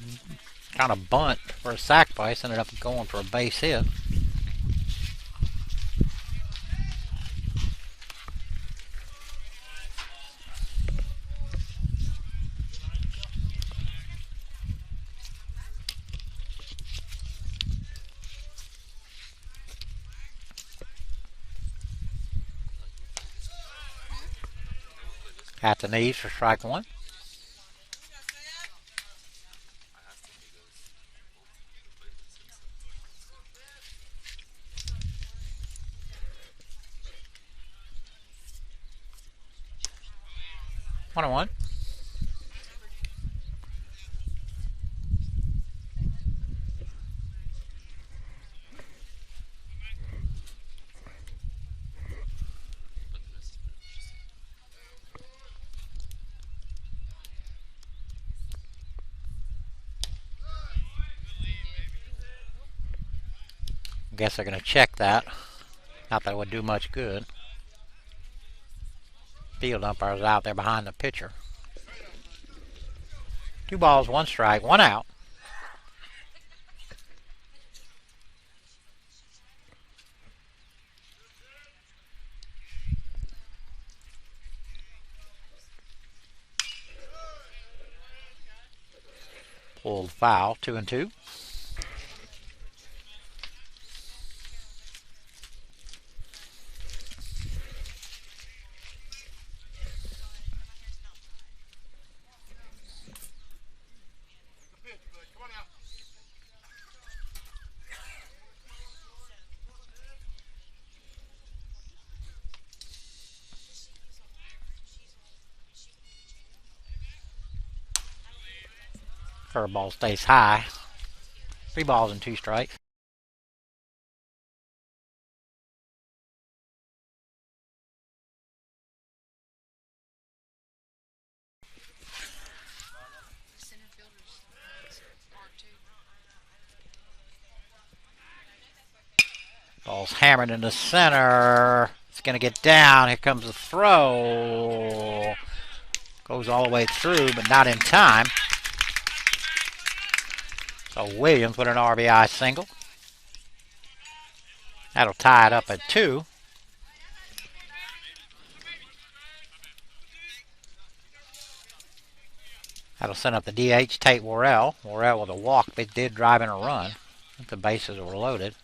kind of bunt for a sacrifice. Ended up going for a base hit. At the knees for strike one. One and one. Guess they're going to check that. Not that it would do much good. Field umpire's out there behind the pitcher. 2 balls, 1 strike, 1 out. Pulled foul, 2 and 2. Curveball stays high. 3 balls and 2 strikes. Center fielders aren't too. Ball's hammered into center. It's going to get down. Here comes the throw. Goes all the way through, but not in time. So Williams with an RBI single. That'll tie it up at 2. That'll send up the DH, Tate Worrell. Worrell with a walk, but did drive in a run. The bases were loaded.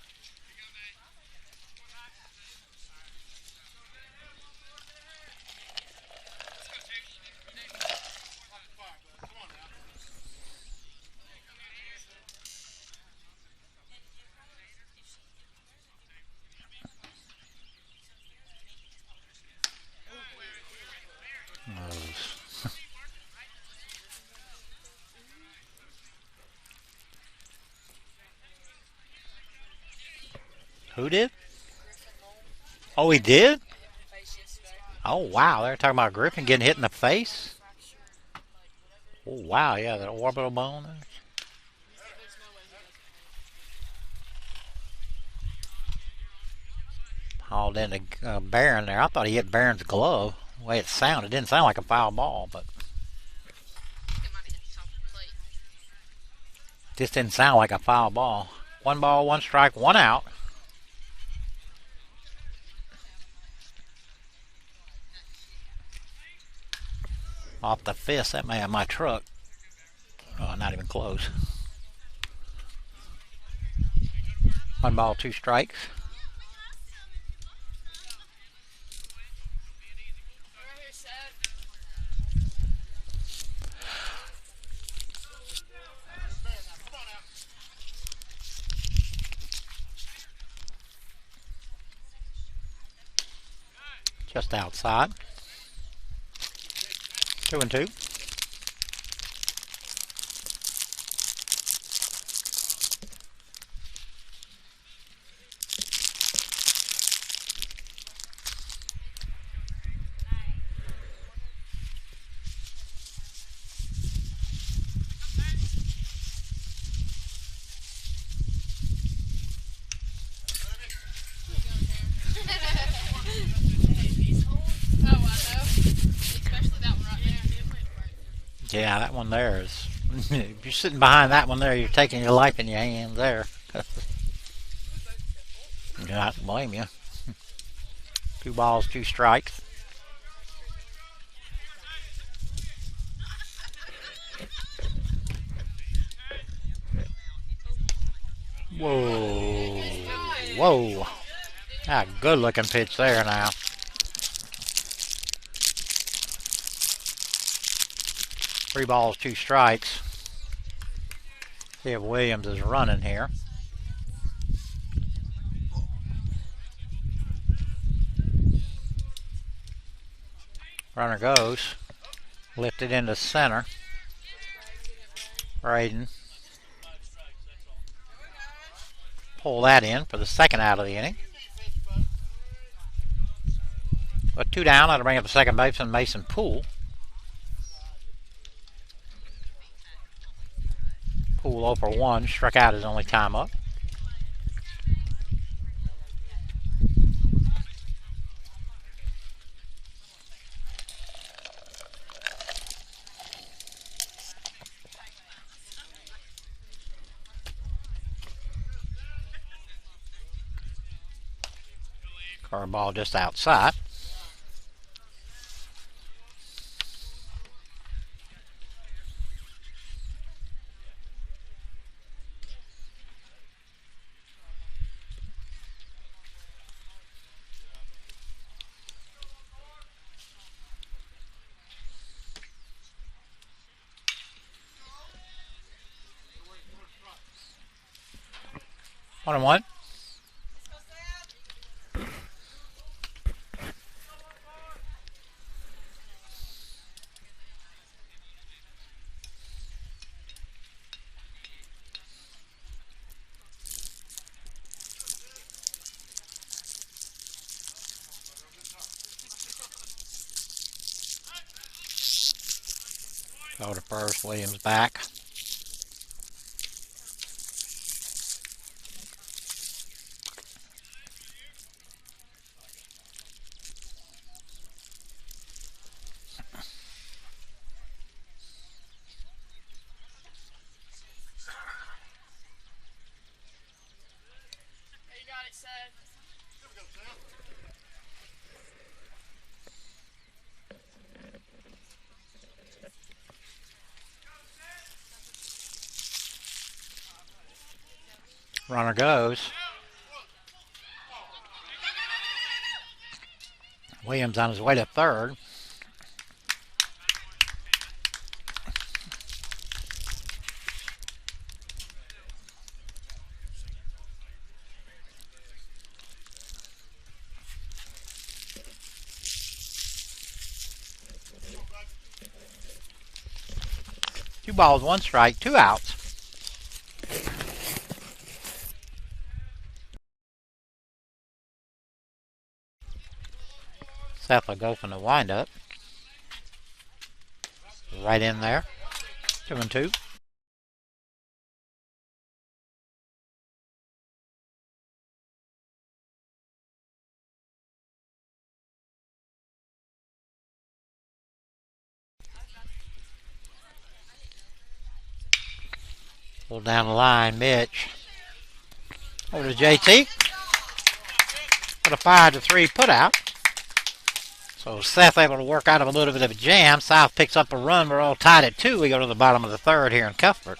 Who did? Oh, he did? Oh, wow. They're talking about Griffin getting hit in the face? Oh, wow. Yeah, the orbital bone there. Hauled into Barron there. I thought he hit Barron's glove. The way it sounded. It didn't sound like a foul ball, but just didn't sound like a foul ball. 1 ball, 1 strike, 1 out. Off the fist, that may have my truck. Oh, not even close. 1 ball, 2 strikes. Just outside. 2 and 2. Yeah, that one there is. If you're sitting behind that one there, you're taking your life in your hands there. Do not blame you. 2 balls, 2 strikes. Whoa. Whoa. Ah, good looking pitch there now. 3 balls, 2 strikes. See if Williams is running here. Runner goes. Lifted into center. Braden. Pull that in for the second out of the inning. With 2 down, that'll bring up the second baseman, Mason Poole. Poole 0 for 1, struck out his only time up. Curveball just outside. One and one. Go to first, Williams back. You got it, Seth. Runner goes. Williams on his way to third. Two balls, 1 strike, 2 outs. Seth will go from the windup. Right in there. 2-2. Pull down the line, Mitch. Over to JT. With a 5-3 put out. So Seth able to work out of a little bit of a jam. South picks up a run. We're all tied at 2. We go to the bottom of the third here in Cuthbert.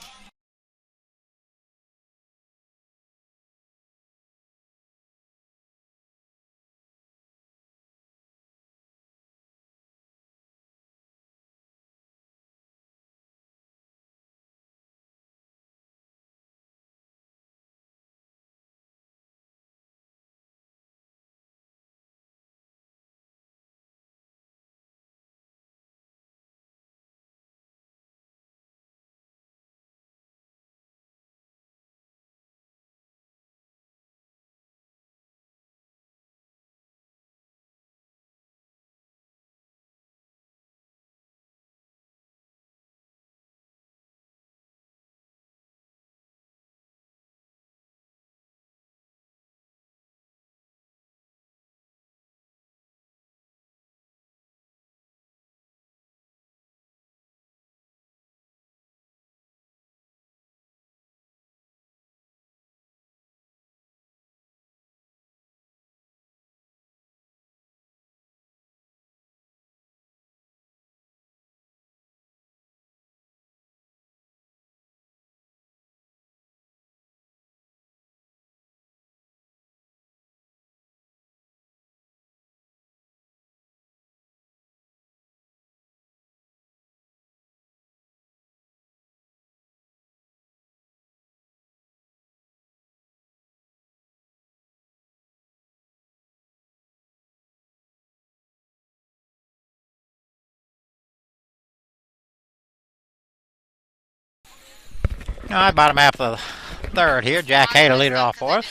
All right, bottom half of the third here. Jack Hader lead it off for us.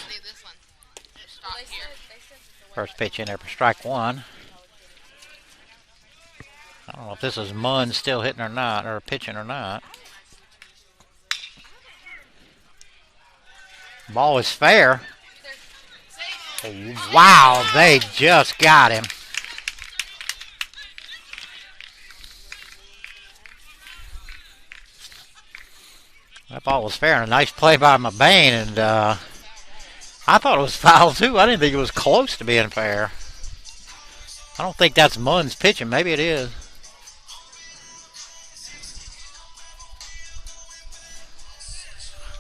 First pitch in there for strike one. I don't know if this is Munn still hitting or not, or pitching or not. Ball is fair. Wow, they just got him. That ball was fair, and a nice play by McBain, and I thought it was foul too. I didn't think it was close to being fair. I don't think that's Munn's pitching. Maybe it is.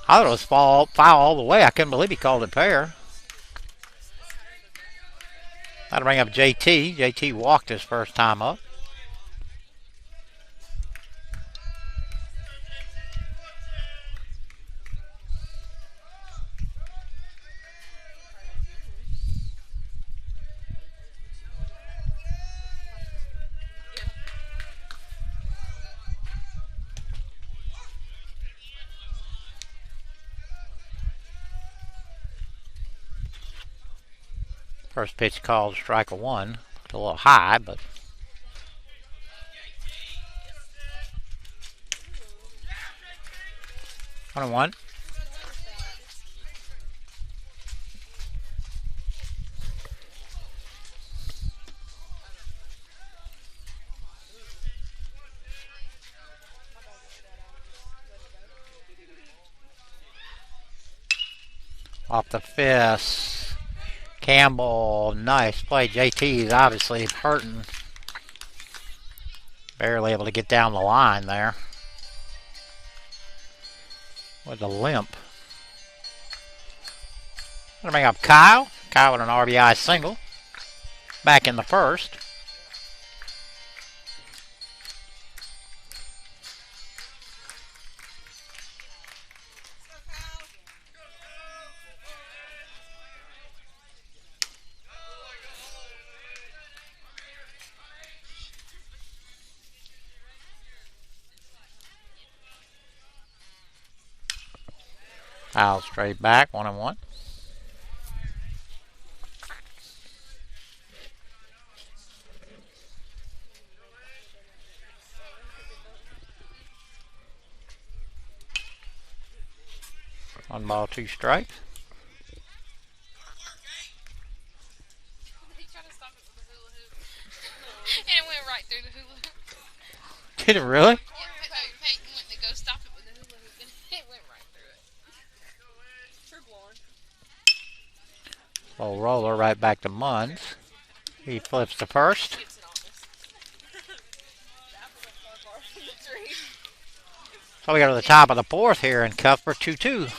I thought it was foul all the way. I couldn't believe he called it fair. That'll bring up JT. JT walked his first time up. First pitch called strike one. It's a little high, but 1-1. Off the fist. Campbell, nice play. JT is obviously hurting. Barely able to get down the line there. With a limp. Gonna bring up Kyle. Kyle with an RBI single. Back in the first. Kyle straight back, 1-1. One ball, two strikes. He tried to stop it with a hula hoop. And it went right through the hula hoop. Did it really? Yeah, Peyton went to go stop it with a hula hoop and it went right through it. True blonde. Little roller right back to Munns. He flips to first. Gets it on us. The apple went far from the tree. So we go to the top of the fourth here in Cuthbert, 2-2.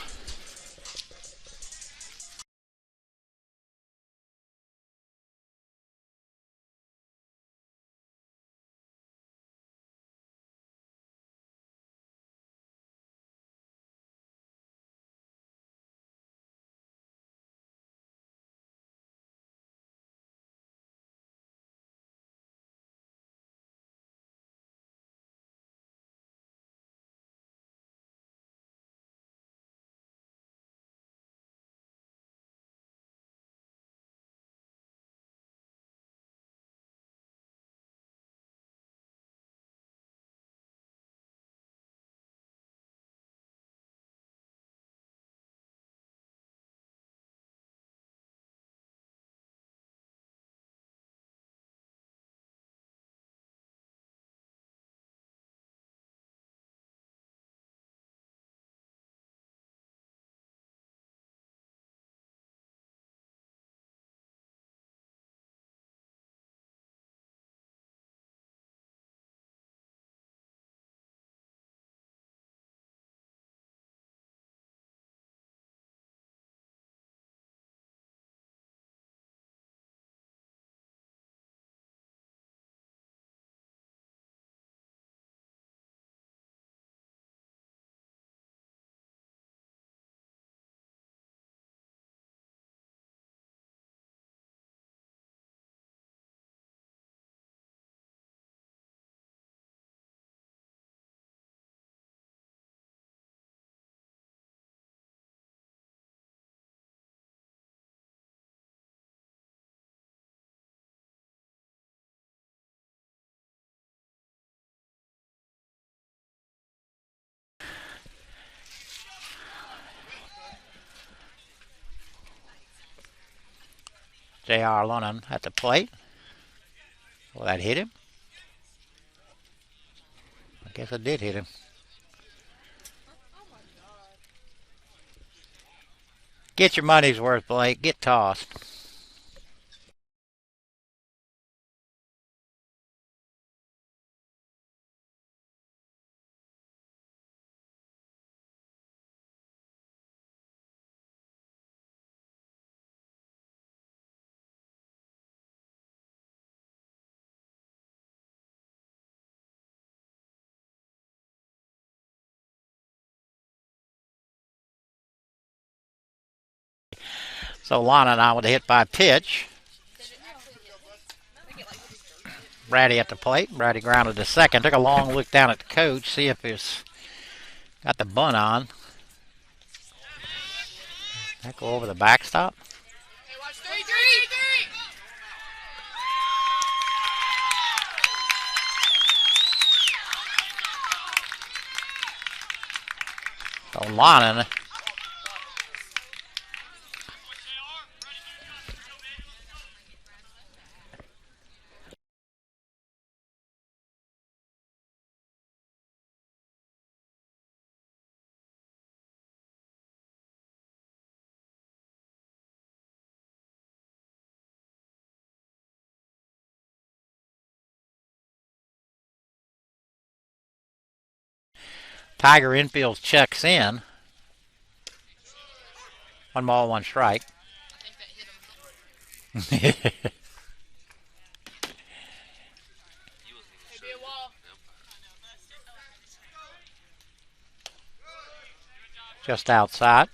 J.R. Lunnan at the plate. Will that hit him? I guess it did hit him. Get your money's worth, Blake. Get tossed. So Lana now with a hit by pitch. Brady at the plate. Brady grounded to second. Took a long look down at the coach, see if he's got the bunt on. That go over the backstop. So Lana Tiger infield checks in. 1 ball, 1 strike. Just outside.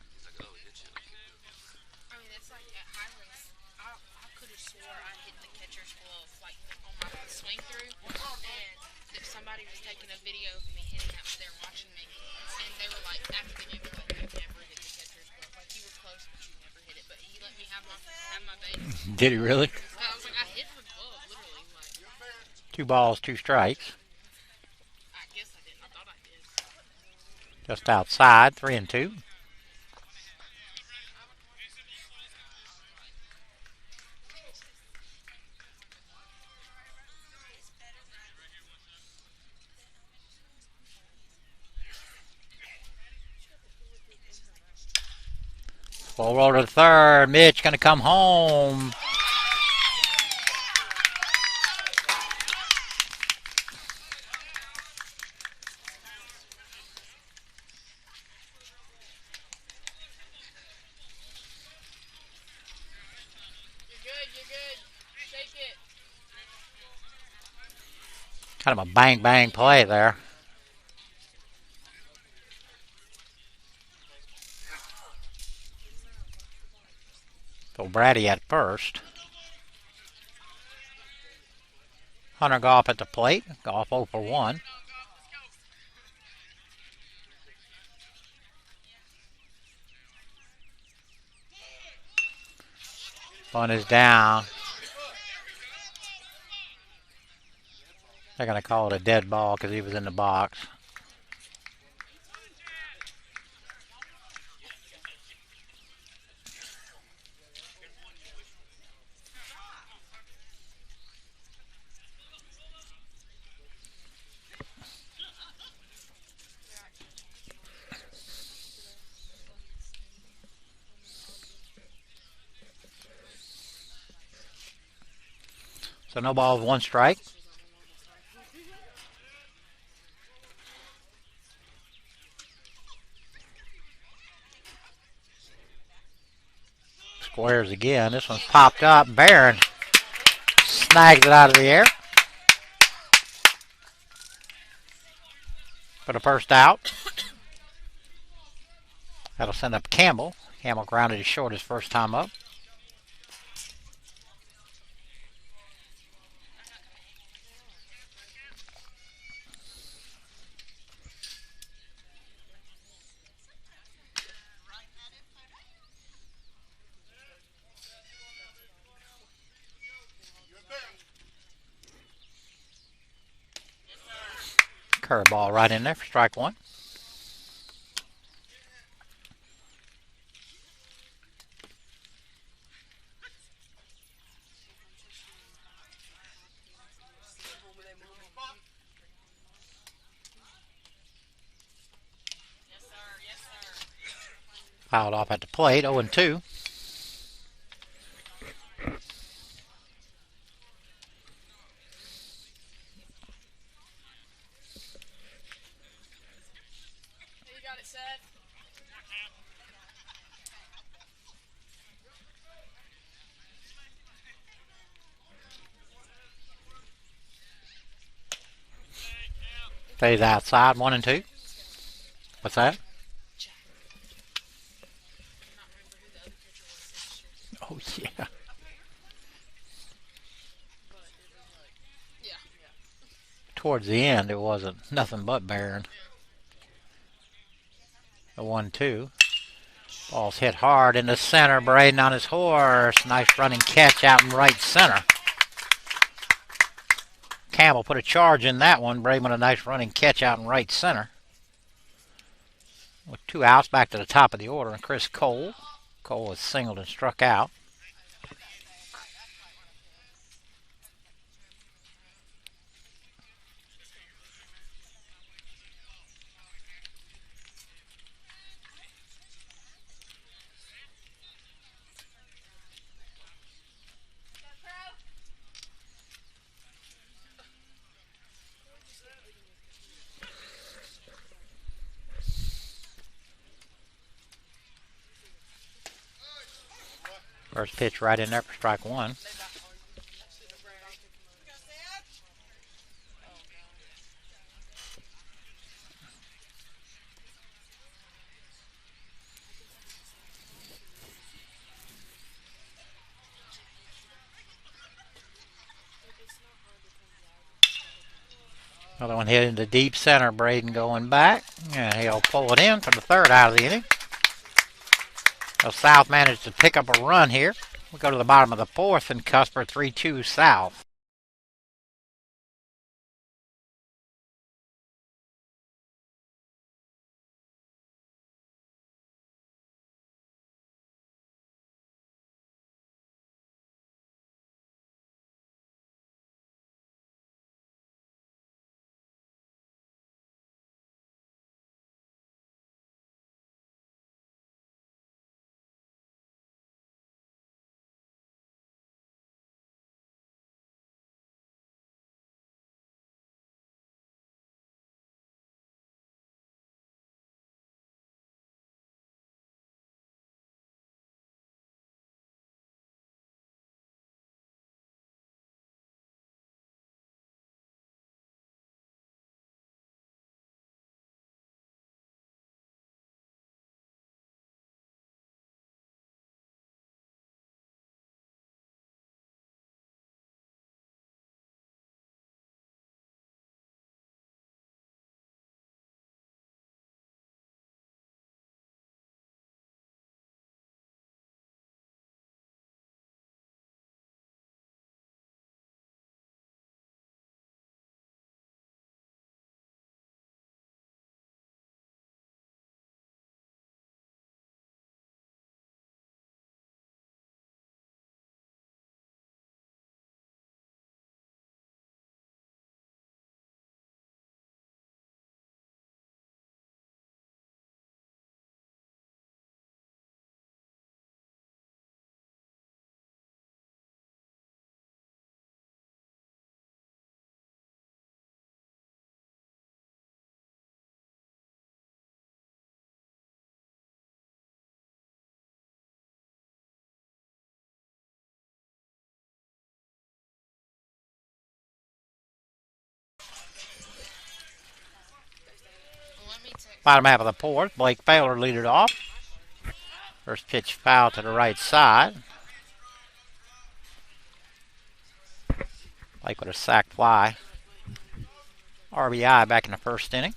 Did he really? I was like, I hit the glove, literally. Like, 2 balls, 2 strikes. I guess I didn't. I thought I did. Just outside, 3-2. Full roll to the third. Mitch going to come home. You're good. Shake it. Kind of a bang-bang play there. So Brady at first. Hunter Goff at the plate. Goff 0 for 1. Bunt is down. They're going to call it a dead ball because he was in the box. So no balls, 1 strike. Squares again. This one's popped up. Barron snags it out of the air for the first out. That'll send up Campbell. Campbell grounded his short his first time up. Curveball right in there for strike 1. Fouled off at the plate, 0-2. You got it set. Stays outside, 1-2. What's that? Oh, yeah. Towards the end, it wasn't nothing but barren. A 1-2. Ball's hit hard in the center. Braden on his horse. Nice running catch out in right center. Campbell put a charge in that one. Braden with a nice running catch out in right center. With 2 outs, back to the top of the order. And Chris Cole. Cole was singled and struck out. First pitch right in there for strike 1. Another one hit into deep center. Braden going back. And he'll pull it in for the 3rd out of the inning. So South managed to pick up a run here. We go to the bottom of the 4th and Cusper 3-2 South. Bottom half of the 4th, Blake Baylor lead it off. First pitch foul to the right side. Blake with a sac fly. RBI back in the 1st inning.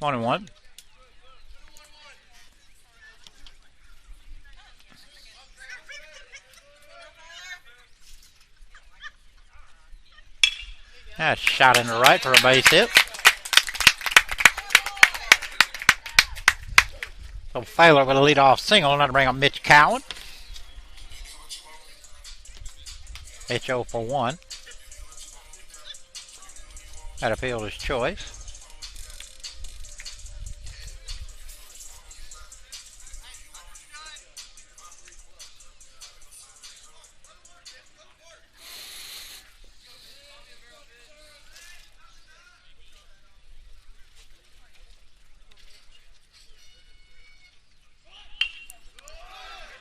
One and one. That's shot in the right for a base hit. So Failer with a leadoff single, and that'll bring up Mitch Cowan. Mitch 0 for 1. At a fielder's choice.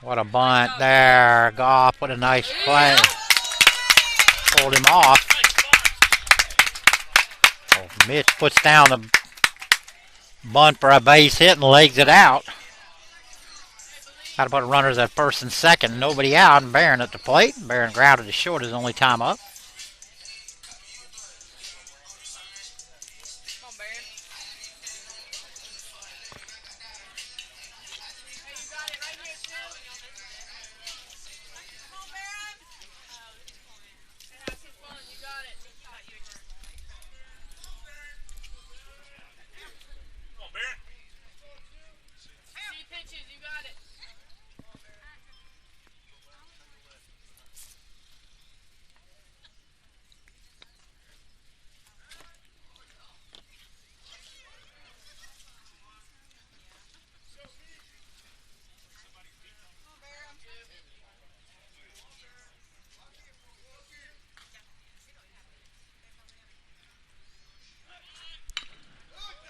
What a bunt there. Goff with a nice play. Pulled him off. Oh, Mitch puts down the bunt for a base hit and legs it out. Got to put runners at first and second. Nobody out, and Barron at the plate. Barron grounded to short his only time up. Come on, Baron. Hey, you got it right here, too. Come on, Baron. Hey, have some fun. You got it. Come on, Baron. See pitches. You got it.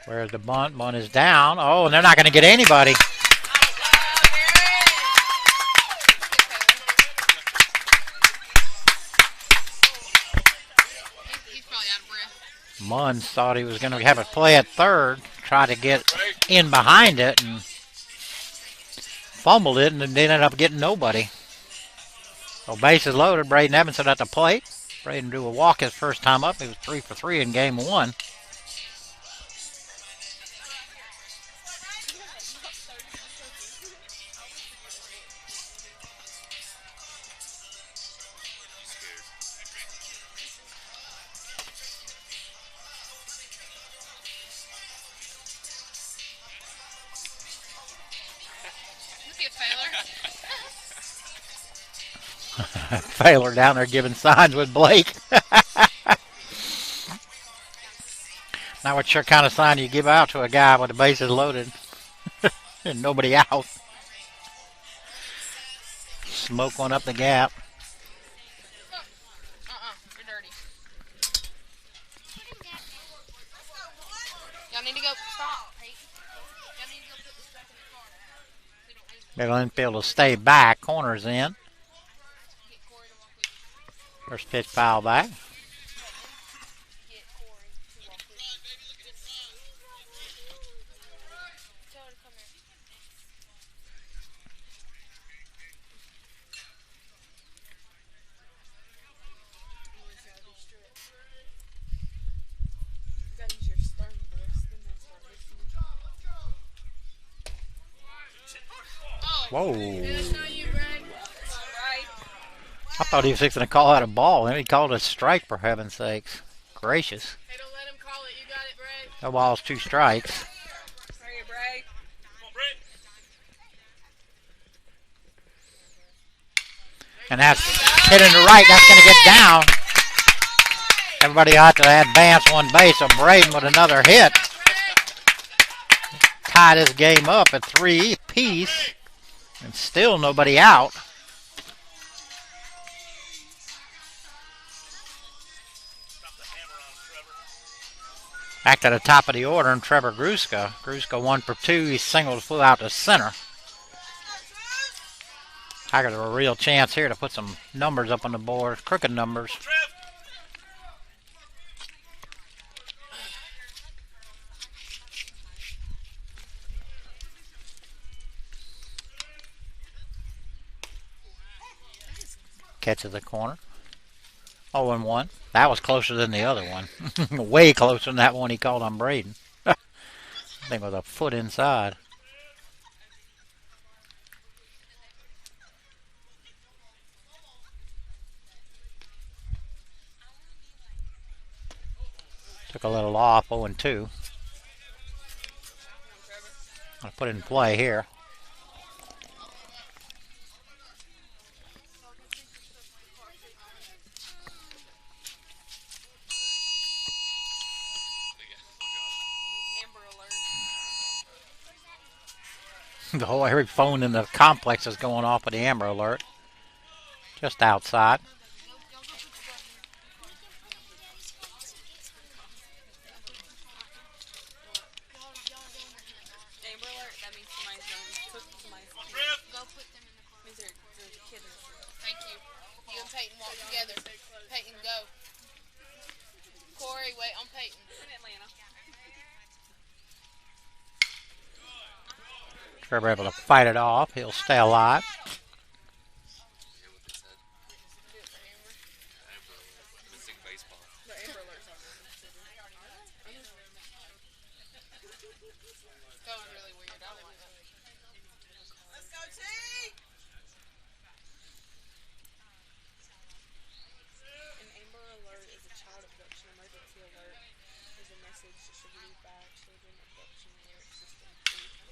Where's the bunt? Bunt is down. Oh, and they're not going to get anybody. He's probably out of breath. Munns thought he was going to have a play at third, try to get in behind it, and fumbled it, and then ended up getting nobody. So bases loaded. Braden Evanson at the plate. Braden drew a walk his first time up. He was 3 for 3 in game 1. Look at Failer. Failer down there giving signs with Blake. Not what sure kind of sign you give out to a guy with the bases loaded and nobody out. Smoke one up the gap. You're dirty. Y'all need to go. Stop. Y'all need to go put this back in the car. We don't lose it. Middle infield will stay back. Corners in. Get Corey to walk with you. First pitch foul back. Get Corey to walk with you. Tell her to come here. You gotta use your stern voice, then they'll start listening. Whoa. That's not you, Brad. Alright. I thought he was fixing to call out a ball. Then he called it a strike, for heaven's sakes. Gracious. Hey, don't let him call it. You got it, Brad. No balls, 2 strikes. Hurry, Brad. Come on, Brad. And that's hitting the right. That's going to get down. Everybody ought to advance one base. So Braden with another hit. Tie this game up at 3 apiece. And still nobody out. Back to the top of the order, and Trevor Gruska. Gruska 1 for 2. He singled flew out to center. Tigers have a real chance here to put some numbers up on the board, crooked numbers. Catches the corner. 0-1. That was closer than the other one. Way closer than that one he called on Braden. I think it was a foot inside. Took a little off, 0-2. I'll put it in play here. The whole every phone in the complex is going off with the Amber Alert. Just outside. Amber Alert, that means somebody's took somebody's Go put them in the car. Means there's a kid in the car. Thank you. You and Peyton walk together. Peyton, go. Corey, wait on Peyton. In Atlanta. Trevor able to fight it off. He'll stay alive. Going really weird. I don't like that. Let's go, T! An Amber Alert is a child abduction emergency alert. Is a message distributed by Children Abduction Alert System.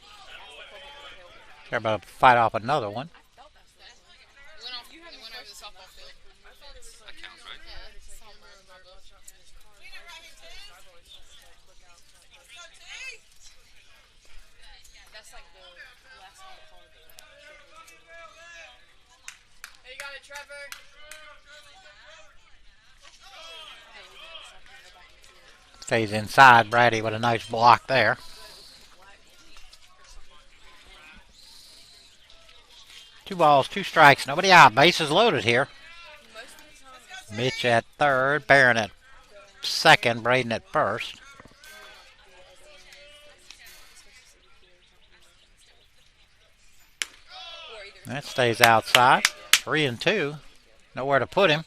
Ask the public for help. Trevor able to fight off another one. I thought that's what it was. It went over the softball field. That counts, right? Yeah, it's somewhere in my book. That's like the last one I called. Hey, you got it, Trevor. Stays inside. Brady with a nice block there. 2 balls, 2 strikes. Nobody out. Bases loaded here. Mitch at third. Barron at second. Braden at first. That stays outside. 3-2. Nowhere to put him.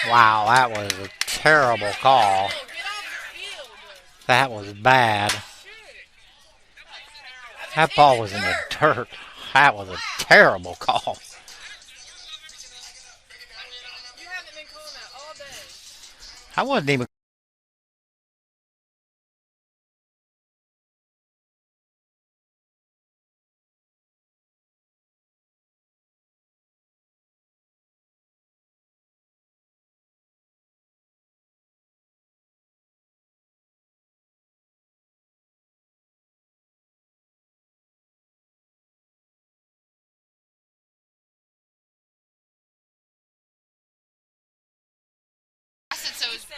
Wow, that was a terrible call. That was bad. That ball was in the dirt. That was a terrible call. You haven't been calling that all day. I wasn't even.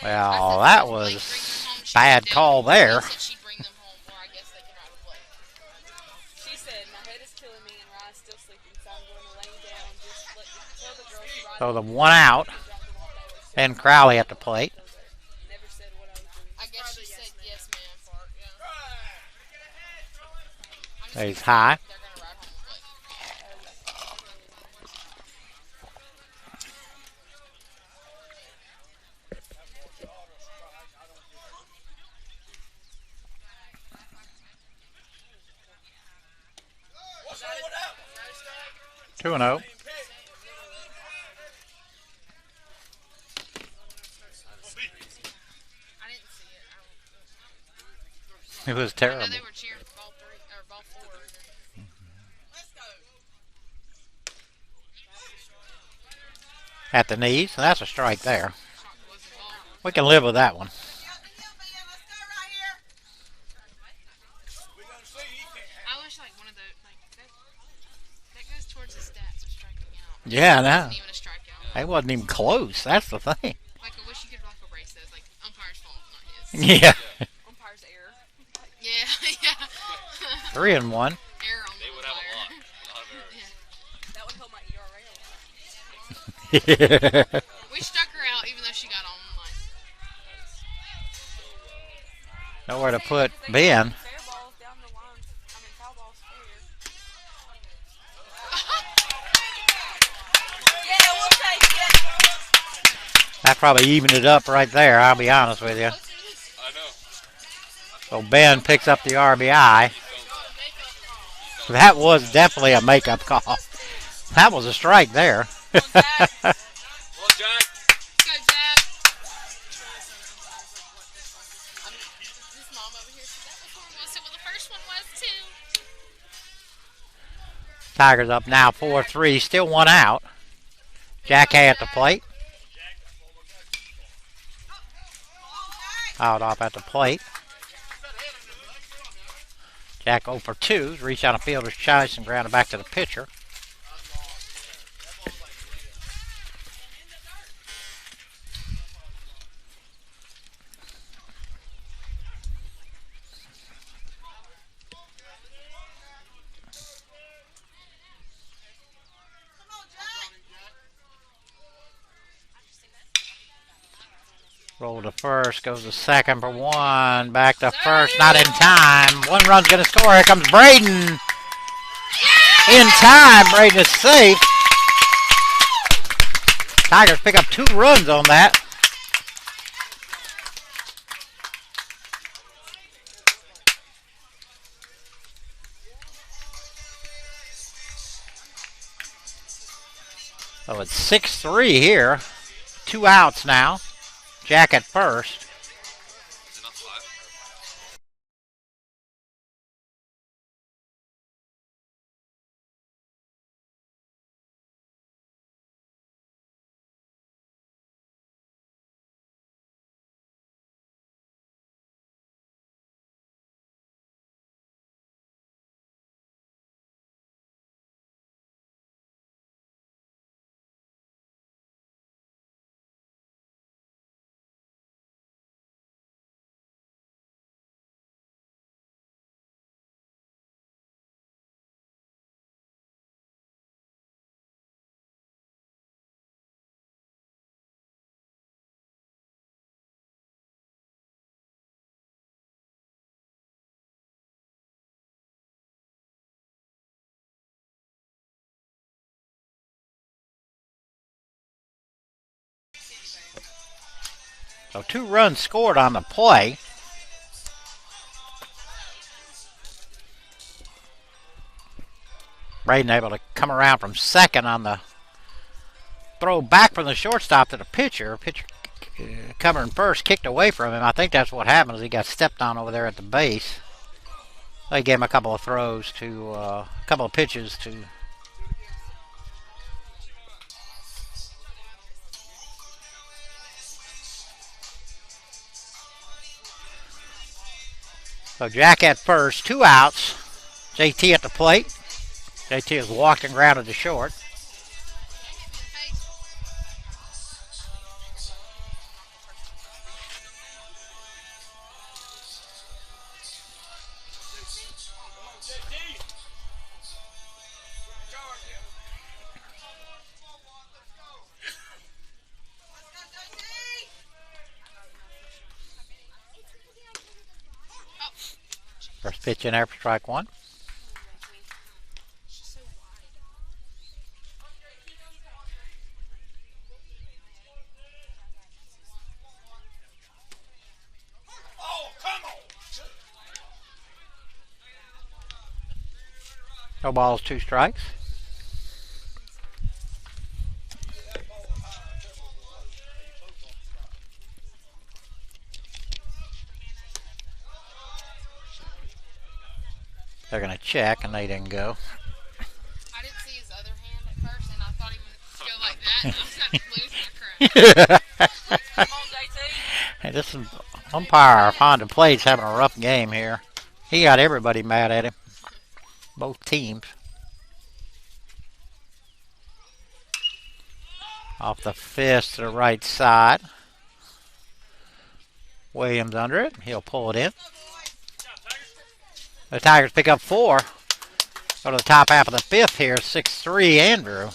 Well, that was bad call there. She said, my head is killing me and Ryan's still sleeping, so I'm going to lay down. Just tell the girls to ride. So the 1 out. Ben Crowley at the plate. Never said what I was doing. I guess she said yes, ma'am. Stays high. They're going to ride home the 2-0. It was terrible. they were cheering for ball 3 or ball 4. Let's go. At the knees. That's a strike there. We can live with that one. I wish like one of the that goes towards the stats of striking out. Yeah, It no. wasn't even a strikeout. It wasn't even close. That's the thing. Like I wish you could like erase those. Like umpire's fault, not his. Yeah. Umpire's error. Yeah, yeah. 3-1. Error on the They would have a lot. umpire. A lot of errors. Yeah. That would help my ERA a lot. Yeah. We struck her out even though she got on like Nowhere to put Ben. fair balls down the line. I mean foul balls fair. Yeah, we'll take it. That probably evened it up right there, I'll be honest with you. I know. So Ben picks up the RBI. That was definitely a makeup call. That was a strike there. Well, Jack. Go, Jack. Tigers up now 4-3. Still one out. Jack Hay at the plate. Fouled off at the plate. Jack 0 for 2. Reached out a fielder's choice and grounded back to the pitcher. Roll to first, goes to second for one. Back to first, not in time. One run's going to score. Here comes Braden. In time, Braden is safe. Tigers pick up 2 runs on that. So it's 6-3 here. 2 outs now. Jack at first. So 2 runs scored on the play. Braden able to come around from second on the throw back from the shortstop to the pitcher. Pitcher covering first, kicked away from him. I think that's what happened is he got stepped on over there at the base. They gave him a couple of throws to, a couple of pitches to. So Jack at first, 2 outs. JT at the plate. JT has walked and grounded to short. First pitch in there for strike 1. No balls, 2 strikes. They're going to check, and they didn't go. I didn't see his other hand at first, and I thought he would go like that, and I was going to lose my crap. Come on, JT. Hey, this is umpire Honda Plate's having a rough game here. He got everybody mad at him. Both teams. Off the fist to the right side. Williams under it. He'll pull it in. The Tigers pick up 4. Go to the top half of the 5th here. 6-3 Andrew.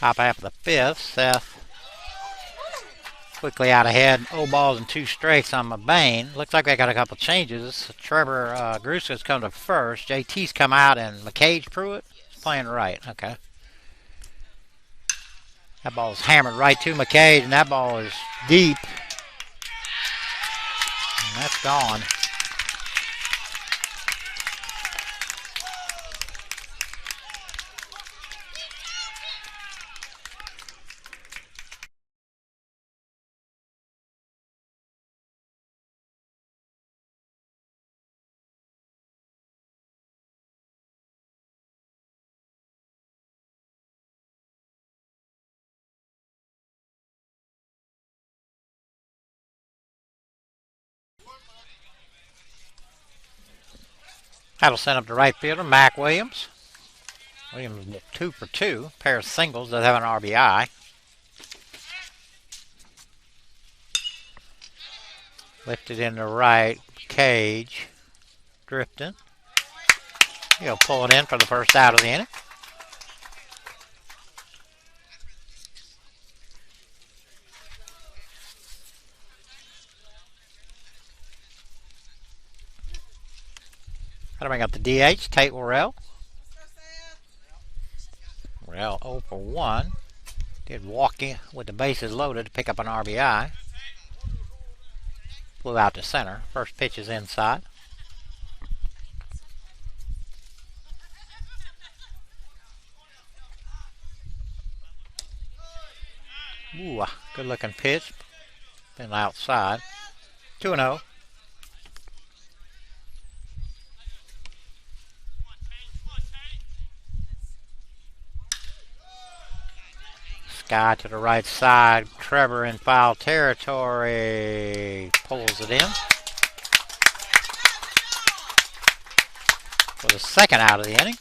Top half of the fifth. Seth quickly out ahead. 0 balls and 2 strikes on McBain. Looks like they got a couple changes. Trevor Gruska's come to first. JT's come out, and McCage Pruitt is playing right. Okay. That ball's hammered right to McCage, and that ball is deep. And that's gone. That'll send up to right fielder, Mac Williams. Williams 2 for 2. Pair of singles that have an RBI. Lifted into right. Cage. Drifting. He'll pull it in for the first out of the inning. That'll bring up the DH, Tate Worrell. Worrell 0 for 1. Did walk in with the bases loaded to pick up an RBI. Flew out to center. First pitch is inside. Ooh, good looking pitch. Been outside. 2-0. Guy to the right side. Trevor in foul territory. Pulls it in. For the second out of the inning.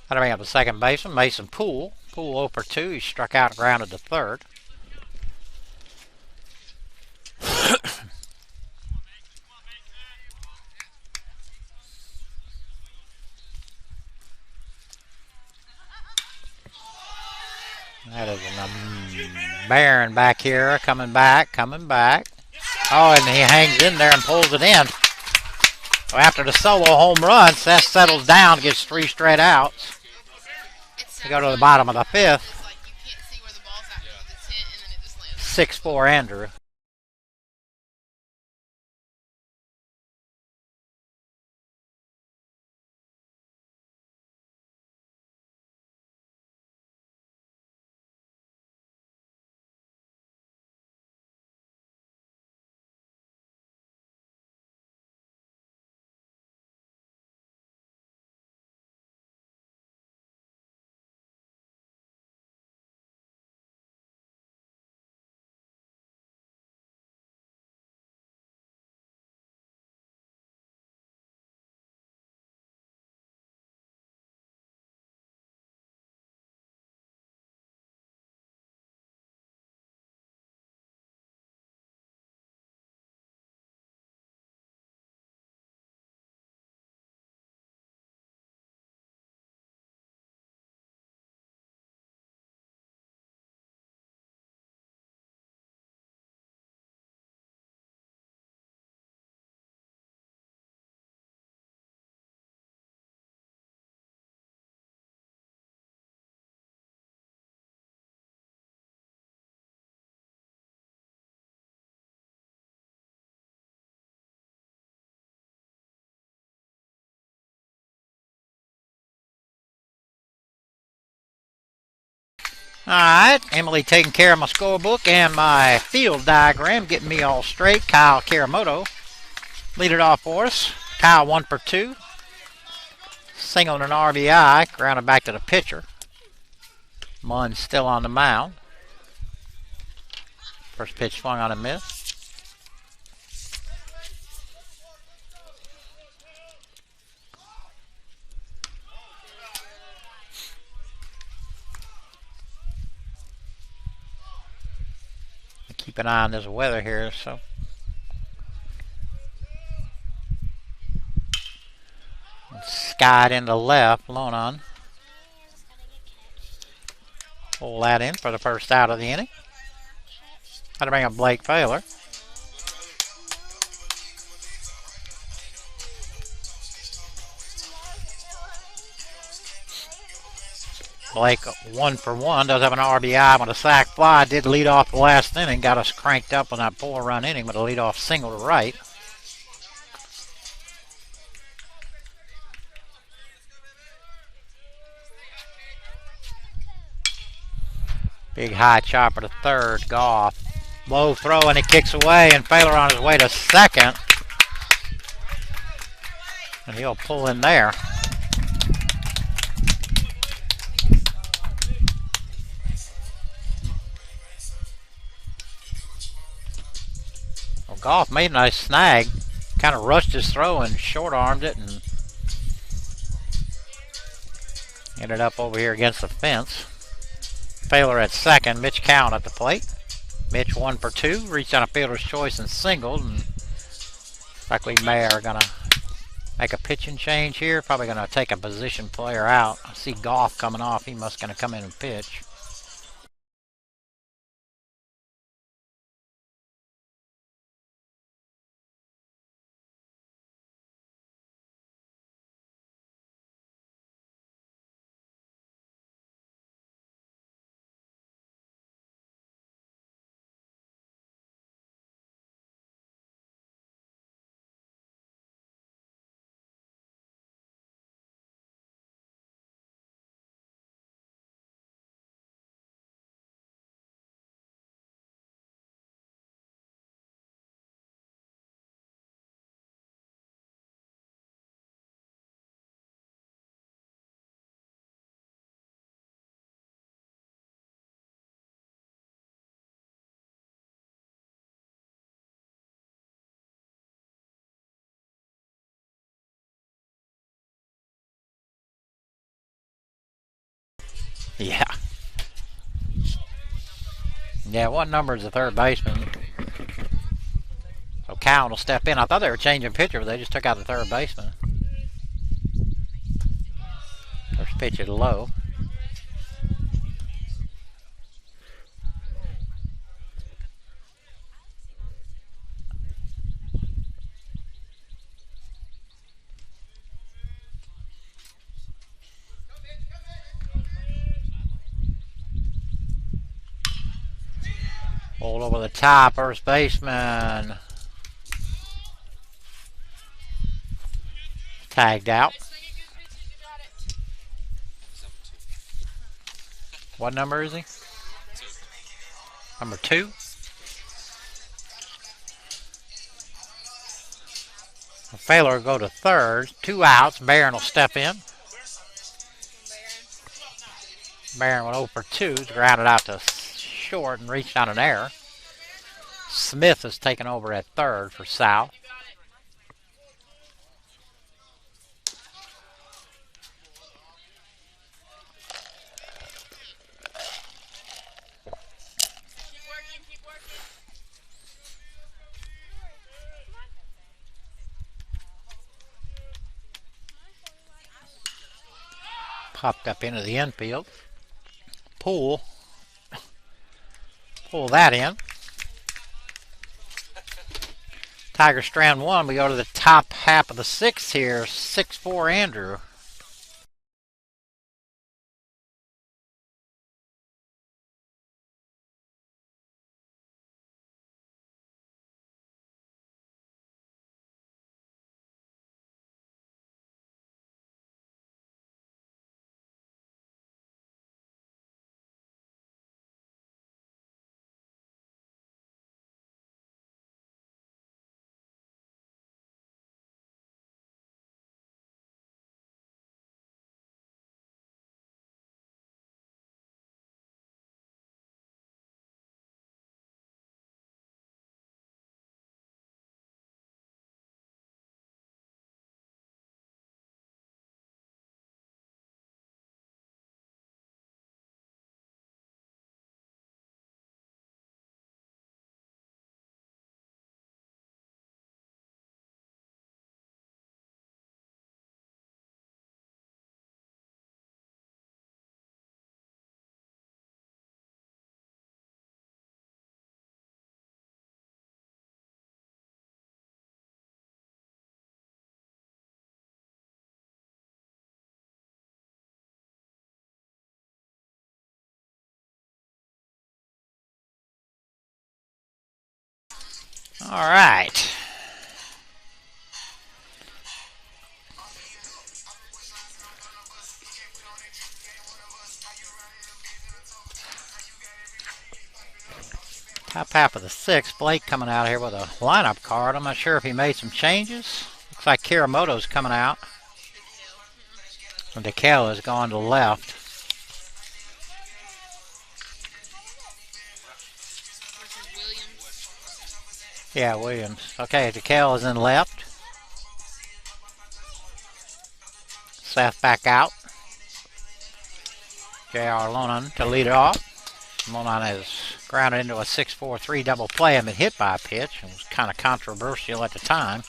That'll bring up the second baseman, Mason Poole. Poole 0 for 2. He struck out and grounded to third. That is a Barron back here, coming back. Oh, and he hangs in there and pulls it in. So after the solo home run, Seth settles down, gets 3 straight outs. We go to the bottom of the fifth. 6-4 Andrew. Alright, Emily taking care of my scorebook and my field diagram, getting me all straight. Kyle Karamoto lead it off for us. Kyle 1 for 2. Single and an RBI, grounded back to the pitcher. Munn still on the mound. First pitch swung on a miss. Keep an eye on this weather here, so skied into left, Lonan. Pull that in for the first out of the inning. Had to bring up Blake Failer. Blake 1 for 1, does have an RBI with a sac fly. Did lead off the last inning, got us cranked up on that 4-run inning with a leadoff single to right. Big high chopper to third, Goff. Low throw and he kicks away, and Failer on his way to second. And he'll pull in there. Well, Goff made a nice snag. Kind of rushed his throw and short-armed it and ended up over here against the fence. Failer at second, Mitch Cowan at the plate. Mitch 1 for 2, reached on a fielder's choice and singled, and looks like we may are going to make a pitching change here. Probably going to take a position player out. I see Goff coming off. He must going to come in and pitch. Yeah. Yeah, what number is the third baseman? So Cowan will step in. I thought they were changing pitcher, but they just took out the third baseman. First pitch is low. Pulled over the top, first baseman. Tagged out. What number is he? Number 2. Failer will go to third. 2 outs. Barron will step in. Barron went 0 for 2. Grounded out to short and reached on an error. Smith is taken over at third for South. Popped up into the infield. Pull that in. Tiger strand 1. We go to the top half of the 6th here. 6-4 Andrew. All right. Top half of the sixth, Blake coming out here with a lineup card. I'm not sure if he made some changes. Looks like Kiramoto's coming out. And DeKale has gone to left. Versus Williams. Yeah, Williams. Okay, DeKale is in left. Seth back out. J.R. Lonan to lead it off. Lonan has grounded into a 6-4-3 double play and been hit by a pitch. It was kind of controversial at the time.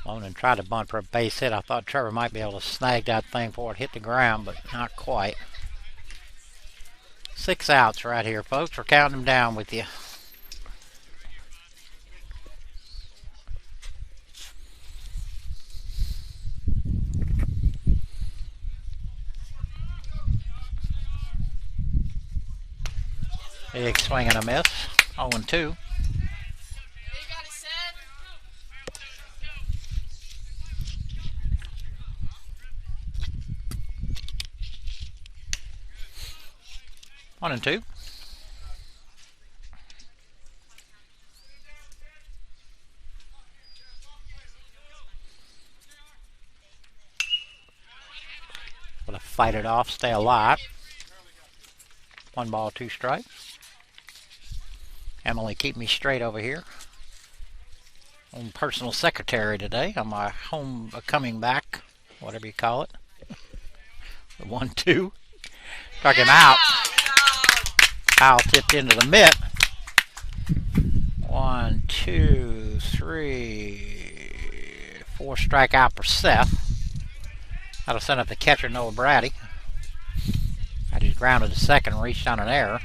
Lonan tried to bunt for a base hit. I thought Trevor might be able to snag that thing before it hit the ground, but not quite. 6 outs right here, folks. We're counting them down with you. Big swing and a miss. 0-2. They got it set. 1-2. Gonna fight it off, stay alive. 1 ball, 2 strikes. Emily, keep me straight over here. I'm personal secretary today on my home coming back, whatever you call it. 1-2. Struck him out. Foul tipped into the mitt. 1, 2, 3, 4 strikeout for Seth. That'll send up the catcher, Noah Brady. I just grounded to second and reached on an error.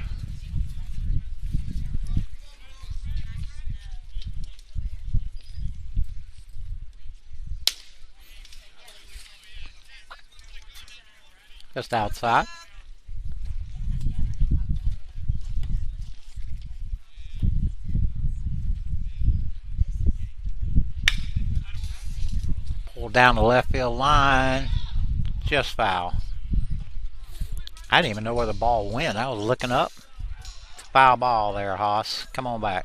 Just outside. Pulled down the left field line. Just foul. I didn't even know where the ball went. I was looking up. It's a foul ball there, Haas. Come on back.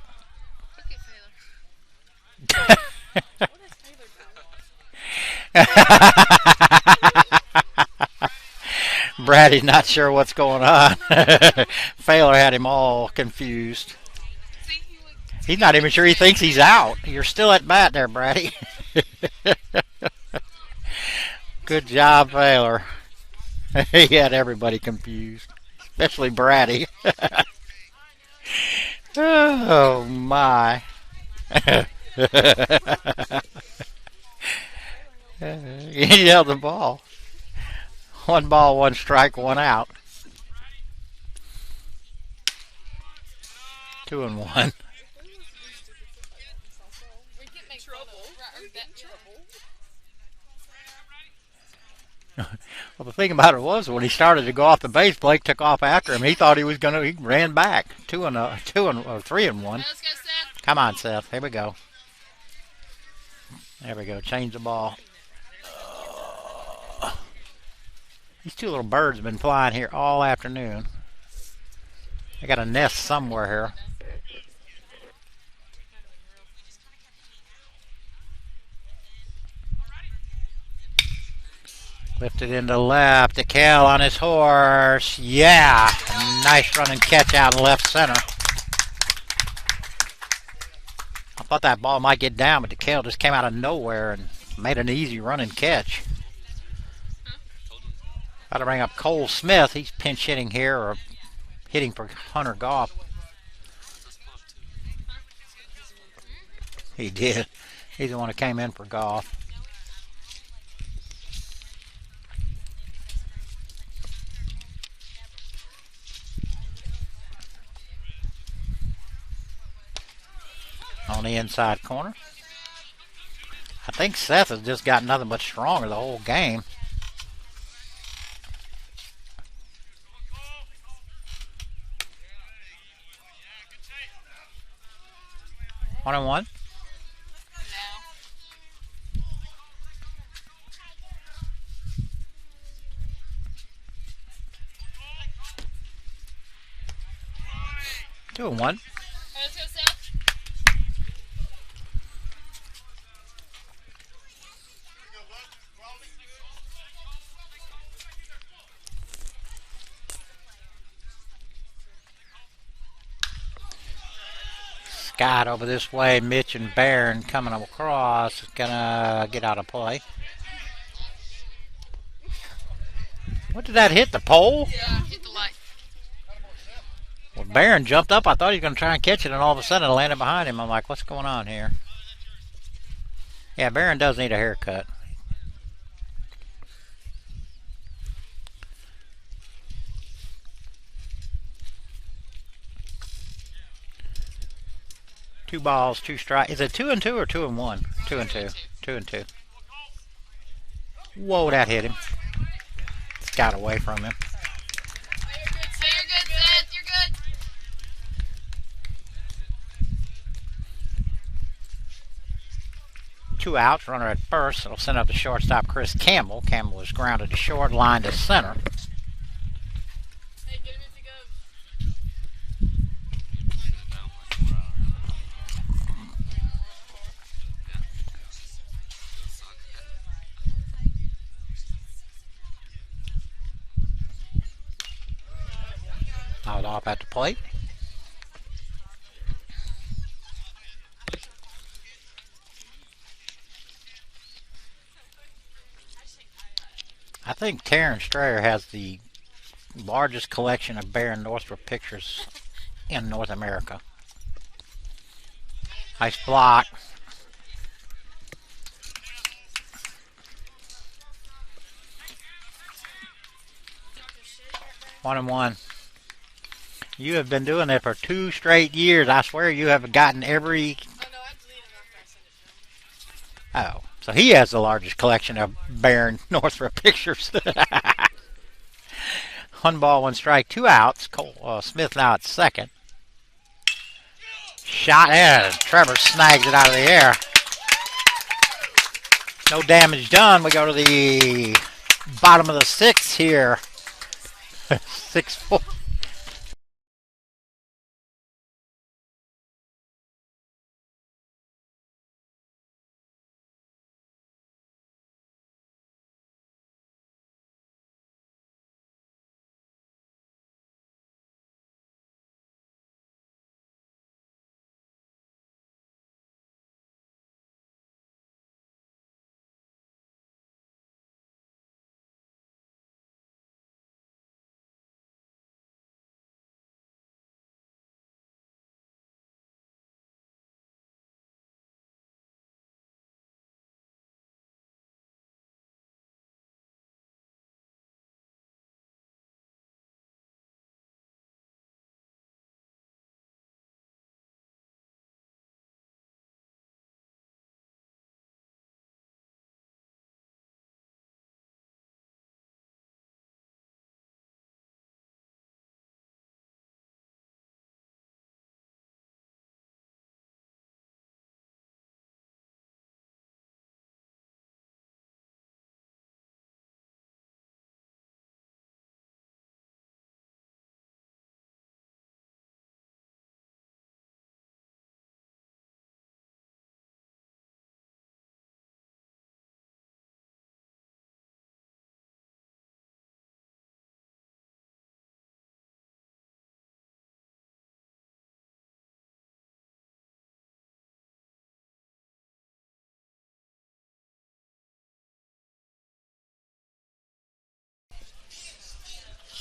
Look at Taylor. What is Taylor doing? Brady's not sure what's going on. Failer had him all confused. See, He's not even sure he thinks he's out. You're still at bat there, Brady. Good job, Failer. He had everybody confused, especially Brady. Oh, my. He held the ball. 1 ball, 1 strike, 1 out. 2-1. we can make trouble. Well, the thing about it was when he started to go off the base, Blake took off after him. He thought he was gonna. He ran back. 3-1. Let's go, Seth. Come on, Seth. Here we go. There we go. Change the ball. These 2 little birds have been flying here all afternoon. They got a nest somewhere here. Lifted into left. DeKale on his horse. Yeah. Nice running catch out in left center. I thought that ball might get down, but DeKale just came out of nowhere and made an easy running catch. Got to bring up Cole Smith. He's pinch hitting here or hitting for Hunter Goff. He did. He's the one who came in for Goff. on the inside corner. I think Seth has just got nothing but stronger the whole game. One and one. Two and one. Let's go, Seth. Scott over this way. Mitch and Barron coming across. Gonna get out of play. What did that hit? The pole? Yeah, hit the light. Well, Barron jumped up. I thought he was going to try and catch it, and all of a sudden it landed behind him. I'm like, what's going on here? Yeah, Barron does need a haircut. Two balls, two strikes. Is it 2 and 2 or 2 and 1? 2 and 2. 2 and 2. Whoa, that hit him. It's got away from him. You're good, Seth. You're good. Two outs, runner at first. It'll send up to shortstop Chris Campbell. Campbell is grounded to short, line to center. Hey, get him if he goes. Fouled off at the plate. I think Terrence Strayer has the largest collection of Barron Northrop pictures in North America. Nice block. One and one. You have been doing it for 2 straight years. I swear you have gotten every... Oh, no, I deleted him after I sent it to him. Oh, so he has the largest collection of Barron Northrop pictures. 1 ball, 1 strike, 2 outs. Smith now at second. Shot in. Trevor snags it out of the air. No damage done. We go to the bottom of the 6th here. 6-4.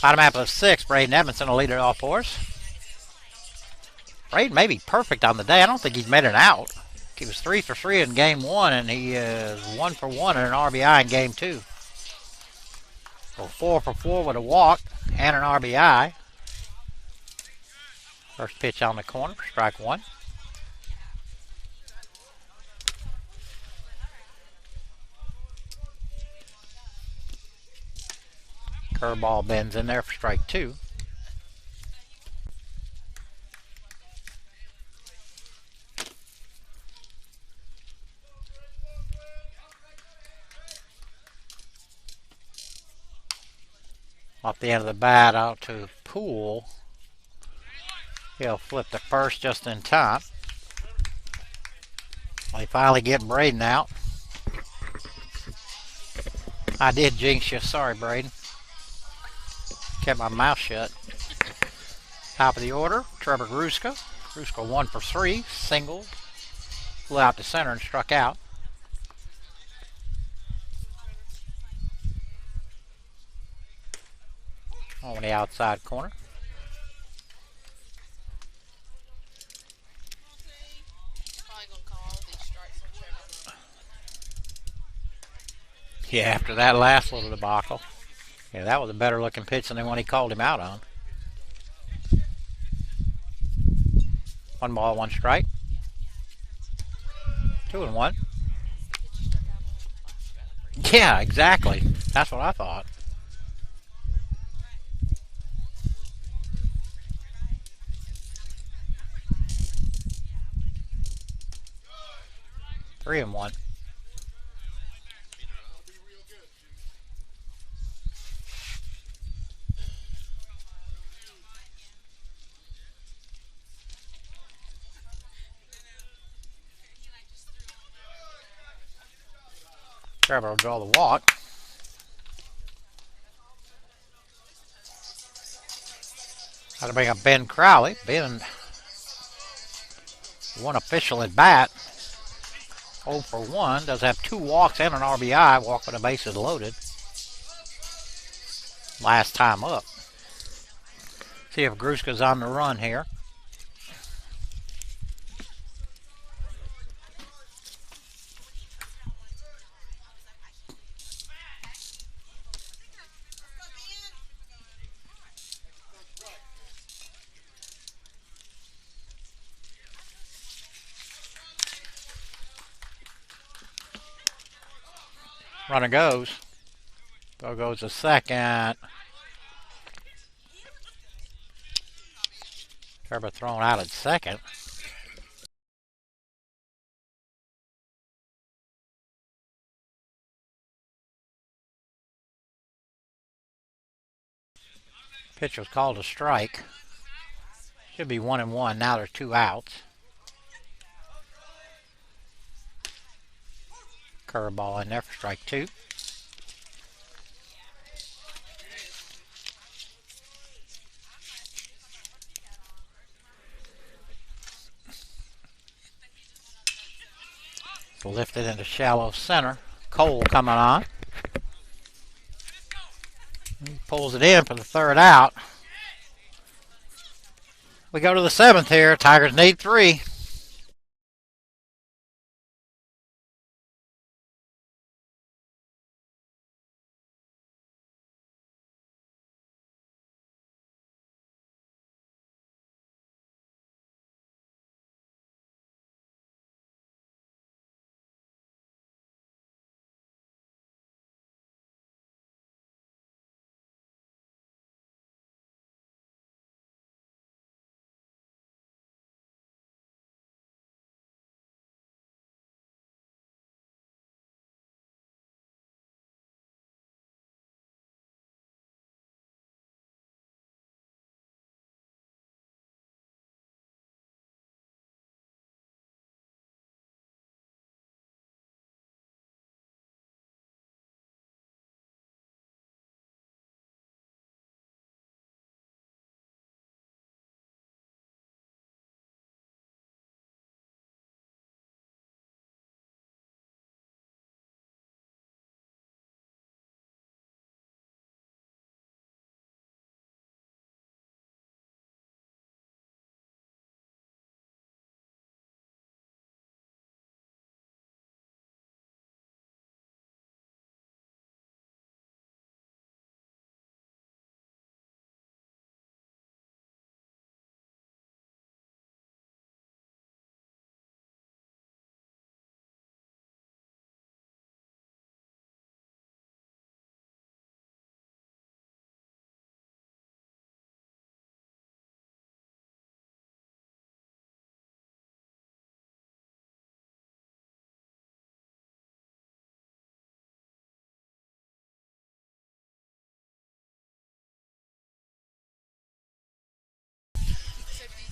Bottom half of 6, Braden Edmondson will lead it off for us. Braden may be perfect on the day. I don't think he's made it out. He was 3 for 3 in game 1, and he is 1 for 1 in an RBI in game 2. So 4 for 4 with a walk and an RBI. First pitch on the corner, strike 1. Curveball bends in there for strike 2. Off the end of the bat out to Poole. He'll flip to first just in time. They finally get Braden out. I did jinx you. Sorry, Braden. Kept my mouth shut. Top of the order, Trevor Gruska. Gruska 1 for 3, single. Flew out to center and struck out. On the outside corner. Probably gonna call all these strikes on Trevor. Yeah, after that last little debacle. Yeah, that was a better looking pitch than the one he called him out on. 1 ball, 1 strike. 2-1. Yeah, exactly. That's what I thought. Three and one. Trevor will draw the walk. Got to bring up Ben Crowley. Ben, one official at bat. 0 for 1. Does have 2 walks and an RBI. Walk with the bases loaded. Last time up. See if Gruska's on the run here. Runner goes. Throw goes to second. Trevor thrown out at second. Pitch was called a strike. Should be 1 and 1. Now there's 2 outs. Curveball in there for strike 2. Lifted into shallow center. Cole coming on. He pulls it in for the 3rd out. We go to the 7th here. Tigers need 3.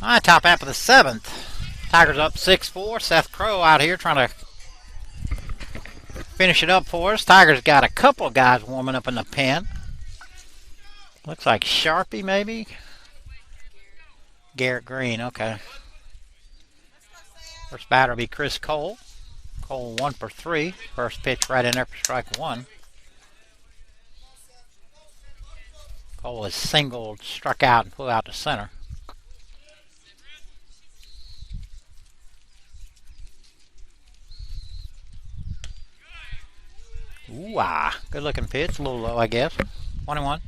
All right, top half of the seventh. Tigers up 6-4. Seth Crow out here trying to finish it up for us. Tigers got a couple of guys warming up in the pen. Looks like Sharpie, maybe. Garrett Green, okay. First batter will be Chris Cole. Cole 1 for 3. First pitch right in there for strike one. Cole is singled, struck out, and flew out to center. Ooh, good looking pitch. A little low, I guess. 1-1.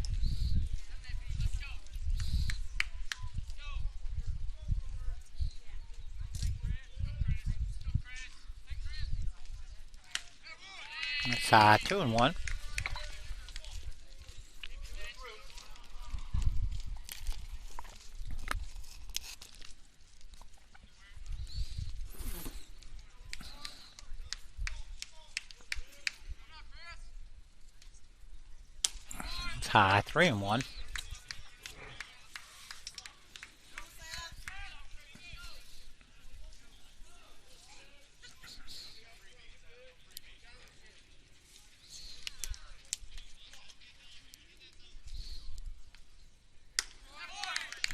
That's high. 2-1. It's high. 3-1.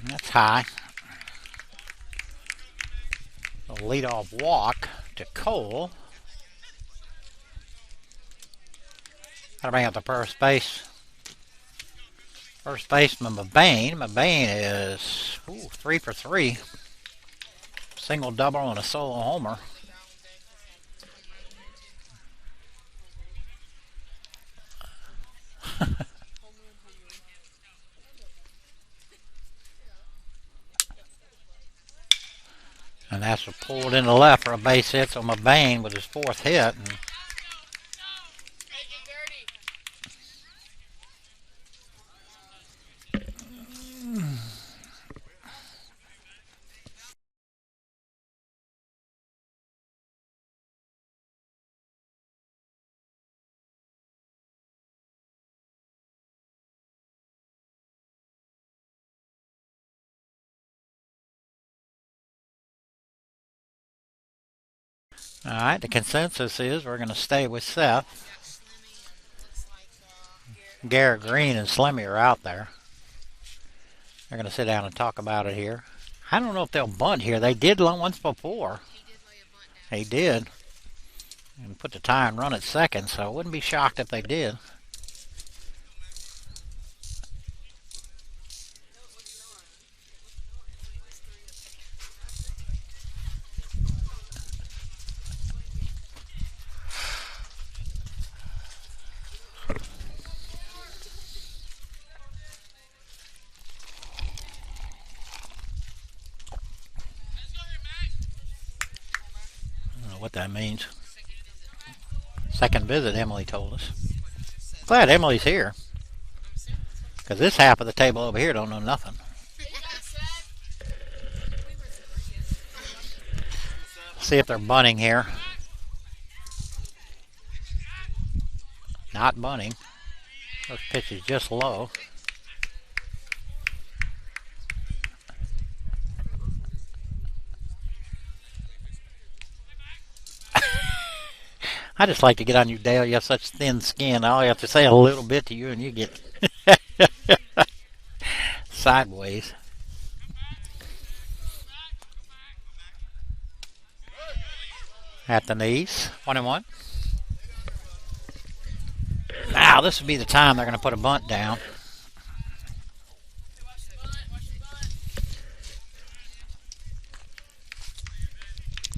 That's high. A leadoff walk to Cole. Gotta bring up the first base. First baseman Mabane. Mabane is 3 for 3. Single, double, and a solo homer. And that's pulled in the left for a base hit, so Mabane with his fourth hit. And all right, the consensus is we're going to stay with Seth. Garrett Green and Slimmy are out there. They're going to sit down and talk about it here. I don't know if they'll bunt here. They did once before. He did. And put the tie and run at second, so I wouldn't be shocked if they did. What that means. Second visit, Emily told us. Glad Emily's here. Because this half of the table over here don't know nothing. See if they're bunting here. Not bunting. First pitch is just low. I just like to get on you, Dale. You have such thin skin. All you have to say a little bit to you and you get sideways. At the knees. 1-1. Now, this would be the time they're going to put a bunt down.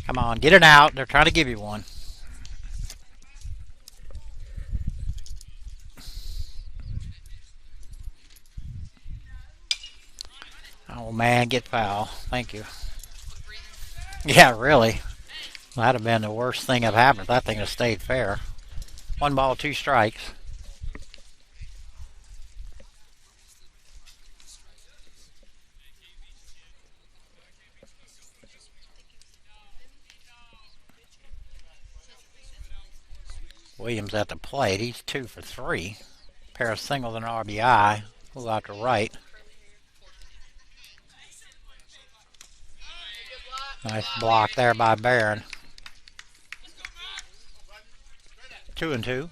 Come on, get it out. They're trying to give you one. Oh man, get foul. Thank you. Yeah, really. That'd have been the worst thing that happened if that thing had stayed fair. 1 ball, 2 strikes. Williams at the plate. He's 2 for 3. Pair of singles and RBI. Flew out to right. Nice block there by Barron. 2-2.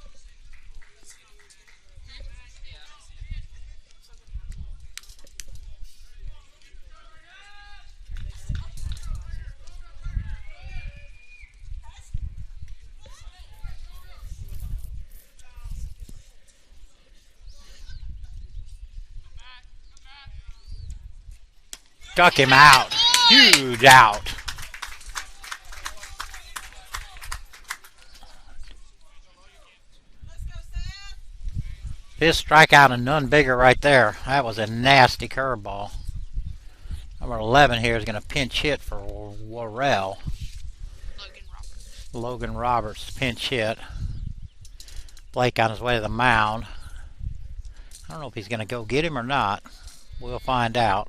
Duck him out. Huge out. His strikeout and none bigger right there. That was a nasty curveball. Number 11 here is going to pinch hit for Worrell. Logan Roberts pinch hit. Blake on his way to the mound. I don't know if he's going to go get him or not. We'll find out.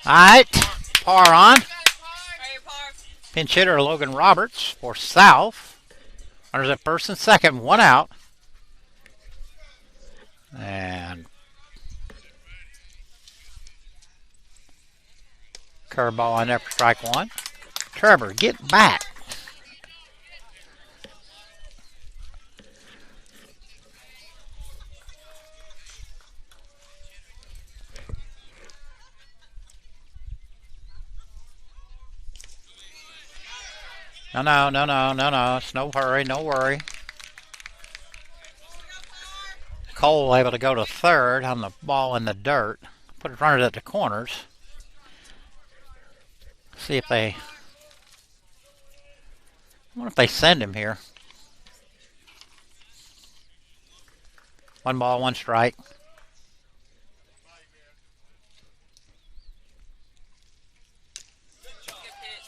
All right, par on. Pinch hitter Logan Roberts for South. Runners at first and second, one out. And Curveball on there for strike one. Trevor, get back. No. It's no hurry, no worry. Cole able to go to third on the ball in the dirt. Put it runners at the corners. See if they... I wonder if they send him here. 1 ball, 1 strike.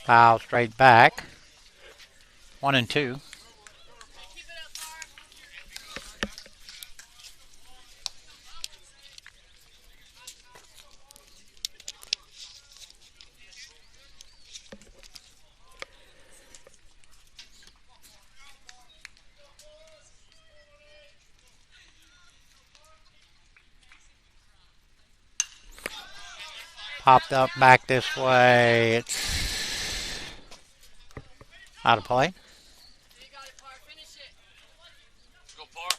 Foul straight back. 1 and 2. Popped up back this way. It's out of play. Go, Par.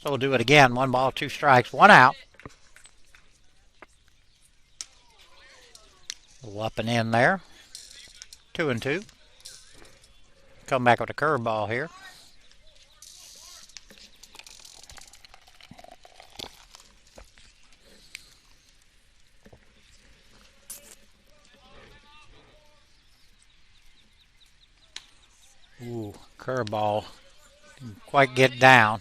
So we'll do it again. 1 ball, 2 strikes, 1 out. A little up and in there. 2 and 2. Come back with a curveball here. Ooh, curveball. Didn't quite get down.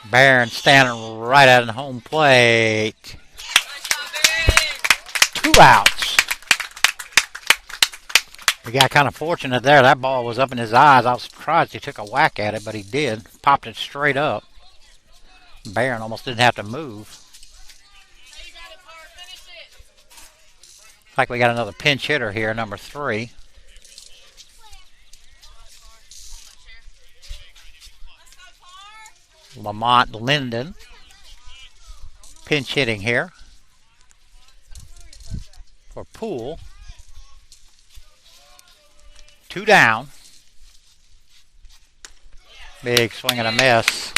Barron standing right at the home plate. 2 outs. We got kind of fortunate there. That ball was up in his eyes. I was surprised he took a whack at it, but he did. Popped it straight up. Barron almost didn't have to move. Looks like we got another pinch hitter here, number 3. Lamont Linden. Pinch hitting here for Poole. 2 down. Big swing and a miss.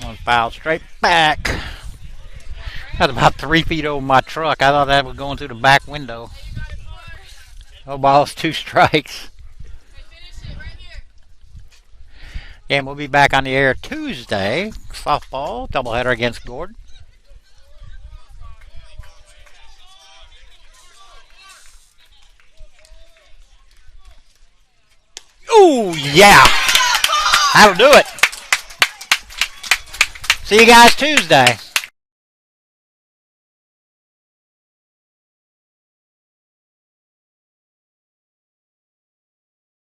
One foul straight back. That's about 3 feet over my truck. I thought that was going through the back window. No balls, 2 strikes. And we'll be back on the air Tuesday. Softball, doubleheader against Gordon. Ooh, yeah. That'll do it. See you guys Tuesday.